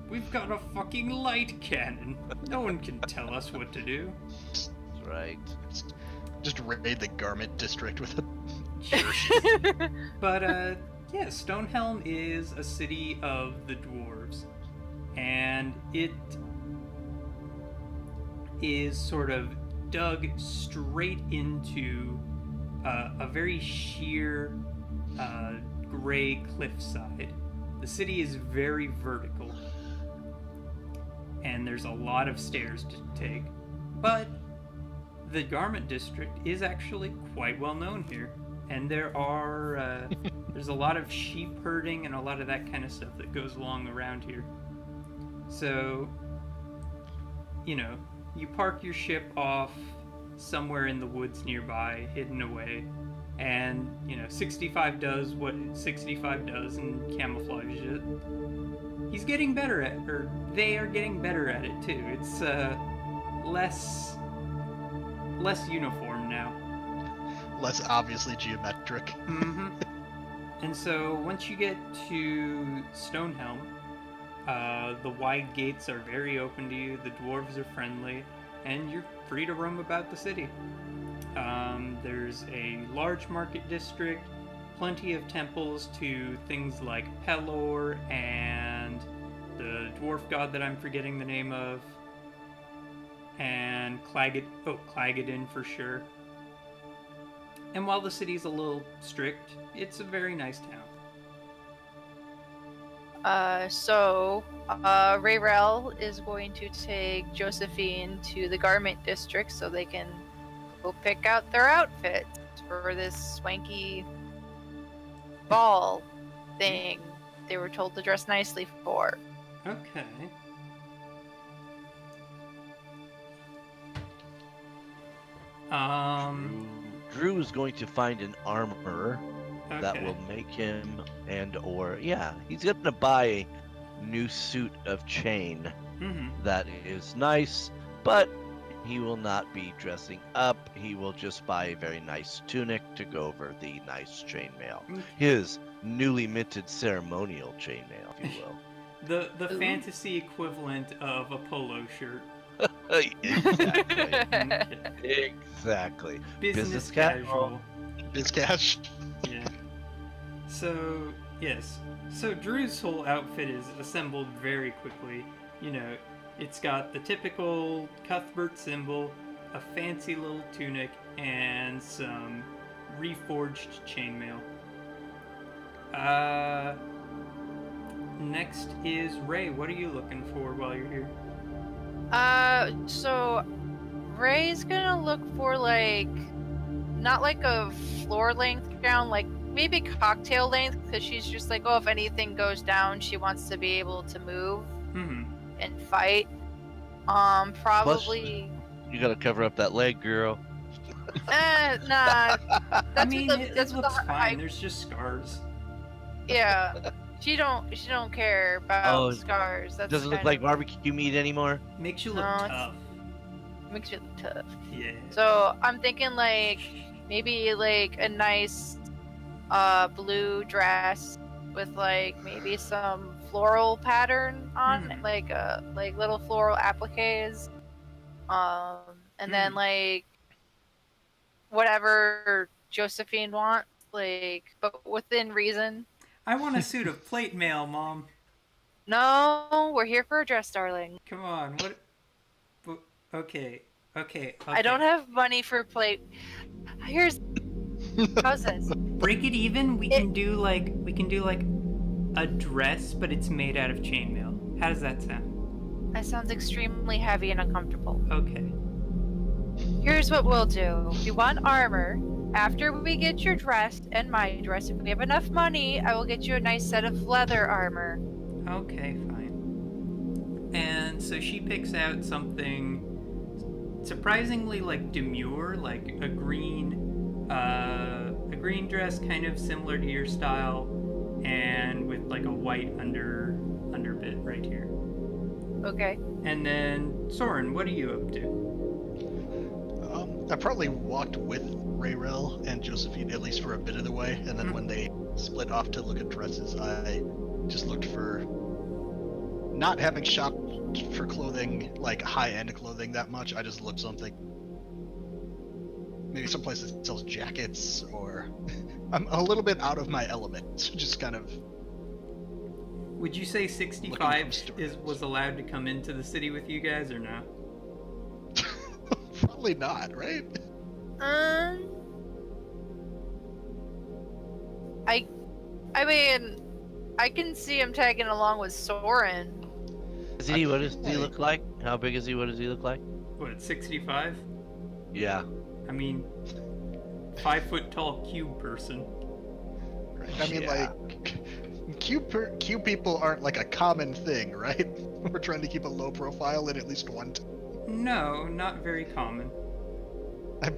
We've got a fucking light cannon. No one can tell us what to do. That's right. Just raid the garment district with it. But Yeah, Stonehelm is a city of the dwarves, and it is sort of dug straight into a very sheer gray cliffside. The city is very vertical, and there's a lot of stairs to take, but the garment district is actually quite well known here, and there are there's a lot of sheep herding and a lot of that kind of stuff that goes along around here. So, you know, you park your ship off somewhere in the woods nearby, hidden away, and, you know, 65 does what 65 does and camouflages it. He's getting better at, or they are getting better at it too. It's less uniform now. Less obviously geometric. Mm-hmm. And so once you get to Stonehelm, the wide gates are very open to you, the dwarves are friendly, and you're free to roam about the city. There's a large market district, plenty of temples to things like Pelor and the dwarf god that I'm forgetting the name of, and Clagadin for sure. And while the city's a little strict, it's a very nice town. Rayrel is going to take Josephine to the garment district so they can go pick out their outfits for this swanky ball thing they were told to dress nicely for. Okay. Drew is going to find an armor that will make him he's gonna buy a new suit of chain that is nice, but he will not be dressing up. He will just buy a very nice tunic to go over the nice chainmail. His newly minted ceremonial chainmail, if you will. The fantasy equivalent of a polo shirt. Exactly. Business casual. Biz cash. Yeah. So, yes. So Drew's whole outfit is assembled very quickly. You know, it's got the typical Cuthbert symbol, a fancy little tunic, and some reforged chainmail. Next is Ray. What are you looking for while you're here? So Ray's gonna look for, like, not like a floor length gown, like maybe cocktail length, because she's just like, oh, if anything goes down, she wants to be able to move and fight. Probably. Plus, you gotta cover up that leg, girl. Nah. I mean, it looks fine. There's just scars. Yeah. She don't care about scars. That's doesn't look like barbecue meat anymore. Makes you look tough. Makes you look tough. Yeah. So I'm thinking like maybe like a nice blue dress with like maybe some floral pattern on it, like little floral appliques. And then like whatever Josephine wants, like, but within reason. I want a suit of plate mail, Mom. No, we're here for a dress, darling. Come on, what? Okay. I don't have money for plate. How's this? Break it even. We can do like a dress, but it's made out of chainmail. How does that sound? That sounds extremely heavy and uncomfortable. Okay. Here's what we'll do. You want armor. After we get your dress and my dress, if we have enough money, I will get you a nice set of leather armor. Okay, fine. And so she picks out something surprisingly like demure, like a green dress, kind of similar to your style, and with like a white underbit right here. Okay. And then Soren, what are you up to? I probably walked with Rayrel and Josephine at least for a bit of the way, and then when they split off to look at dresses, I just looked for, not having shopped for clothing, like high-end clothing that much, I just looked something, maybe someplace that sells jackets or I'm a little bit out of my element, so just kind of. Would you say 65 was allowed to come into the city with you guys, or no? Probably not, right? I mean, I can see him tagging along with Soren. Is he? What does he look like? How big is he? What does he look like? What, 65? Yeah. I mean, 5 foot tall cube person. Right. I mean, like, cube people aren't like a common thing, right? We're trying to keep a low profile in at least one. No, not very common. I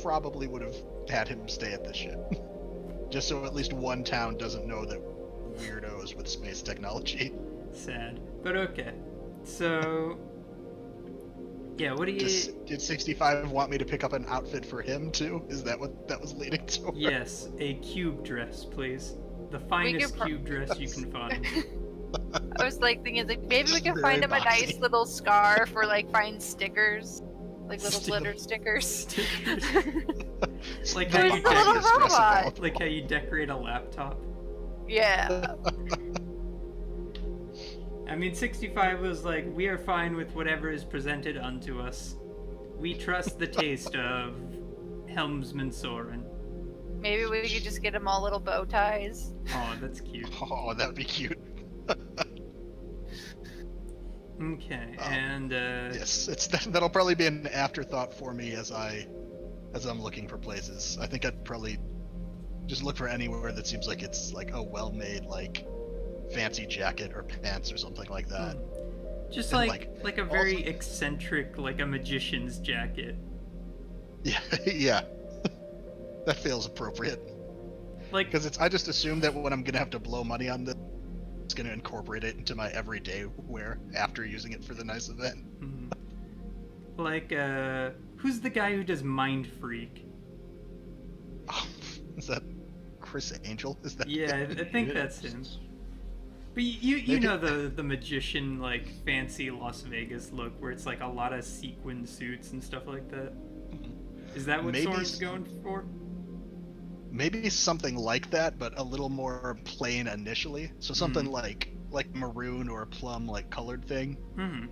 probably would have had him stay at this ship, just so at least one town doesn't know that weirdos with space technology. Sad, but okay. So, yeah, what do you... Did 65 want me to pick up an outfit for him, too? Is that what that was leading to? Yes, a cube dress, please. The finest cube dress you can find. I was like thinking, like, maybe we can find him a nice little scarf or like find stickers, like little glitter stickers. Like how you like how you decorate a laptop. Yeah. I mean, 65 was like, we are fine with whatever is presented unto us. We trust the taste of Helmsman Soren. Maybe we could just get him all little bow ties. Oh, that's cute. Oh, that would be cute. Okay, and yes, that'll probably be an afterthought for me as I'm looking for places. I think I'd probably just look for anywhere that seems like it's like a well-made, like, fancy jacket or pants or something like that. Just like a very eccentric, like a magician's jacket. Yeah, yeah. That feels appropriate. Like, because I just assume that when I'm gonna have to blow money on this, it's gonna incorporate it into my everyday wear after using it for the nice event. Like, who's the guy who does Mind Freak? Oh, is that Chris Angel? Is that? Yeah, I think that's him. But you know the magician, like, fancy Las Vegas look where it's like a lot of sequin suits and stuff like that. Is that what Soren's going for? Maybe something like that, but a little more plain initially. So something like maroon or a plum like colored thing.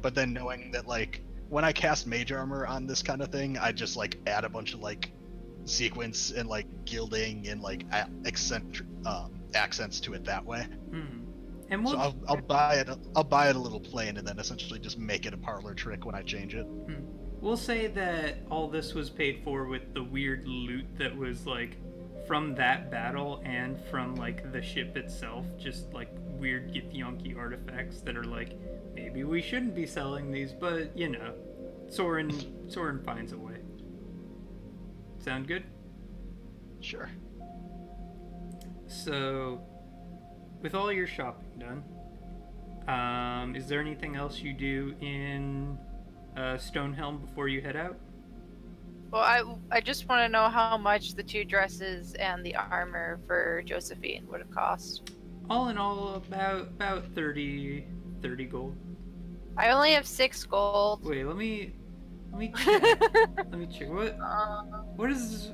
But then knowing that, like, when I cast mage armor on this kind of thing, I just like add a bunch of like sequins and like gilding and like eccentric accents to it that way. And so I'll buy it a little plain and then essentially just make it a parlor trick when I change it. We'll say that all this was paid for with the weird loot that was like from that battle and from like the ship itself, just like weird Githyanki artifacts that are like, maybe we shouldn't be selling these, but you know, Soren finds a way. Sound good? Sure. So, with all your shopping done, is there anything else you do in Stonehelm before you head out? Well, I just want to know how much the 2 dresses and the armor for Josephine would have cost. All in all, about 30 gold. I only have 6 gold. Wait, let me check. Let me check. What does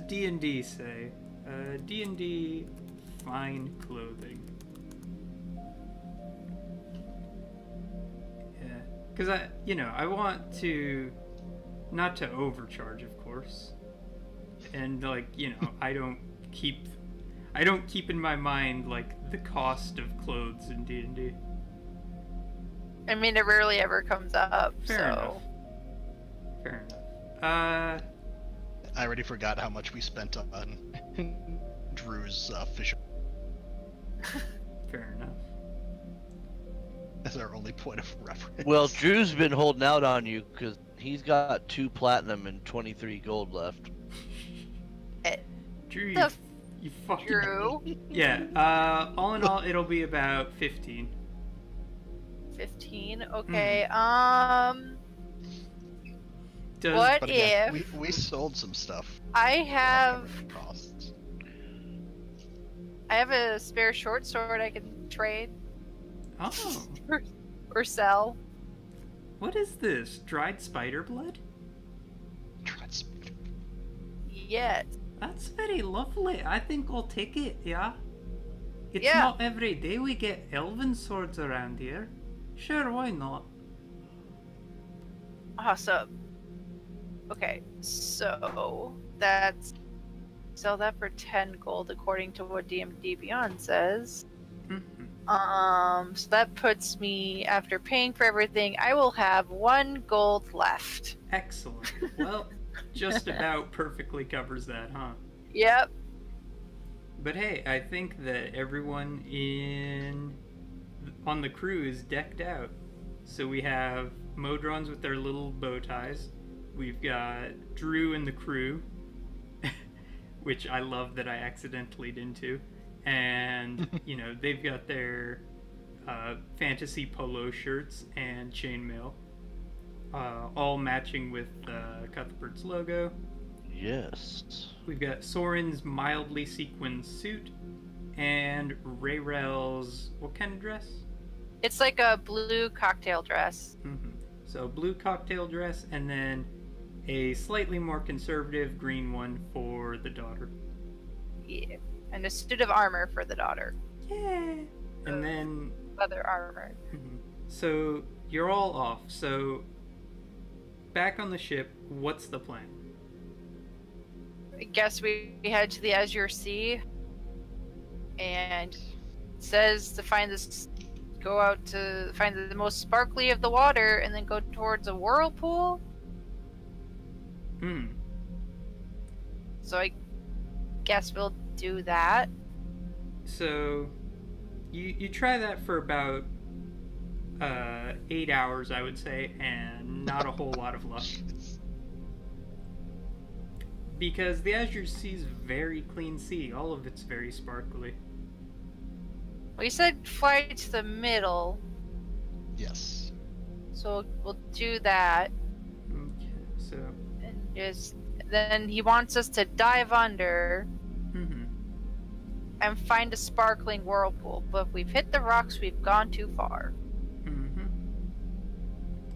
D&D say? D&D fine clothing. Yeah, because I want to not to overcharge, of course, and like I don't keep in my mind like the cost of clothes in D&D. I mean, it rarely ever comes up. Fair enough. I already forgot how much we spent on Drew's fisher. Fair enough. That's our only point of reference. Well, Drew's been holding out on you because he's got 2 platinum and 23 gold left. Drew, you fucking... Drew? Yeah, all in all, it'll be about 15. 15? Okay, But again, we sold some stuff. I have a spare short sword I can trade. Oh. or sell. What is this? Dried spider blood? Dried spider. Yes. That's very lovely. I think I'll take it, yeah? It's Yeah. not every day we get elven swords around here. Sure, why not? Awesome. Okay, so that's sell that for 10 gold according to what DMD Beyond says. So that puts me, after paying for everything, I will have 1 gold left. Excellent. Well, just about perfectly covers that, huh? Yep. But hey, I think that everyone on the crew is decked out. So we have Modrons with their little bow ties. We've got Drew and the crew, which I love that I accidentally into. And, you know, they've got their fantasy polo shirts and chainmail, all matching with Cuthbert's logo. Yes. We've got Soren's mildly sequined suit and Rayrell's, what kind of dress? It's like a blue cocktail dress. So blue cocktail dress, and then a slightly more conservative green one for the daughter. Yeah. And a suit of armor for the daughter. Yeah. And then Leather armor. So you're all off. So back on the ship, what's the plan? I guess we head to the Azure Sea, and it says to find this, go out to find the most sparkly of the water, and then go towards a whirlpool. So I guess we'll do that. So you try that for about 8 hours, I would say, and not a whole lot of luck. Because the Azure Sea is very clean sea. All of it's very sparkly. We said fly to the middle, Yes. so we'll do that. Okay, so And just then he wants us to dive under and find a sparkling whirlpool. But if we've hit the rocks, we've gone too far.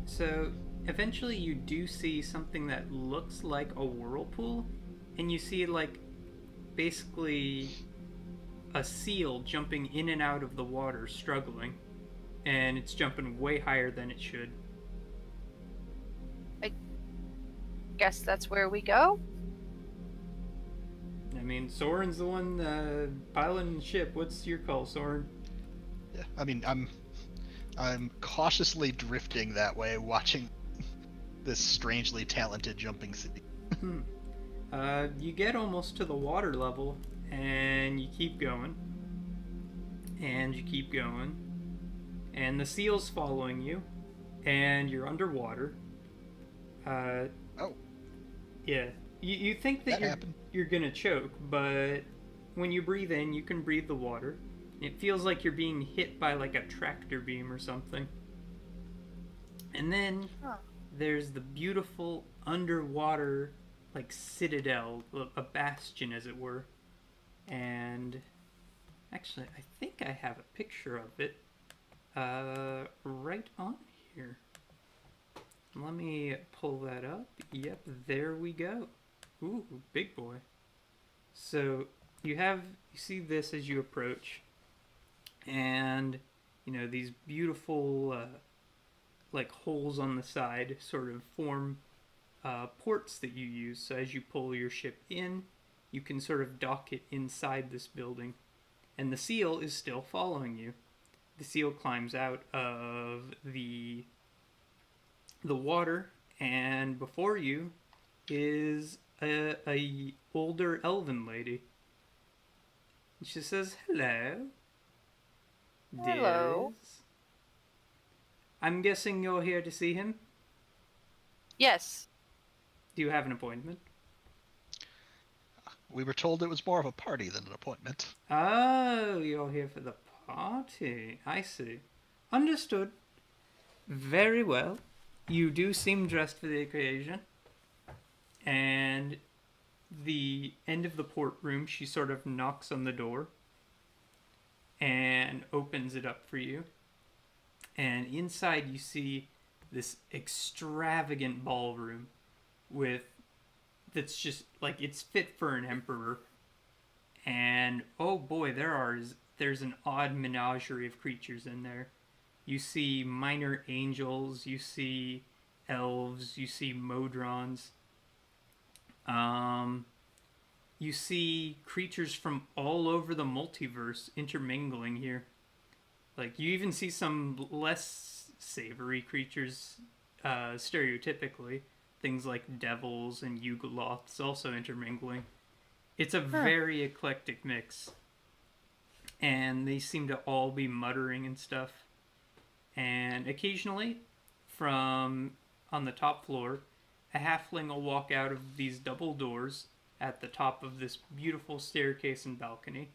So eventually you do see something that looks like a whirlpool, and you see like basically a seal jumping in and out of the water, struggling, and it's jumping way higher than it should. I guess that's where we go. I mean, Soren's the one piloting the ship. What's your call, Soren? Yeah. I mean, I'm cautiously drifting that way, watching this strangely talented jumping sea. You get almost to the water level, and you keep going, and you keep going, and the seal's following you, and you're underwater. Oh. Yeah. You think that you're gonna choke, but when you breathe in, you can breathe the water. It feels like you're being hit by like a tractor beam or something. And then there's the beautiful underwater like citadel, a bastion as it were. And actually, I think I have a picture of it right on here. Let me pull that up. Yep, there we go. Ooh, big boy. So you see this as you approach, and you know these beautiful like holes on the side sort of form ports that you use. So as you pull your ship in, you can sort of dock it inside this building, and the seal is still following you. The seal climbs out of the water, and before you is a older elven lady. She says, "Hello." Hello. Dearest. I'm guessing you're here to see him? Yes. Do you have an appointment? We were told it was more of a party than an appointment. Oh, you're here for the party. I see. Understood. Very well. You do seem dressed for the occasion. And the end of the port room, she sort of knocks on the door and opens it up for you. And inside you see this extravagant ballroom with that's just like it's fit for an emperor. And oh boy, there's an odd menagerie of creatures in there. You see minor angels, you see elves, you see modrons. You see creatures from all over the multiverse intermingling here. Like, you even see some less savory creatures, stereotypically. Things like devils and Yugoloths also intermingling. It's a very eclectic mix. And they seem to all be muttering and stuff. And occasionally, from on the top floor, a halfling will walk out of these double doors at the top of this beautiful staircase and balcony.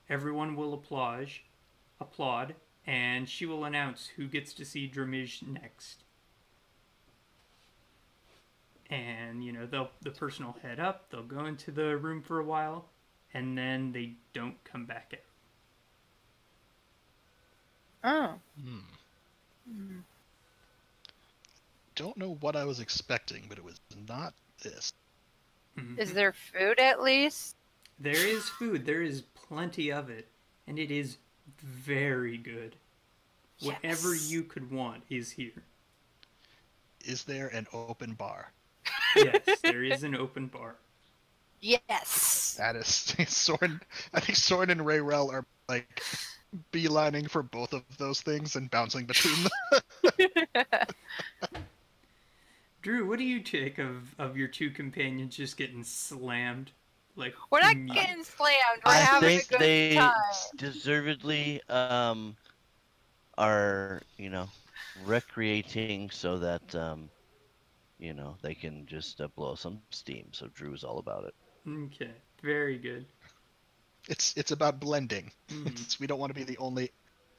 Everyone will applaud, and she will announce who gets to see Dramij next. And, you know, the person will head up, they'll go into the room for a while, and then they don't come back out. Oh. Don't know what I was expecting, but it was not this. Is there food at least? There is food. There is plenty of it. And it is very good. Yes. Whatever you could want is here. Is there an open bar? Yes, there is an open bar. Yes. That is Soren. I think Soren and Rayrel are like beelining for both of those things and bouncing between them. Drew, what do you take of your two companions just getting slammed? Like, we're not getting slammed. We're having a good time. I think they deservedly are, you know, recreating so that you know, they can just blow some steam. So Drew's all about it. Okay, very good. It's about blending. We don't want to be the only.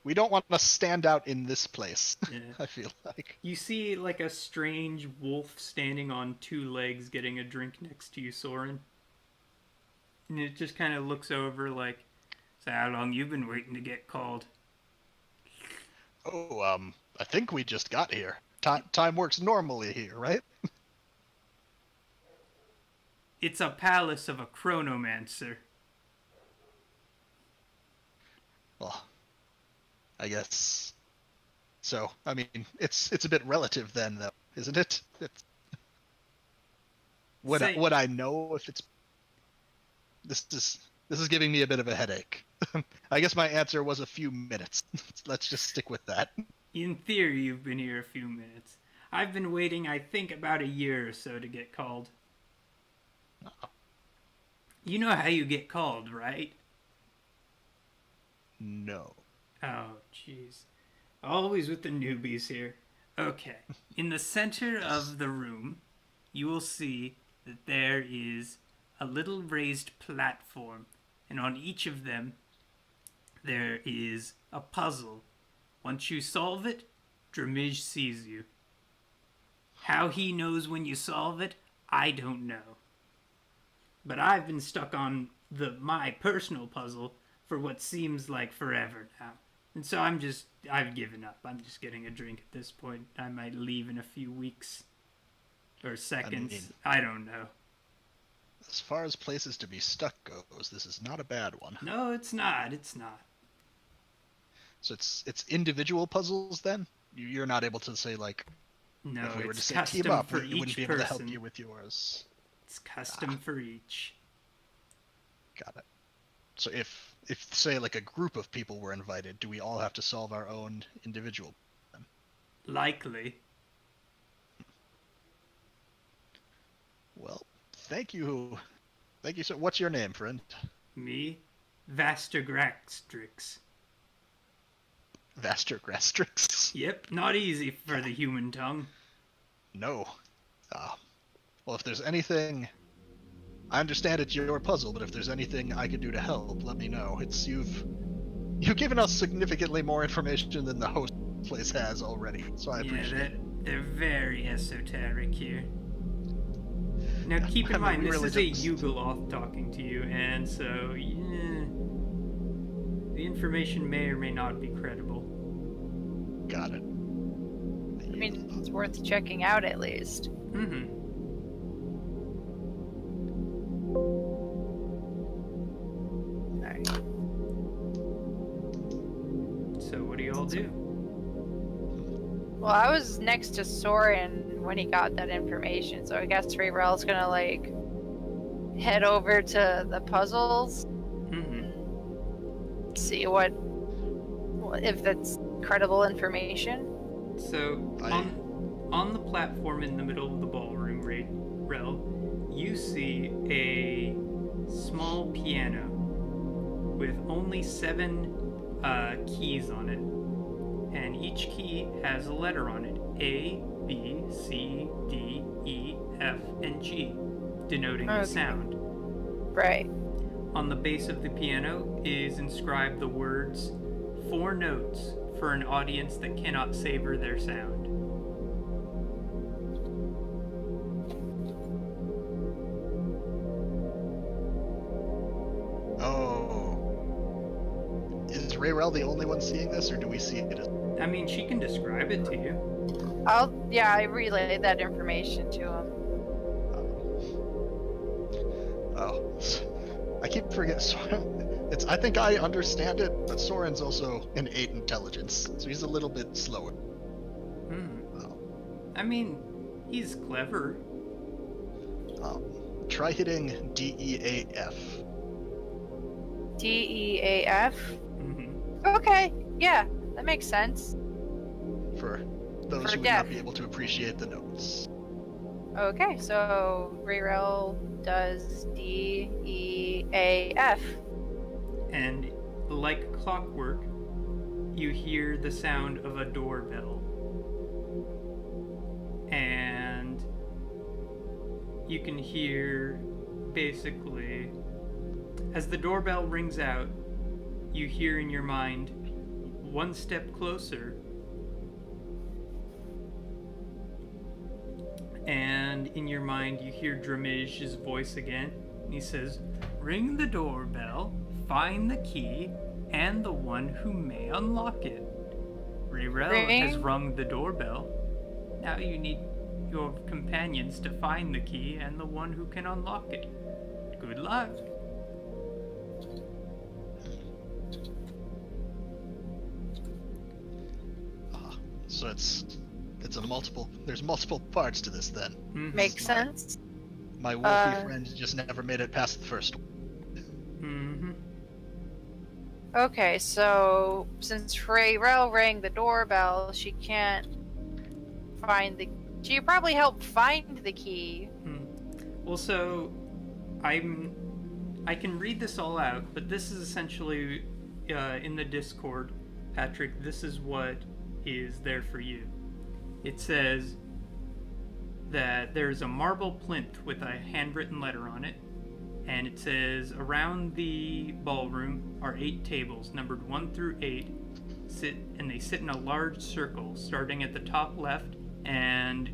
We don't want to stand out in this place. Yeah. I feel like you see like a strange wolf standing on two legs, getting a drink next to you, Soren. And it just kind of looks over like, "So how long you been waiting to get called?" Oh, I think we just got here. Time works normally here, right? It's a palace of a chronomancer. Well, I guess. So, I mean, it's a bit relative then, though, isn't it? Would I know if it's? This is giving me a bit of a headache. I guess my answer was a few minutes. Let's just stick with that. In theory, you've been here a few minutes. I've been waiting, I think, about a year or so to get called. Oh. You know how you get called, right? No. Oh, jeez. Always with the newbies here. Okay. In the center of the room, you will see that there is a little raised platform, and on each of them, there is a puzzle. Once you solve it, Dramij sees you. How he knows when you solve it, I don't know. But I've been stuck on my personal puzzle for what seems like forever now. And so I've given up. I'm just getting a drink at this point. I might leave in a few weeks. Or seconds. I don't know. As far as places to be stuck goes, this is not a bad one. No, it's not. It's not. So it's individual puzzles then? You're not able to say like, no, if we were to say custom team up, for we wouldn't each be able person. to help you with yours. It's custom for each. Got it. So if say like a group of people were invited, do we all have to solve our own individual problem? Likely. Well, thank you. Thank you, sir. What's your name, friend? Me? Vastergrastrix. Vastergrastrix? Yep, not easy for the human tongue. No. Well, if there's anything... I understand it's your puzzle, but if there's anything I can do to help, let me know. You've given us significantly more information than the host place has already, so I appreciate it. They're very esoteric here. Now keep in mind, this is a Yugoloth talking to you, and so, yeah, the information may or may not be credible. Got it. I mean, it's worth checking out at least. Mm-hmm. Well, I was next to Soren when he got that information, so I guess Rayrell's gonna, like, head over to the puzzles. See if that's credible information. So, on the platform in the middle of the ballroom, Rayrell, you see a small piano with only 7 keys on it. And each key has a letter on it. A, B, C, D, E, F, and G, denoting the sound. Right. On the base of the piano is inscribed the words, 4 notes for an audience that cannot savor their sound. Oh. Is Rayrell the only one seeing this, or do we see it as... I mean, she can describe it to you. I relayed that information to him. Oh. I keep forgetting. I think I understand it, but Soren's also an 8 intelligence, so he's a little bit slower. I mean, he's clever. Try hitting D-E-A-F. D-E-A-F? Okay, yeah, that makes sense. For those who would not be able to appreciate the notes. Okay, so Rayrell does D-E-A-F. And like clockwork, you hear the sound of a doorbell. And you can hear, basically, as the doorbell rings out, you hear in your mind, 1 step closer. And in your mind, you hear Dramij's voice again. And he says, ring the doorbell, find the key, and the one who may unlock it. Rayrell has rung the doorbell. Now you need your companions to find the key and the one who can unlock it. Good luck. So there's multiple parts to this then. Makes sense. My wolfy friend just never made it past the first one. Okay, so since Rayrell rang the doorbell, she can't find the... She could probably help find the key. Well, so I can read this all out, but this is essentially in the Discord, Patrick, this is what is there for you. It says that there's a marble plinth with a handwritten letter on it, and it says around the ballroom are 8 tables numbered 1 through 8, and they sit in a large circle starting at the top left and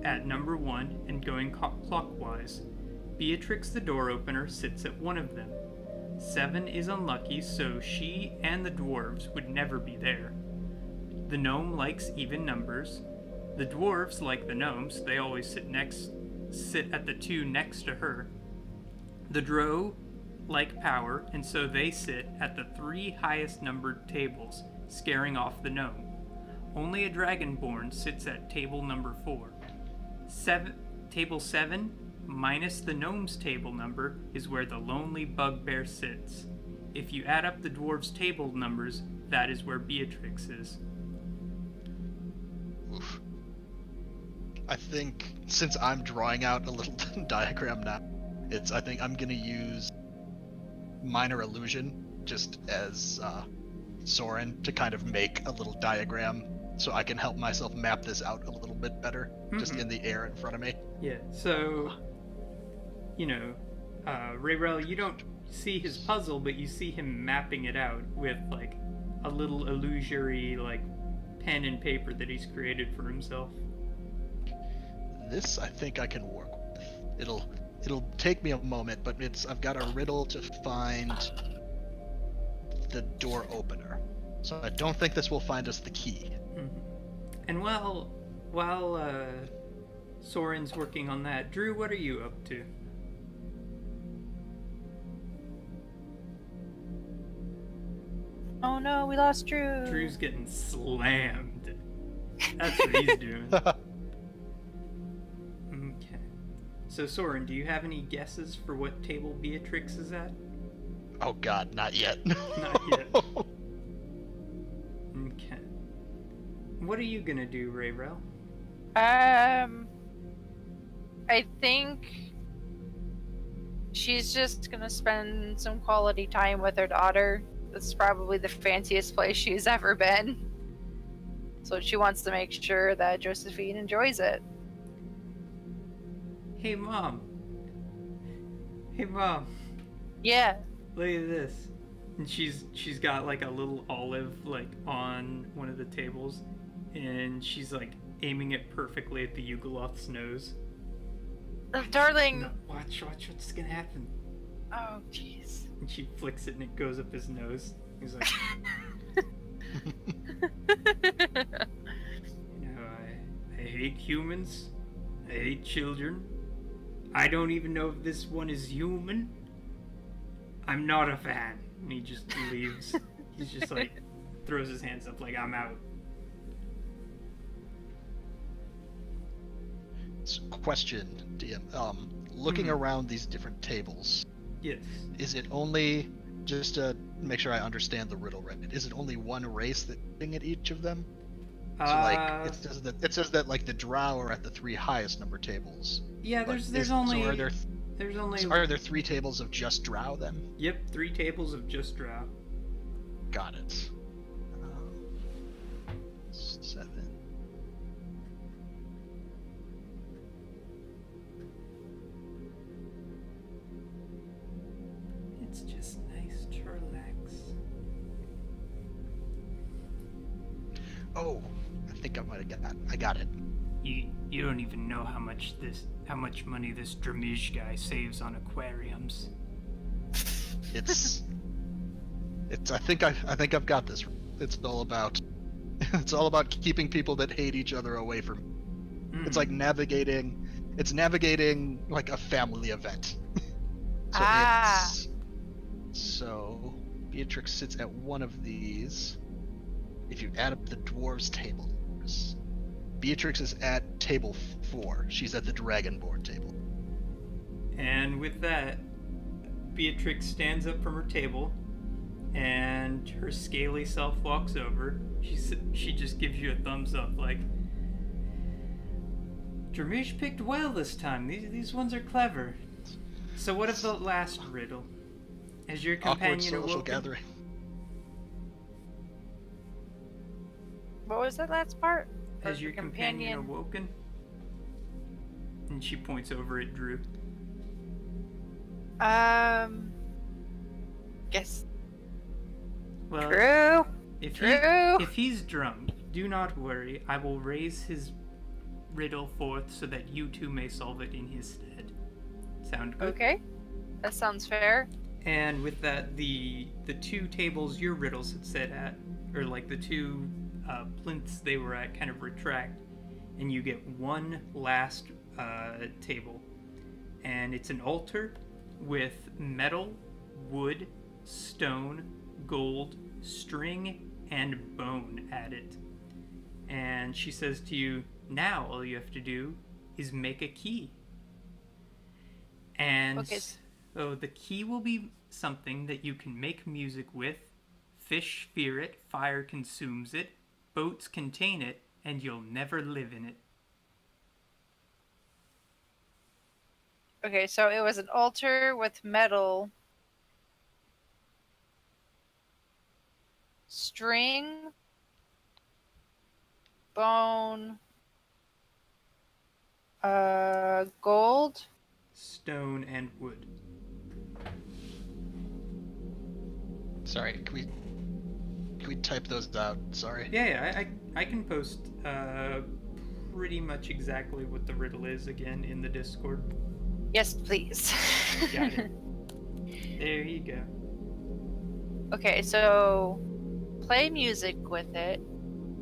at number 1 and going clockwise. Beatrix the door opener sits at one of them. 7 is unlucky, so she and the dwarves would never be there. The gnome likes even numbers. The dwarves like the gnomes, they always sit at the 2 next to her. The drow like power, and so they sit at the 3 highest numbered tables, scaring off the gnome. Only a dragonborn sits at table number 4. Table 7, minus the gnome's table number, is where the lonely bugbear sits. If you add up the dwarves' table numbers, that is where Beatrix is. Oof. I think, since I'm drawing out a little diagram now, I think I'm gonna use Minor Illusion, just as Soren, to kind of make a little diagram so I can help myself map this out a little bit better, just in the air in front of me. Yeah, so, Rayrell, you don't see his puzzle, but you see him mapping it out with, like, a little illusory, like, pen and paper that he's created for himself. This I think I can work with. It'll take me a moment, but I've got a riddle to find the door opener. So I don't think this will find us the key. And while Soren's working on that, Drew, what are you up to? Oh no, we lost Drew. Drew's getting slammed. That's what he's doing. Okay. So, Soren, do you have any guesses for what table Beatrix is at? Oh god, not yet. Not yet. Okay. What are you gonna do, Rayrel? I think she's just gonna spend some quality time with her daughter. That's probably the fanciest place she's ever been. So she wants to make sure that Josephine enjoys it. Hey, Mom. Hey, Mom. Yeah. Look at this. And she's got like a little olive like on one of the tables, and she's like aiming it perfectly at the Yugoloth's nose. Darling. No, watch what's gonna happen. Oh, jeez. And she flicks it and it goes up his nose. He's like, you know, I hate humans. I hate children. I don't even know if this one is human. I'm not a fan. And he just leaves. He's just like, throws his hands up like, I'm out. So, question, DM. Looking around these different tables, Yes. is it only, just to make sure I understand the riddle right, is it only one race that's sitting at each of them? So like it says that like the drow are at the 3 highest number tables. Yeah, Are there 3 tables of just drow then? Yep, 3 tables of just drow. Got it. 7. It's just nice to relax. Oh, I think I might have I got it. You don't even know how much money this Dramij guy saves on aquariums. It's I think I've got this. It's all about keeping people that hate each other away from. It's like navigating like a family event. So Beatrix sits at one of these. If you add up the dwarves' tables, Beatrix is at table 4. She's at the Dragonborn table. And with that, Beatrix stands up from her table, and her scaly self walks over. She just gives you a thumbs up, like, Dramij picked well this time. These ones are clever. So what of the last riddle? Has your companion Awkward social awoken? gathering. What was that last part? Has your companion awoken? And she points over at Drew. Guess. Well, Drew. if he's drunk, do not worry. I will raise his riddle forth so that you two may solve it in his stead. Sound good? Okay. That sounds fair. And with that, the 2 tables your riddles had set at, or like the 2 plinths they were at, kind of retract, and you get one last table. And it's an altar with metal, wood, stone, gold, string, and bone at it. And she says to you, now all you have to do is make a key. And Okay. so the key will be something that you can make music with. Fish fear it, fire consumes it, boats contain it, and you'll never live in it. Okay, so it was an altar with metal, string, bone, gold, Stone and wood. Sorry, can we type those out? Sorry. Yeah, I can post pretty much exactly what the riddle is again in the Discord. Yes, please. Got it. There you go. Okay, so play music with it.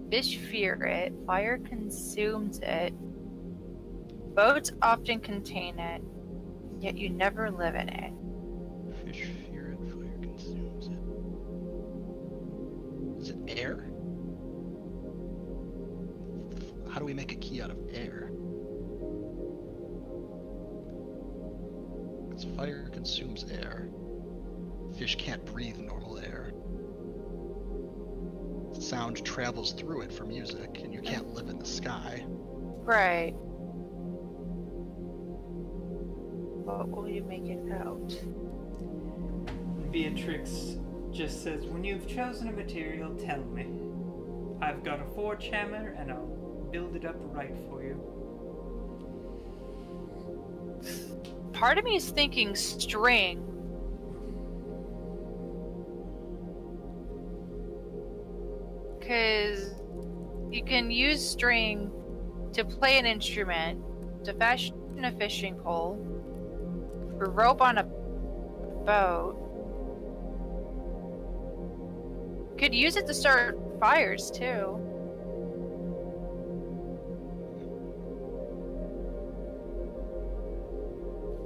Fish fear it. Fire consumes it. Boats often contain it, yet you never live in it. Fish fear it, fire consumes it. Is it air? How do we make a key out of air? Because fire consumes air. Fish can't breathe normal air. Sound travels through it for music, and you can't live in the sky. Right. What will you make it out? Beatrix just says, when you've chosen a material, tell me. I've got a forge hammer and I'll build it up right for you. Part of me is thinking string. Because you can use string to play an instrument, to fashion a fishing pole, for rope on a boat. Could use it to start fires too.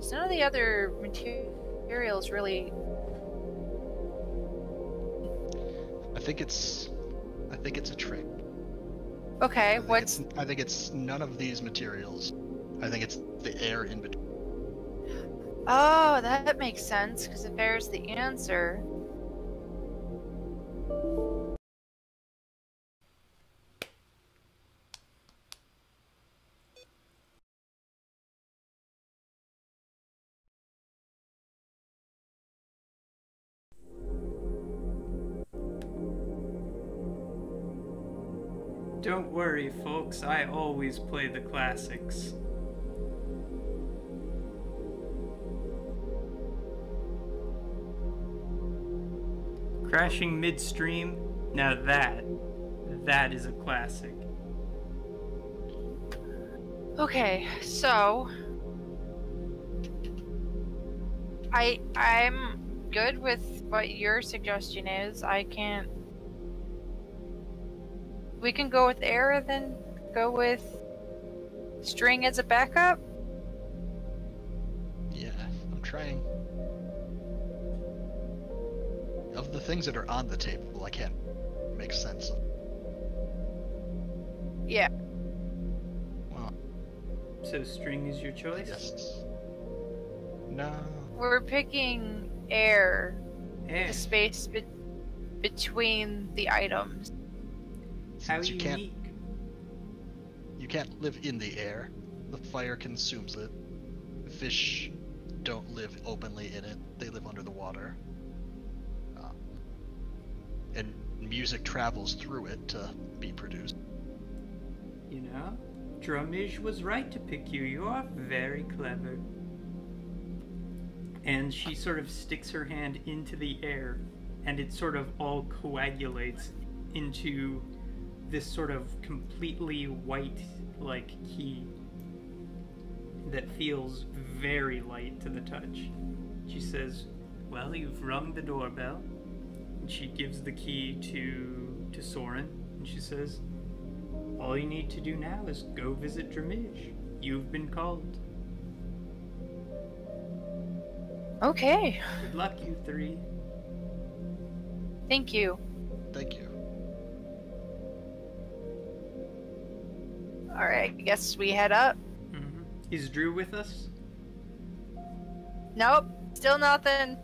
So none of the other materials really. I think it's a trick. Okay, I think it's none of these materials. I think it's the air in between. Oh, that makes sense, because if air's the answer. Don't worry, folks, I always play the classics. Crashing midstream, now that is a classic. Okay, so I'm good with what your suggestion is. We can go with air, then go with string as a backup. Yeah, I'm trying. Of the things that are on the table, I can't make sense of. Yeah. Well, So string is your I choice? guess. No. We're picking air, Air. the space between the items. How Since unique. You can't live in the air. The fire consumes it. Fish don't live openly in it. They live under the water. And music travels through it to be produced. You know, Drumish was right to pick you. You are very clever. And she sort of sticks her hand into the air, and it sort of all coagulates into this sort of completely white, like, key that feels very light to the touch. She says, well, you've rung the doorbell. And she gives the key to Soren, and she says, all you need to do now is go visit Drumish. You've been called. Okay. Good luck, you three. Thank you. Thank you. Alright, I guess we head up. Mm-hmm. Is Drew with us? Nope, still nothing.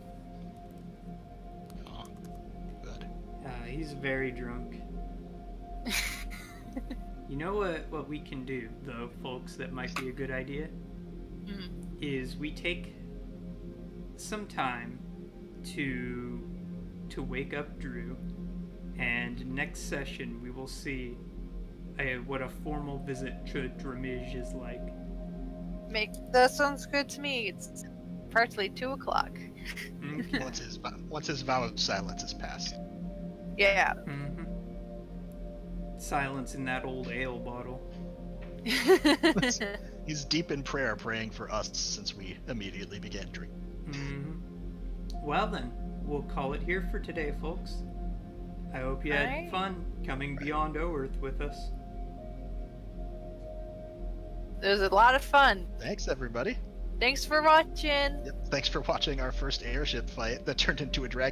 Oh, good. He's very drunk. You know what we can do, though, folks, that might be a good idea? Is we take some time to wake up Drew, and next session we will see what a formal visit to Drumish is like. That sounds good to me. It's practically 2 o'clock. Okay. Once his vow of silence is passed. Yeah. Mm-hmm. Silence in that old ale bottle. He's deep in prayer, praying for us since we immediately began drinking. Mm-hmm. Well then, we'll call it here for today, folks. I hope you had fun coming beyond Oerth with us. It was a lot of fun. Thanks, everybody. Thanks for watching. Yep. Thanks for watching our first airship fight that turned into a dragon.